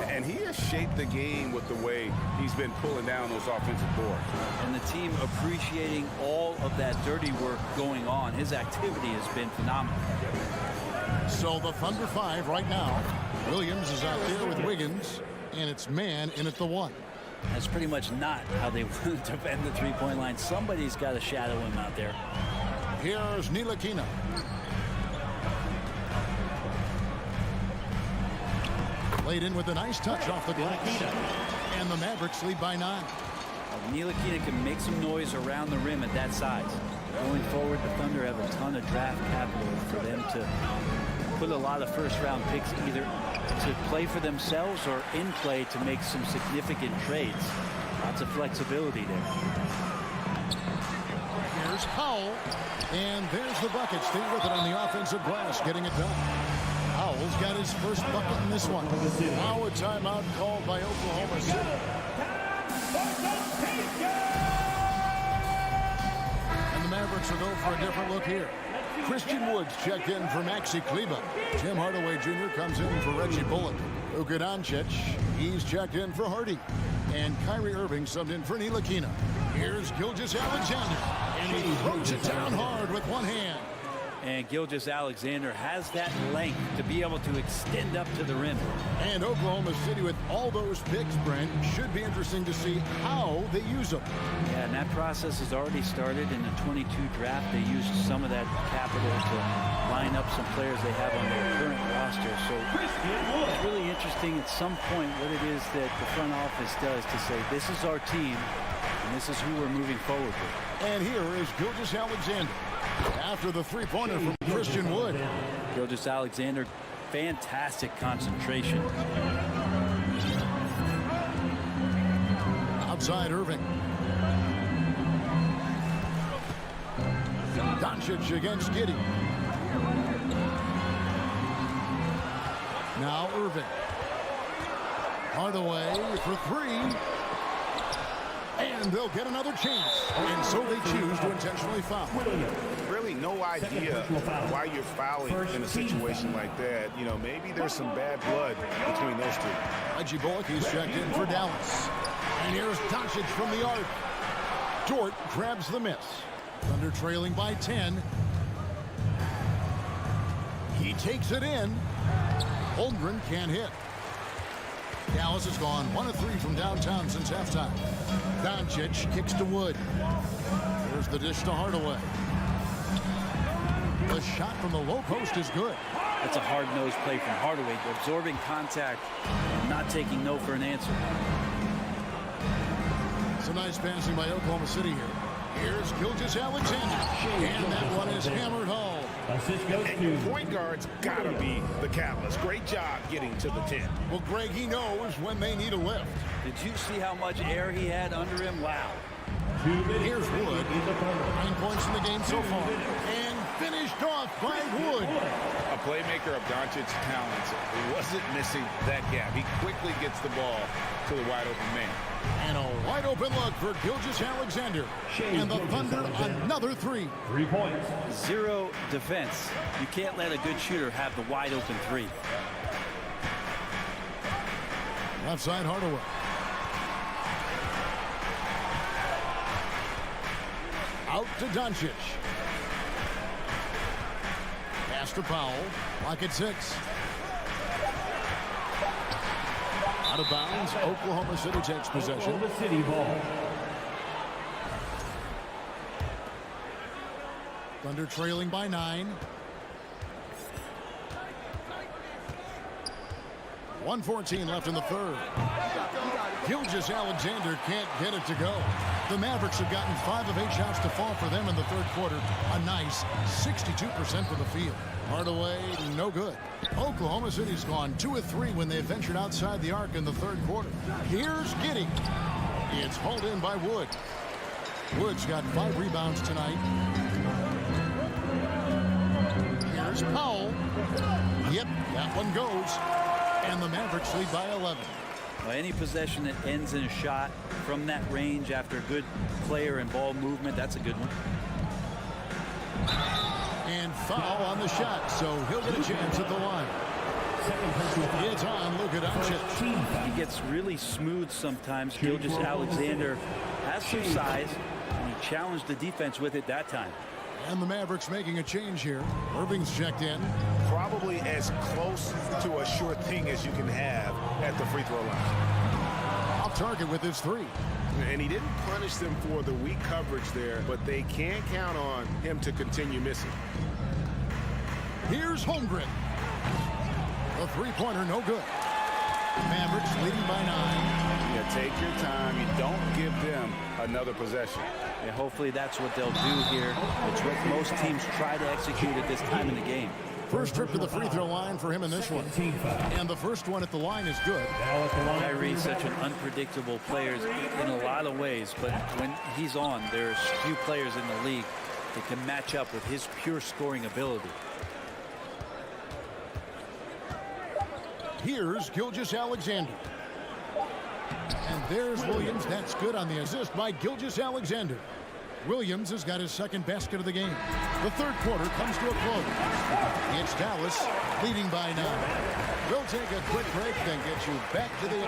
And he has shaped the game with the way he's been pulling down those offensive boards. And the team appreciating all of that dirty work going on. His activity has been phenomenal. So the Thunder 5 right now. Williams is out there with Wiggins, and it's man in at the 1. That's pretty much not how they want to defend the three-point line. Somebody's got to shadow him out there. Here's Ntilikina. Played in with a nice touch off the glass. And the Mavericks lead by 9. Ntilikina can make some noise around the rim at that size. Going forward, the Thunder have a ton of draft capital for them to put a lot of first-round picks either to play for themselves or in play to make some significant trades. Lots of flexibility there. Here's Powell, and there's the bucket. Stay with it on the offensive glass, getting it done. Powell's got his first bucket in this one. Now a timeout called by Oklahoma City. And the Mavericks will go for a different look here. Christian Woods checked in for Maxi Kleber. Tim Hardaway Jr. comes in for Reggie Bullock. Luka Doncic, he's checked in for Hardy. And Kyrie Irving subbed in for Ntilikina. Here's Gilgeous-Alexander. And he throws it down hard with one hand. And Gilgeous-Alexander has that length to be able to extend up to the rim. And Oklahoma City with all those picks, Brent, should be interesting to see how they use them. Yeah, and that process has already started in the 22 draft. They used some of that capital to line up some players they have on their current roster. So it's really interesting at some point what it is that the front office does to say, this is our team, and this is who we're moving forward with. And here is Gilgeous-Alexander. After the three-pointer from Christian Wood. Gilgeous-Alexander, fantastic concentration. Outside Irving. Doncic against Giddey. Now Irving. Hardaway for 3. And they'll get another chance. And so they choose to intentionally foul. Really no idea why you're fouling in a situation like that. You know, maybe there's some bad blood between those two. Reggie Bullock, he's checked in for Dallas. And here's Doncic from the arc. Dort grabs the miss. Thunder trailing by 10. He takes it in. Holmgren can't hit. Dallas has gone 1 of 3 from downtown since halftime. Doncic kicks to Wood. Here's the dish to Hardaway. The shot from the low post is good. That's a hard-nosed play from Hardaway, absorbing contact and not taking no for an answer. It's a nice passing by Oklahoma City here. Here's Gilgeous-Alexander. And that one is hammered home. And your point guard's got to be the catalyst. Great job getting to the 10. Well, Greg, he knows when they need a lift. Did you see how much air he had under him? Wow. Here's Wood. 9 points in the game so far. And Finished off by Wood. A playmaker of Doncic's talents wasn't missing that gap. He quickly gets the ball to the wide open man. And a wide open look for Gilgeous-Alexander. And the Thunder another 3. 3 points. Zero defense. You can't let a good shooter have the wide open 3. Left side Hardaway. Out to Doncic. Pass to Powell. Lock at 6. Out of bounds. Oklahoma City takes possession. Oklahoma City ball. Thunder trailing by 9. 1:14 left in the third. Gilgeous-Alexander can't get it to go. The Mavericks have gotten 5 of 8 shots to fall for them in the third quarter. A nice 62% from the field. Hardaway, no good. Oklahoma City's gone 2 of 3 when they ventured outside the arc in the third quarter. Here's Giddey. It's hauled in by Wood. Wood's got 5 rebounds tonight. Here's Powell. Yep, that one goes. And the Mavericks lead by 11. Well, any possession that ends in a shot from that range after good player and ball movement, that's a good one. And foul on the shot, so he'll get a chance at the line. It's on Luka Doncic. He gets really smooth sometimes. Gilgeous-Alexander has some size, and he challenged the defense with it that time. And the Mavericks making a change here. Irving's checked in. Probably as close to a sure thing as you can have at the free throw line. Off target with his 3. And he didn't punish them for the weak coverage there, but they can't count on him to continue missing. Here's Holmgren. The 3-pointer, no good. Mavericks leading by 9. Yeah, take your time. You don't give them another possession. And hopefully that's what they'll do here. It's what most teams try to execute at this time in the game. First trip to the free throw line for him in this one. And the first one at the line is good. Kyrie's such an unpredictable player in a lot of ways, but when he's on, there's few players in the league that can match up with his pure scoring ability. Here's Gilgeous-Alexander. And there's Williams. That's good on the assist by Gilgeous-Alexander. Williams has got his second basket of the game. The third quarter comes to a close. It's Dallas leading by 9. We'll take a quick break, then get you back to the...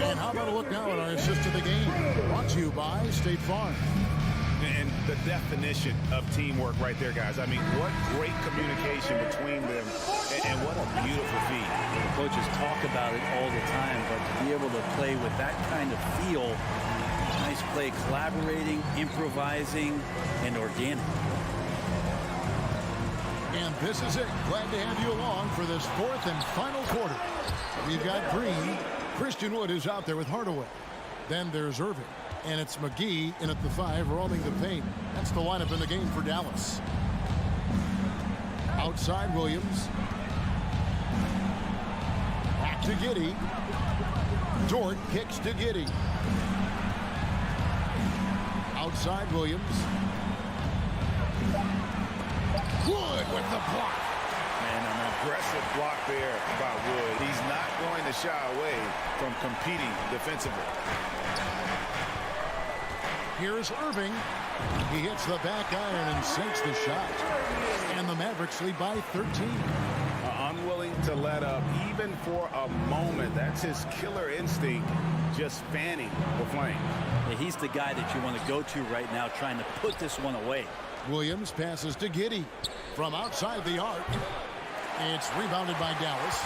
And how about a look now at our assist of the game? Brought to you by State Farm. And the definition of teamwork right there, guys. I mean, what great communication between them, and what a beautiful feat. The coaches talk about it all the time, but to be able to play with that kind of feel, nice play, collaborating, improvising, and organic. And this is it. Glad to have you along for this 4th and final quarter. We've got Green. Christian Wood is out there with Hardaway. Then there's Irving. And it's McGee in at the 5, rolling the paint. That's the lineup in the game for Dallas. Outside Williams. Back to Giddey. Dort kicks to Giddey. Outside Williams. Wood with the block. And an aggressive block there by Wood. He's not going to shy away from competing defensively. Here's Irving. He hits the back iron and sinks the shot. And the Mavericks lead by 13. Unwilling to let up even for a moment. That's his killer instinct, just fanning the flame. Yeah, he's the guy that you want to go to right now, trying to put this one away. Williams passes to Giddey from outside the arc. It's rebounded by Dallas.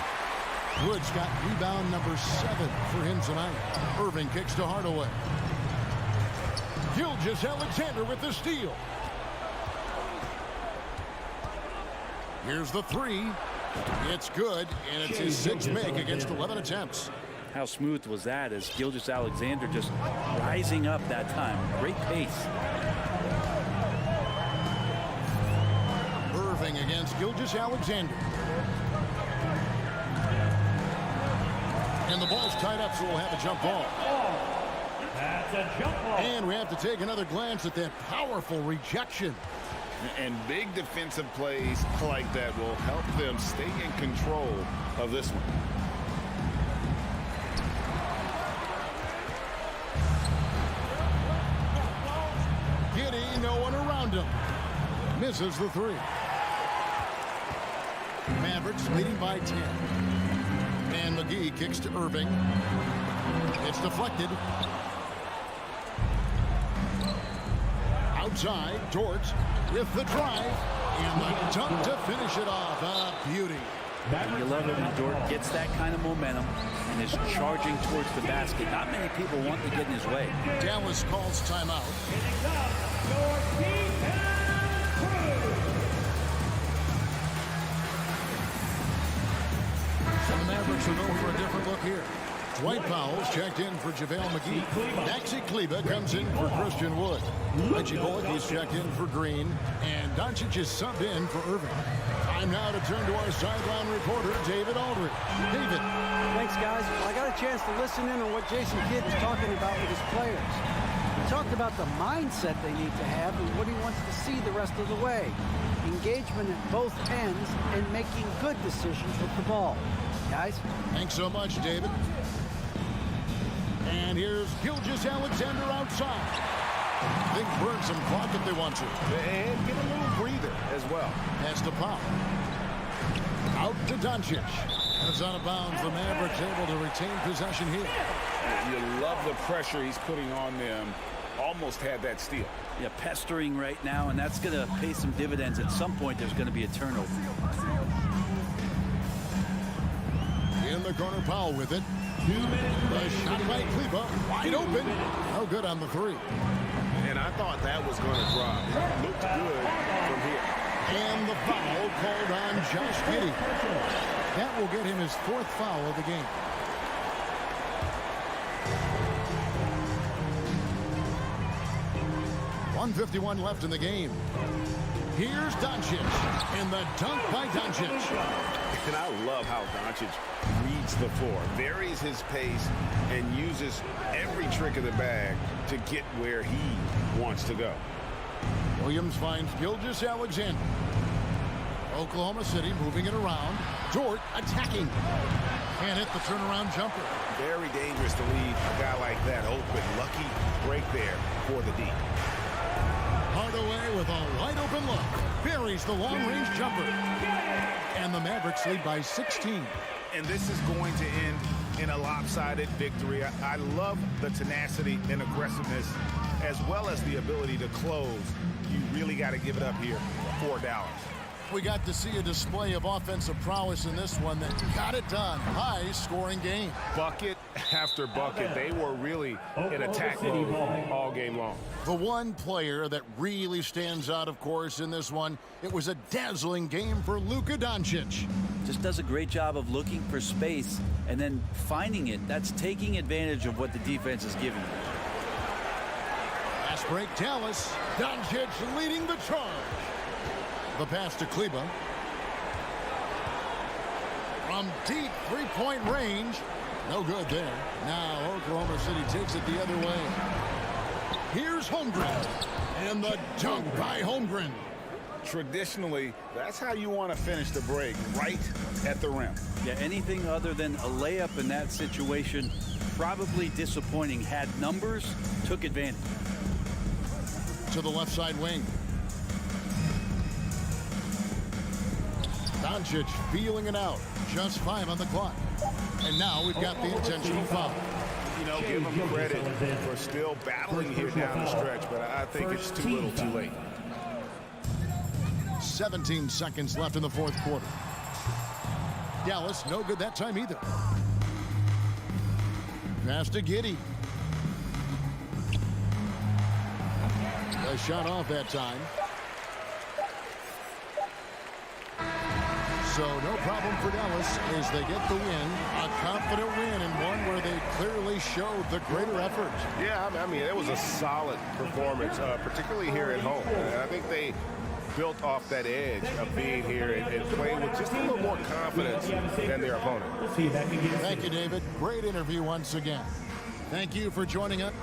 Wood's got rebound number 7 for him tonight. Irving kicks to Hardaway. Gilgeous-Alexander with the steal. Here's the 3. It's good, and it's his 6th make against 11 attempts. How smooth was that as Gilgeous-Alexander just rising up that time. Great pace. Irving against Gilgeous-Alexander. And the ball's tied up, so we'll have a jump ball. And we have to take another glance at that powerful rejection. And big defensive plays like that will help them stay in control of this one. Giddy, no one around him. Misses the three. Mavericks leading by 10. And McGee kicks to Irving. It's deflected. Outside, Dort with the drive. And the dunk to finish it off. A beauty. You love it when Dort gets that kind of momentum and is charging towards the basket. Not many people want to get in his way. Dallas calls timeout. And the Mavericks will go for a different look here. Dwight Powell's checked in for JaVale McGee. Maxi Kleber comes in for Christian Wood. Reggie Bullock is checked in for Green. And Doncic is subbed in for Irving. Time now to turn to our sideline reporter, David Aldridge. David. Thanks, guys. Well, I got a chance to listen in on what Jason Kidd was talking about with his players. He talked about the mindset they need to have and what he wants to see the rest of the way. Engagement at both ends and making good decisions with the ball. Guys? Thanks so much, David. And here's Gilgeous-Alexander outside. They can burn some clock if they want to. And get a little breather as well. Pass to Powell. Out to Doncic. And it's out of bounds. The Mavericks able to retain possession here. You love the pressure he's putting on them. Almost had that steal. Yeah, pestering right now, and that's going to pay some dividends. At some point, there's going to be a turnover. In the corner, Powell with it. The shot by Kleber, wide open. No good on the three. And I thought that was going to drop. It looked good from here. And the foul called on Josh Giddey. That will get him his fourth foul of the game. .151 left in the game. Here's Doncic. And the dunk by Doncic. And I love how Doncic reads the floor, varies his pace, and uses every trick of the bag to get where he wants to go. Williams finds Gilgeous-Alexander. Oklahoma City moving it around. Dort attacking. Can't hit the turnaround jumper. Very dangerous to leave a guy like that open. Lucky break there for the D. Hardaway with a wide open look. Buries the long-range jumper. And the Mavericks lead by 16. And this is going to end in a lopsided victory. I love the tenacity and aggressiveness as well as the ability to close. You really got to give it up here for Dallas. We got to see a display of offensive prowess in this one that got it done. High-scoring game. Bucket after bucket. They were really in attack mode all game long. The one player that really stands out, of course, in this one, it was a dazzling game for Luka Doncic. Just does a great job of looking for space and then finding it. That's taking advantage of what the defense is giving you. Fast break, Dallas. Doncic leading the charge. The pass to Kleber. From deep three-point range. No good there. Now Oklahoma City takes it the other way. Here's Holmgren. And the dunk by Holmgren. Traditionally, that's how you want to finish the break, right at the rim. Yeah, anything other than a layup in that situation, probably disappointing. Had numbers, took advantage. To the left side wing. Doncic feeling it out. Just 5 on the clock. And now we've got the intentional foul. You know, give them credit for still battling here down the stretch, but I think it's too little too late. 17 seconds left in the fourth quarter. Dallas, no good that time either. Pass to Giddey. A shot off that time. So no problem for Dallas as they get the win. A confident win and one where they clearly showed the greater effort. Yeah, I mean, it was a solid performance, particularly here at home. And I think they built off that edge of being here and playing with just a little more confidence than their opponent. Thank you, David. Great interview once again. Thank you for joining us.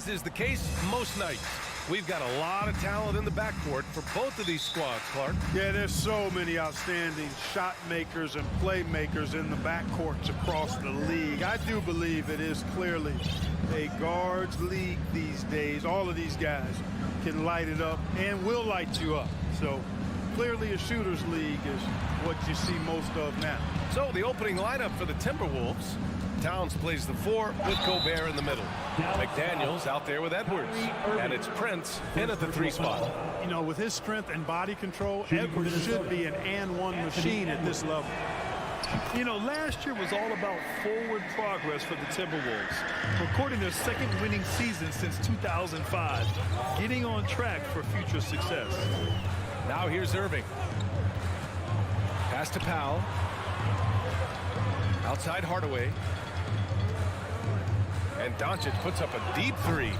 is the case most nights. We've got a lot of talent in the backcourt for both of these squads, Clark. Yeah, there's so many outstanding shot makers and playmakers in the backcourts across the league. I do believe it is clearly a guards league these days. All of these guys can light it up and will light you up. So clearly a shooter's league is what you see most of now. So the opening lineup for the Timberwolves. Towns plays the 4 with Gobert in the middle. McDaniels out there with Edwards. And it's Prince in at the 3 spot. You know, with his strength and body control, Edwards should be an and-one machine at this level. You know, last year was all about forward progress for the Timberwolves, recording their second winning season since 2005, getting on track for future success. Now here's Irving. Pass to Powell. Outside Hardaway. And Doncic puts up a deep 3.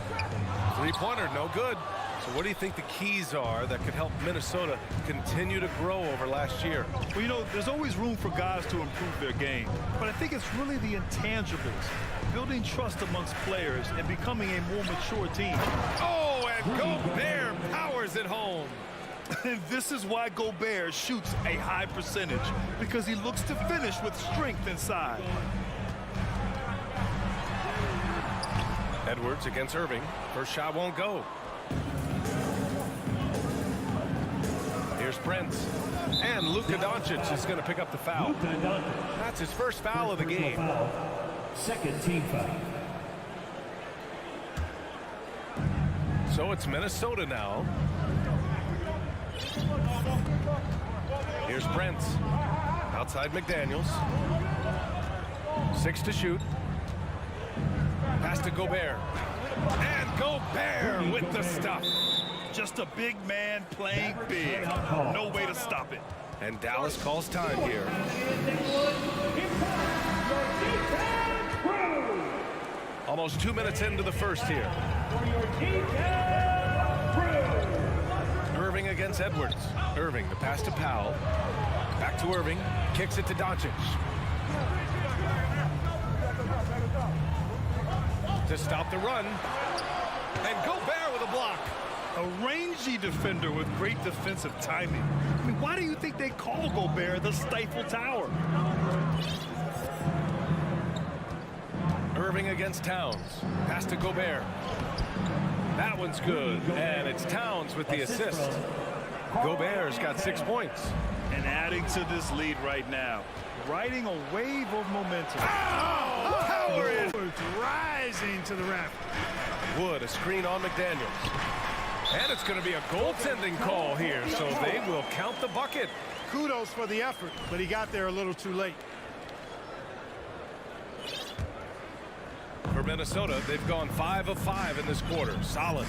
Three-pointer, no good. So what do you think the keys are that could help Minnesota continue to grow over last year? Well, you know, there's always room for guys to improve their game. But I think it's really the intangibles, building trust amongst players and becoming a more mature team. Oh, and Gobert powers it home. And this is why Gobert shoots a high percentage, because he looks to finish with strength inside. Edwards against Irving. First shot won't go. Here's Prince. And Luka Doncic is going to pick up the foul. That's his first foul of the game. Second team foul. So it's Minnesota now. Here's Prince. Outside McDaniels. 6 to shoot. Pass to Gobert. And Gobert with the stuff. Just a big man playing big. No way to stop it. And Dallas calls time here. Almost 2 minutes into the first here. Irving against Edwards. Irving, the pass to Powell. Back to Irving. Kicks it to Doncic. To stop the run. And Gobert with a block. A rangy defender with great defensive timing. I mean, why do you think they call Gobert the Stifle Tower? Irving against Towns. Pass to Gobert. That one's good. And it's Towns with the assist. Gobert's got 6 points. And adding to this lead right now. Riding a wave of momentum. Oh, Howard rising to the raft. Wood, a screen on McDaniels. And it's going to be a goaltending call here, so they will count the bucket. Kudos for the effort, but he got there a little too late. For Minnesota, they've gone 5 of 5 in this quarter. Solid.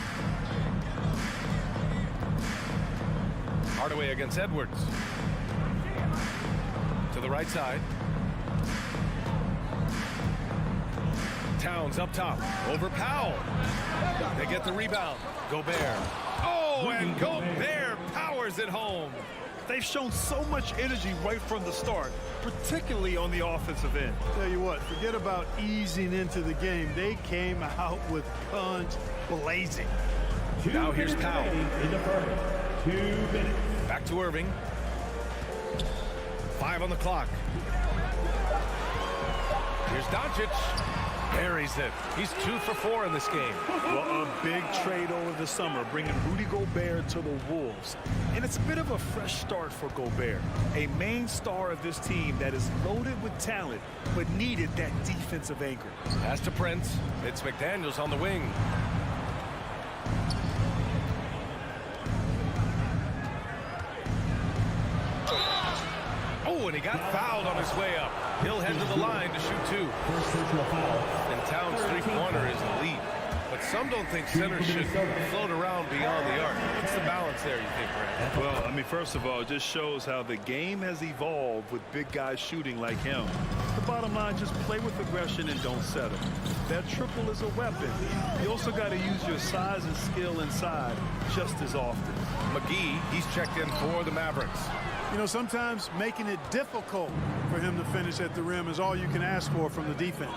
Hardaway against Edwards. To the right side. Towns up top. Over Powell. They get the rebound. Gobert. Oh, and Gobert powers it home. They've shown so much energy right from the start, particularly on the offensive end. Tell you what, forget about easing into the game. They came out with guns blazing. Now here's Powell. In the first. 2 minutes. Back to Irving. 5 on the clock. Here's Doncic. Buries it. He's 2 for 4 in this game. Well, a big trade over the summer, bringing Rudy Gobert to the Wolves. And it's a bit of a fresh start for Gobert, a main star of this team that is loaded with talent, but needed that defensive anchor. Pass to Prince. It's McDaniels on the wing. Oh, and he got fouled on his way up. He'll head to the line to shoot 2. First personal foul. And Towns' three-pointer is elite. But some don't think centers should float around beyond the arc. What's the balance there, you think, Brad? Well, I mean, first of all, it just shows how the game has evolved with big guys shooting like him. The bottom line, just play with aggression and don't settle. That triple is a weapon. You also got to use your size and skill inside just as often. McGee, he's checked in for the Mavericks. You know, sometimes making it difficult for him to finish at the rim is all you can ask for from the defense.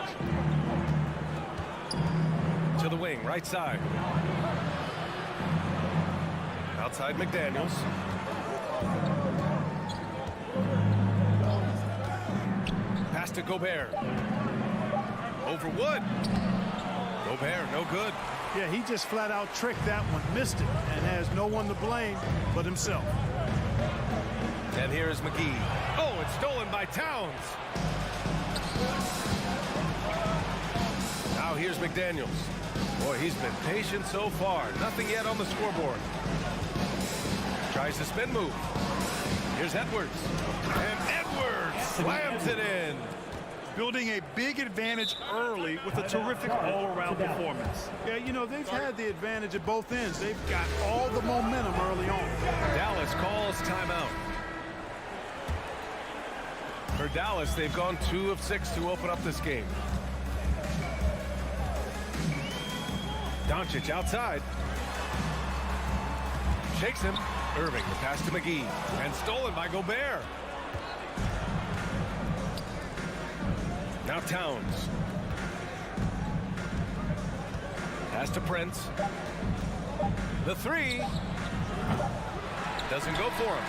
To the wing, right side. Outside McDaniels. Pass to Gobert. Over Wood. Gobert, no good. Yeah, he just flat out tricked that one, missed it, and has no one to blame but himself. And here is McGee. Oh, it's stolen by Towns. Now here's McDaniels. Boy, he's been patient so far. Nothing yet on the scoreboard. Tries the spin move. Here's Edwards. And Edwards slams it in. Building a big advantage early with a terrific all-around performance. Yeah, you know, they've had the advantage at both ends. They've got all the momentum early on. Dallas calls timeout. For Dallas, they've gone 2 of 6 to open up this game. Doncic outside. Shakes him. Irving, the pass to McGee. And stolen by Gobert. Now Towns. Pass to Prince. The three. Doesn't go for him.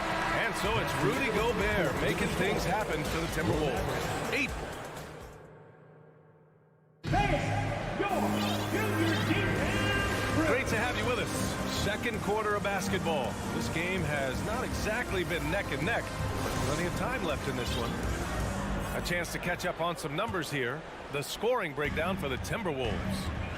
And so it's Rudy Gobert making things happen for the Timberwolves. 8. Great to have you with us. Second quarter of basketball. This game has not exactly been neck and neck, but plenty of time left in this one. A chance to catch up on some numbers here. The scoring breakdown for the Timberwolves.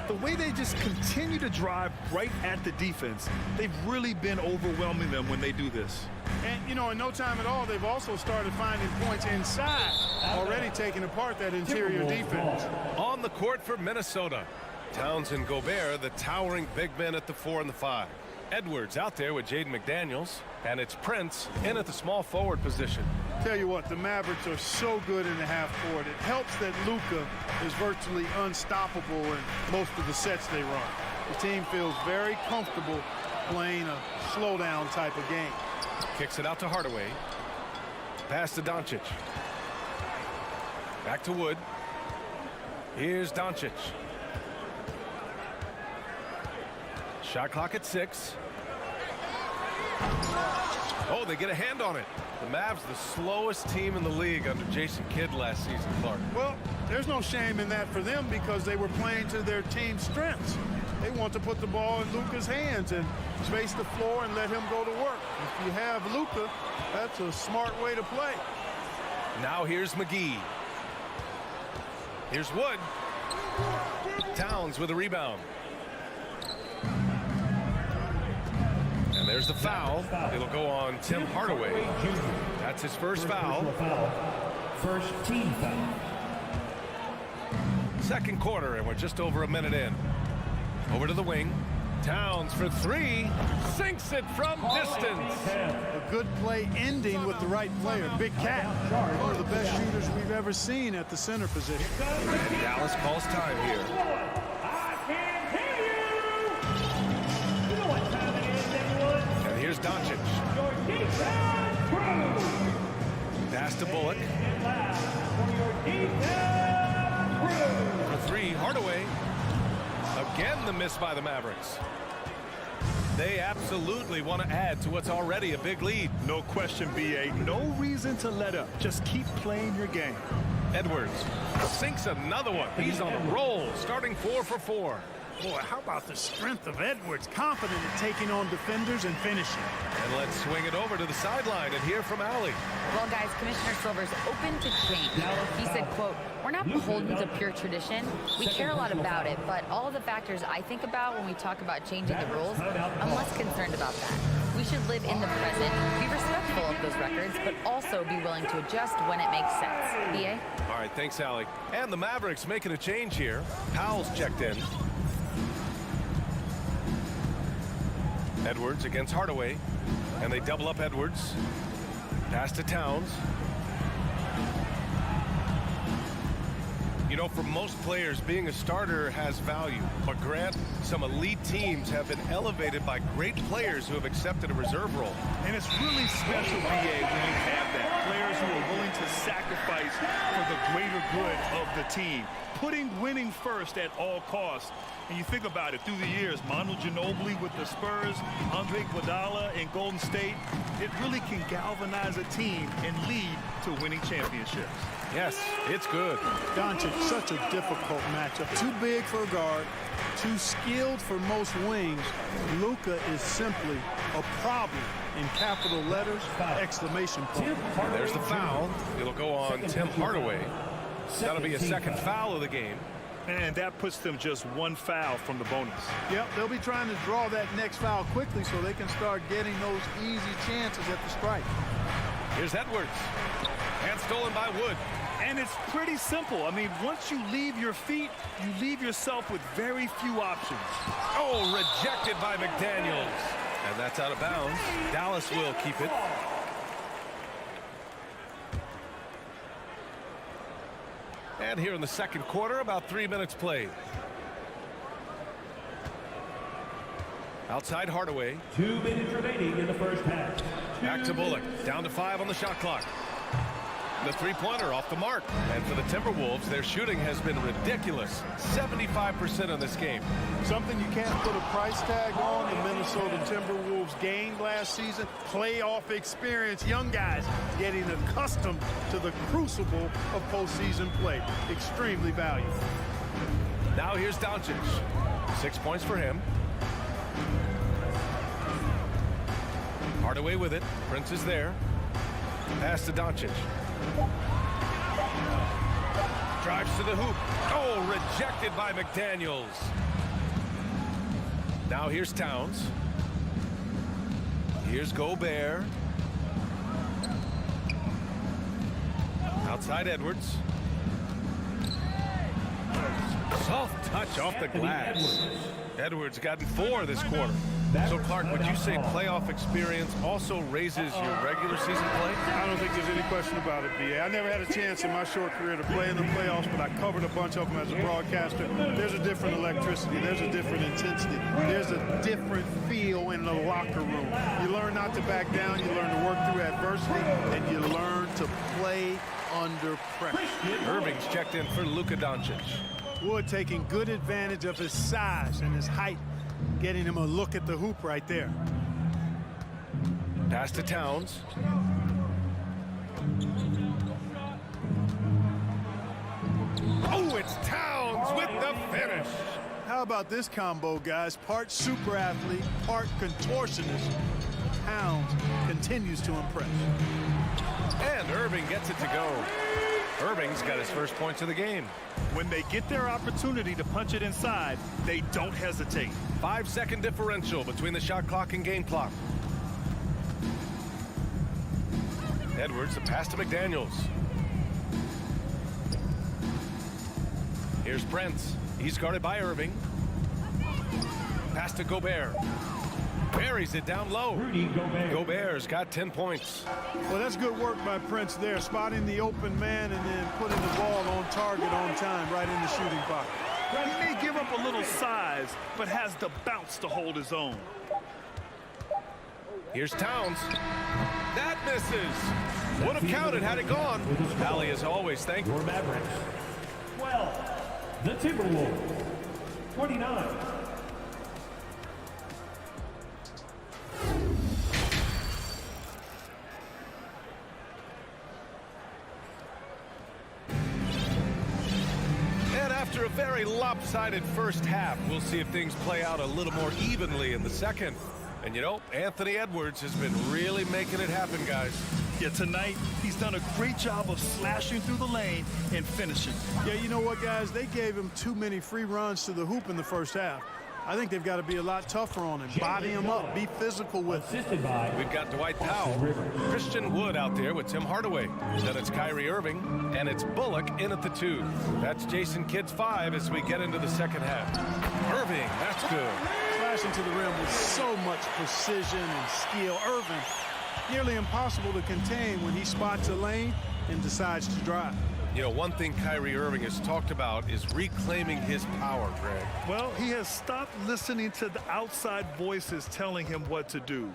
The way they just continue to drive right at the defense, they've really been overwhelming them when they do this. And, you know, in no time at all, they've also started finding points inside, already taking apart that interior defense. On the court for Minnesota, Towns and Gobert, the towering big men at the 4 and the 5. Edwards out there with Jaden McDaniels, and it's Prince in at the small forward position. Tell you what, the Mavericks are so good in the half court. It helps that Luka is virtually unstoppable in most of the sets they run. The team feels very comfortable playing a slowdown type of game. Kicks it out to Hardaway. Pass to Doncic. Back to Wood. Here's Doncic. Shot clock at 6. Oh, they get a hand on it. The Mavs, the slowest team in the league under Jason Kidd last season, Clark. Well, there's no shame in that for them because they were playing to their team's strengths. They want to put the ball in Luka's hands and space the floor and let him go to work. If you have Luka, that's a smart way to play. Now here's McGee. Here's Wood. Towns with a rebound. And there's the foul. It'll go on Tim Hardaway. That's his first foul. First team foul. Second quarter, and we're just over a minute in. Over to the wing. Towns for 3. Sinks it from distance. A good play ending with the right player. Big Cat. One of the best shooters we've ever seen at the center position. And Dallas calls time here. And here's Doncic. Pass to Bullock. For 3, Hardaway. Again, the miss by the Mavericks. They absolutely want to add to what's already a big lead. No question, B.A. No reason to let up. Just keep playing your game. Edwards sinks another one. He's on a roll, starting 4 for 4. Boy, how about the strength of Edwards, confident in taking on defenders and finishing. And let's swing it over to the sideline and hear from Allie. Well, guys, Commissioner Silver's open to change. He said, quote, "We're not beholden to pure tradition. We care a lot about it, but all of the factors I think about when we talk about changing the rules, I'm less concerned about that. We should live in the present, be respectful of those records, but also be willing to adjust when it makes sense." B.A.? All right, thanks, Allie. And the Mavericks making a change here. Powell's checked in. Edwards against Hardaway, and they double up Edwards. Pass to Towns. You know, for most players, being a starter has value. But Grant, some elite teams have been elevated by great players who have accepted a reserve role. And it's really special, BA, when you have that. Players who are willing to sacrifice for the greater good of the team. Putting winning first at all costs. And you think about it, through the years, Manu Ginobili with the Spurs, Andre Iguodala in Golden State, it really can galvanize a team and lead to winning championships. Yes, it's good. Doncic, such a difficult matchup. Too big for a guard, too skilled for most wings. Luka is simply a problem in capital letters, exclamation point. There's the foul. It'll go on Tim Hardaway. That'll be a second foul of the game. And that puts them just one foul from the bonus. Yep, they'll be trying to draw that next foul quickly so they can start getting those easy chances at the strike. Here's Edwards. And stolen by Wood. And it's pretty simple. I mean, once you leave your feet, you leave yourself with very few options. Oh, rejected by McDaniels. And that's out of bounds. Dallas will keep it. And here in the second quarter, about 3 minutes played. Outside Hardaway. 2 minutes remaining in the first half. Back to Bullock. Down to 5 on the shot clock. The three-pointer off the mark. And for the Timberwolves, their shooting has been ridiculous. 75% in this game. Something you can't put a price tag on. The Minnesota Timberwolves gained last season. Playoff experience. Young guys getting accustomed to the crucible of postseason play. Extremely valuable. Now here's Doncic. 6 points for him. Hardaway with it. Prince is there. Pass to Doncic. Drives to the hoop. Oh, rejected by McDaniels. Now here's Towns. Here's Gobert. Outside Edwards. Soft touch off the glass. Edwards gotten 4 this quarter. So, Clark, would you say playoff experience also raises your regular season play? I don't think there's any question about it, B.A. I never had a chance in my short career to play in the playoffs, but I covered a bunch of them as a broadcaster. There's a different electricity. There's a different intensity. There's a different feel in the locker room. You learn not to back down. You learn to work through adversity, and you learn to play under pressure. Irving's checked in for Luka Doncic. Wood taking good advantage of his size and his height, getting him a look at the hoop right there. Pass to Towns. Oh, it's Towns with the finish. How about this combo, guys? Part super athlete, part contortionist. Towns continues to impress. And Irving gets it to go. Irving's got his first points of the game. When they get their opportunity to punch it inside, they don't hesitate. 5-second differential between the shot clock and game clock. Edwards, a pass to McDaniels. Here's Prince. He's guarded by Irving. Pass to Gobert. Buries it down low. Gobert's got 10 points. Well, that's good work by Prince there, spotting the open man and then putting the ball on target on time right in the shooting pocket. He may give up a little size, but has the bounce to hold his own. Here's Towns. That misses. Would have counted had it gone. Valley is always thankful. Your Mavericks. 12. The Timberwolves. 29. After a very lopsided first half, we'll see if things play out a little more evenly in the second. And you know, Anthony Edwards has been really making it happen, guys. Yeah, tonight, he's done a great job of slashing through the lane and finishing. Yeah, you know what, guys? They gave him too many free runs to the hoop in the first half. I think they've got to be a lot tougher on him. Body him up. Be physical with him. We've got Dwight Powell, Christian Wood out there with Tim Hardaway. Then it's Kyrie Irving, and it's Bullock in at the 2. That's Jason Kidd's 5 as we get into the second half. Irving, that's good. Slashing to the rim with so much precision and skill. Irving, nearly impossible to contain when he spots a lane and decides to drive. You know, one thing Kyrie Irving has talked about is reclaiming his power, Greg. Well, he has stopped listening to the outside voices telling him what to do,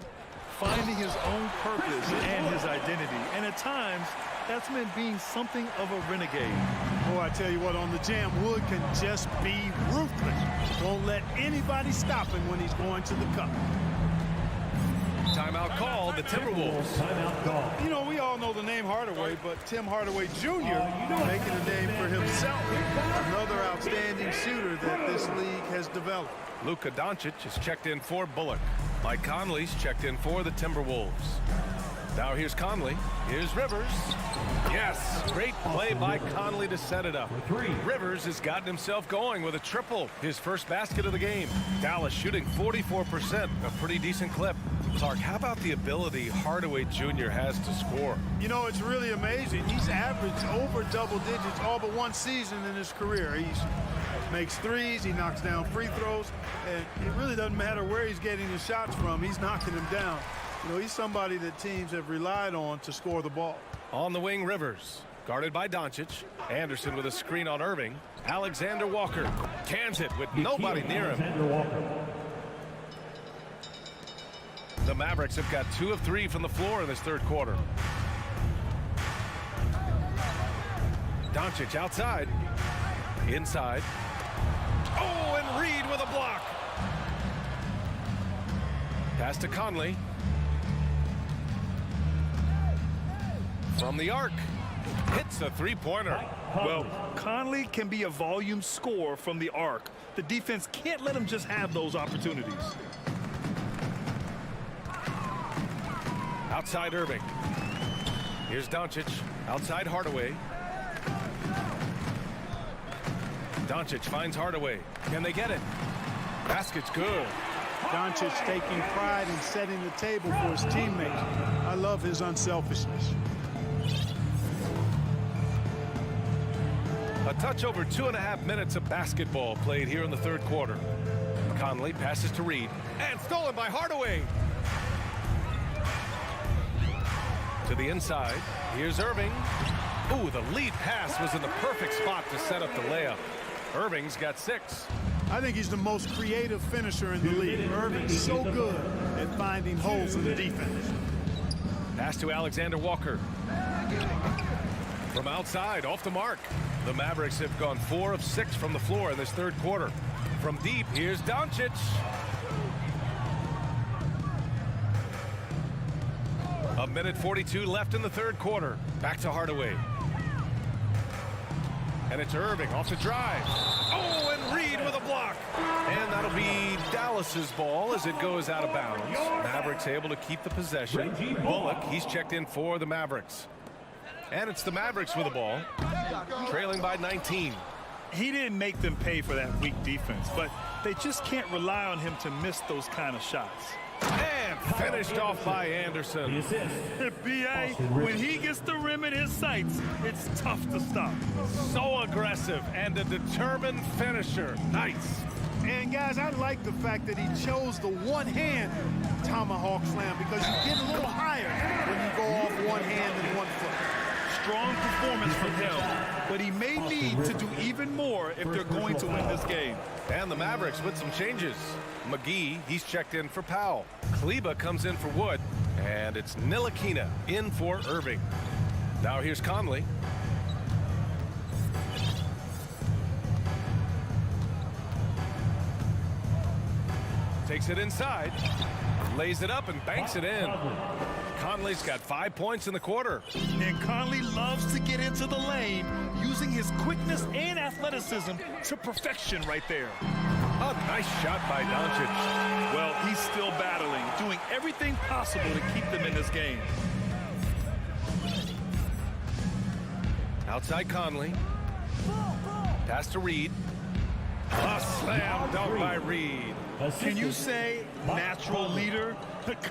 finding his own purpose and his identity. And at times, that's meant being something of a renegade. Oh, I tell you what, on the jam, Wood can just be ruthless. Won't let anybody stop him when he's going to the cup. Timeout called, the Timberwolves. Timeout call. You know, we all know the name Hardaway, but Tim Hardaway Jr. making a name for himself. Another outstanding shooter that this league has developed. Luka Doncic is checked in for Bullock. Mike Conley's checked in for the Timberwolves. Now here's Conley. Here's Rivers. Yes, great play by Conley to set it up. Rivers has gotten himself going with a triple, his first basket of the game. Dallas shooting 44%, a pretty decent clip. Clark, how about the ability Hardaway Jr. has to score? You know, it's really amazing. He's averaged over double digits all but one season in his career. He makes threes, he knocks down free throws, and it really doesn't matter where he's getting his shots from. He's knocking them down. You know, he's somebody that teams have relied on to score the ball. On the wing, Rivers. Guarded by Doncic. Anderson with a screen on Irving. Alexander Walker cans it with nobody near him. The Mavericks have got 2 of 3 from the floor in this third quarter. Doncic outside. Inside. Oh, and Reed with a block. Pass to Conley. From the arc. Hits a three-pointer. Well, Conley can be a volume scorer from the arc. The defense can't let him just have those opportunities. Outside Irving. Here's Doncic. Outside Hardaway. Doncic finds Hardaway. Can they get it? Basket's good. Doncic taking pride in setting the table for his teammates. I love his unselfishness. A touch over 2.5 minutes of basketball played here in the third quarter. Conley passes to Reed. And stolen by Hardaway. To the inside. Here's Irving. Ooh, the lead pass was in the perfect spot to set up the layup. Irving's got 6. I think he's the most creative finisher in the league. Irving's so good at finding holes in the defense. Pass to Alexander Walker. From outside, off the mark. The Mavericks have gone 4 of 6 from the floor in this third quarter. From deep, here's Doncic. A minute 42 left in the third quarter. Back to Hardaway. And it's Irving off the drive. Oh, and Reed with a block. And that'll be Dallas's ball as it goes out of bounds. Mavericks able to keep the possession. Bullock, he's checked in for the Mavericks. And it's the Mavericks with the ball, trailing by 19. He didn't make them pay for that weak defense, but they just can't rely on him to miss those kind of shots. And finished off by Anderson. B.A., when he gets the rim in his sights, it's tough to stop. So aggressive and a determined finisher. Nice. And guys, I like the fact that he chose the one-hand tomahawk slam because you get a little higher when you go off one hand and one foot. Strong performance from him, but he may need to do even more if they're going to win this game. And the Mavericks with some changes. McGee, he's checked in for Powell. Kleba comes in for Wood, and it's Ntilikina in for Irving. Now here's Conley. Takes it inside, lays it up and banks it in. Conley's got 5 points in the quarter. And Conley loves to get into the lane, using his quickness and athleticism to perfection right there. A nice shot by Doncic. Well, he's still battling, doing everything possible to keep them in this game. Outside Conley. Pass to Reed. A slam dunk by Reed. Can you say natural leader?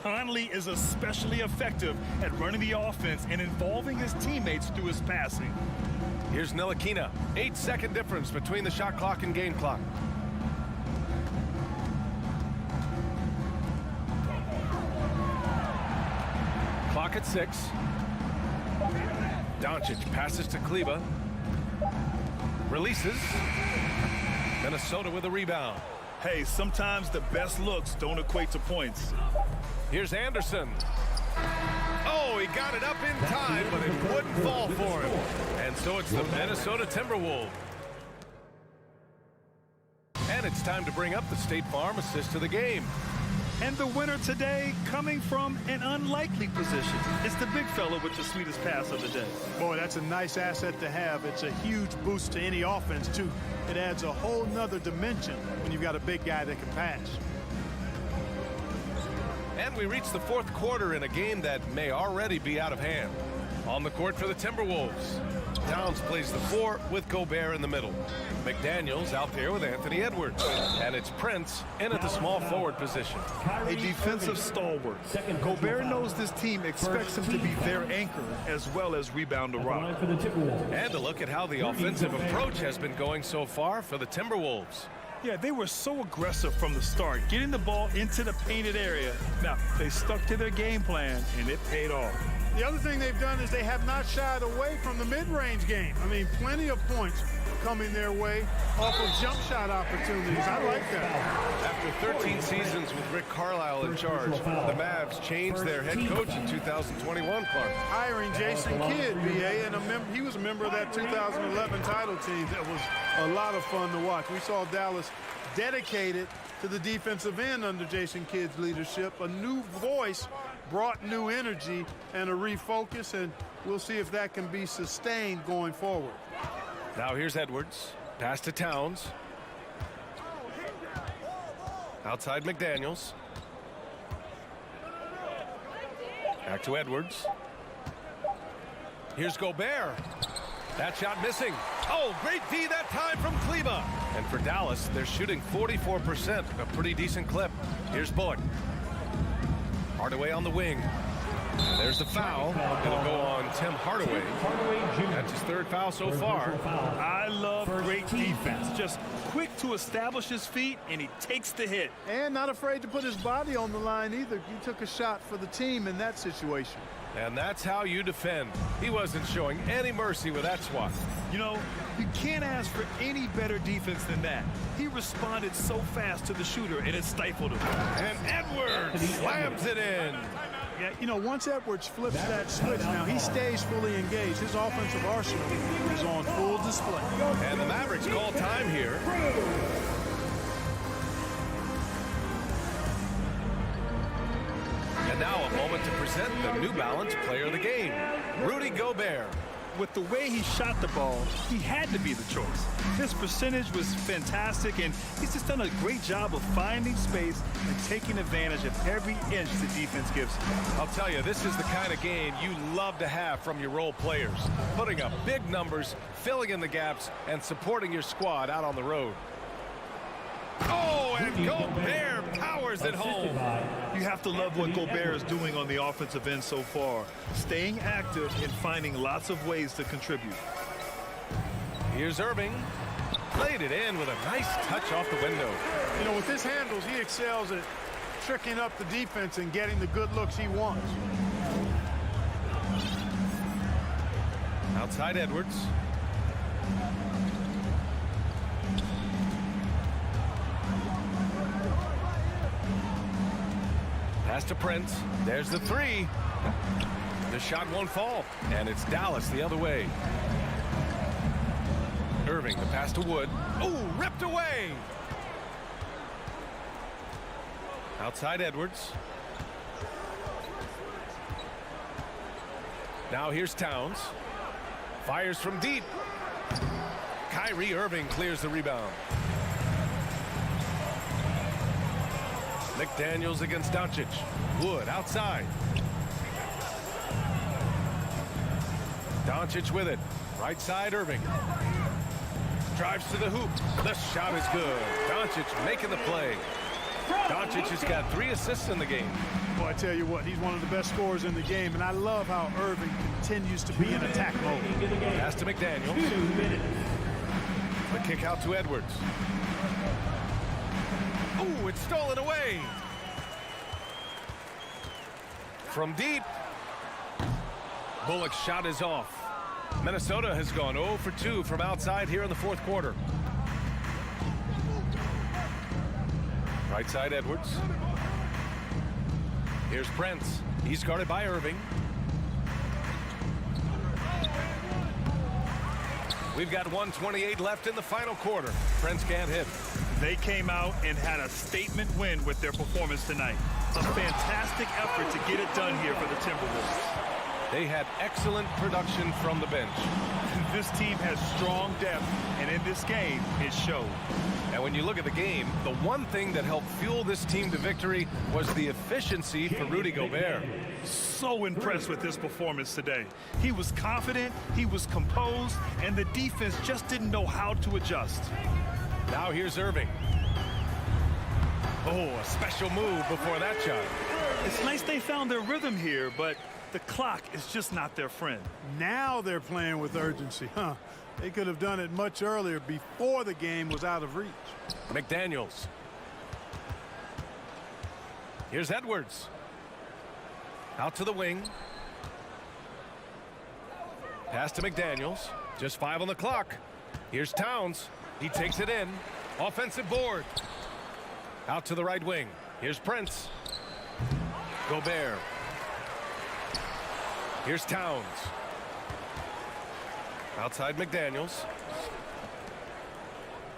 Conley is especially effective at running the offense and involving his teammates through his passing. Here's Ntilikina. 8-second difference between the shot clock and game clock. Clock at 6. Doncic passes to Kleba. Releases. Minnesota with a rebound. Hey, sometimes the best looks don't equate to points. Here's Anderson. Oh, he got it up in time, but it wouldn't fall for him. And so it's the Minnesota Timberwolves. And it's time to bring up the State Farm assist to the game. And the winner today coming from an unlikely position. It's the big fella with the sweetest pass of the day. Boy, that's a nice asset to have. It's a huge boost to any offense, too. It adds a whole nother dimension when you've got a big guy that can pass. And we reach the fourth quarter in a game that may already be out of hand. On the court for the Timberwolves. Towns plays the 4 with Gobert in the middle. McDaniels out there with Anthony Edwards. And it's Prince in at the small forward position. A defensive stalwart. Gobert knows this team expects him to be their anchor as well as rebound the rock. And a look at how the offensive approach has been going so far for the Timberwolves. Yeah, they were so aggressive from the start, getting the ball into the painted area. Now, they stuck to their game plan, and it paid off. The other thing they've done is they have not shied away from the mid-range game. I mean, plenty of points coming their way off of jump shot opportunities. I like that. After 13 seasons with Rick Carlisle in charge, the Mavs changed their head coach in 2021, Clark. Hiring Jason Kidd, BA, and he was a member of that 2011 title team. That was a lot of fun to watch. We saw Dallas dedicated to the defensive end under Jason Kidd's leadership. A new voice brought new energy and a refocus, and we'll see if that can be sustained going forward. Now here's Edwards. Pass to Towns. Outside McDaniels. Back to Edwards. Here's Gobert. That shot missing. Oh, great D that time from Kleba. And for Dallas, they're shooting 44%, a pretty decent clip. Here's Bullock. Hardaway on the wing. And there's the foul. It'll go on Tim Hardaway. That's his third foul so far. I love great defense. Just quick to establish his feet, and he takes the hit. And not afraid to put his body on the line either. He took a shot for the team in that situation. And that's how you defend. He wasn't showing any mercy with that swat. You know, you can't ask for any better defense than that. He responded so fast to the shooter, and it stifled him. And Edwards slams it in. Yeah, you know, once Edwards flips that switch now, he stays fully engaged. His offensive arsenal is on full display. And the Mavericks call time here. And now a moment to present the New Balance Player of the Game, Rudy Gobert. With the way he shot the ball, he had to be the choice. His percentage was fantastic, and he's just done a great job of finding space and taking advantage of every inch the defense gives him. I'll tell you, this is the kind of game you love to have from your role players. Putting up big numbers, filling in the gaps, and supporting your squad out on the road. Oh, and Gobert powers it home. You have to love what Gobert is doing on the offensive end so far. Staying active and finding lots of ways to contribute. Here's Irving. Played it in with a nice touch off the window. You know, with his handles, he excels at tricking up the defense and getting the good looks he wants. Outside Edwards. Pass to Prince. There's the three. The shot won't fall. And it's Dallas the other way. Irving, the pass to Wood. Oh, ripped away. Outside Edwards. Now here's Towns. Fires from deep. Kyrie Irving clears the rebound. McDaniels against Doncic. Wood outside. Doncic with it. Right side Irving. Drives to the hoop. The shot is good. Doncic making the play. Doncic has got 3 assists in the game. Well, I tell you what, he's one of the best scorers in the game, and I love how Irving continues to be in attack mode. Pass to McDaniels. The kick out to Edwards. Ooh, it's stolen away. From deep. Bullock's shot is off. Minnesota has gone 0 for 2 from outside here in the fourth quarter. Right side, Edwards. Here's Prince. He's guarded by Irving. We've got 1:28 left in the final quarter. Prince can't hit. They came out and had a statement win with their performance tonight. A fantastic effort to get it done here for the Timberwolves. They had excellent production from the bench. This team has strong depth, and in this game, it showed. And when you look at the game, the one thing that helped fuel this team to victory was the efficiency for Rudy Gobert. So impressed with his performance today. He was confident, he was composed, and the defense just didn't know how to adjust. Now here's Irving. Oh, a special move before that shot. It's nice they found their rhythm here, but the clock is just not their friend. Now they're playing with urgency, huh? They could have done it much earlier before the game was out of reach. McDaniels. Here's Edwards. Out to the wing. Pass to McDaniels. Just 5 on the clock. Here's Towns. He takes it in. Offensive board. Out to the right wing. Here's Prince. Gobert. Here's Towns. Outside McDaniels.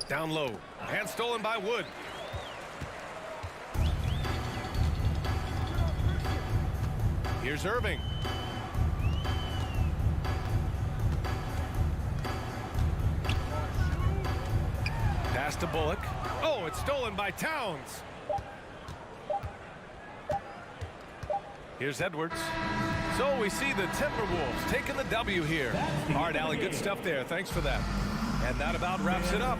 Down low. And stolen by Wood. Here's Irving. Pass to Bullock. Oh, it's stolen by Towns. Here's Edwards. So we see the Timberwolves taking the W here. All right, Allie, good stuff there. Thanks for that. And that about wraps it up.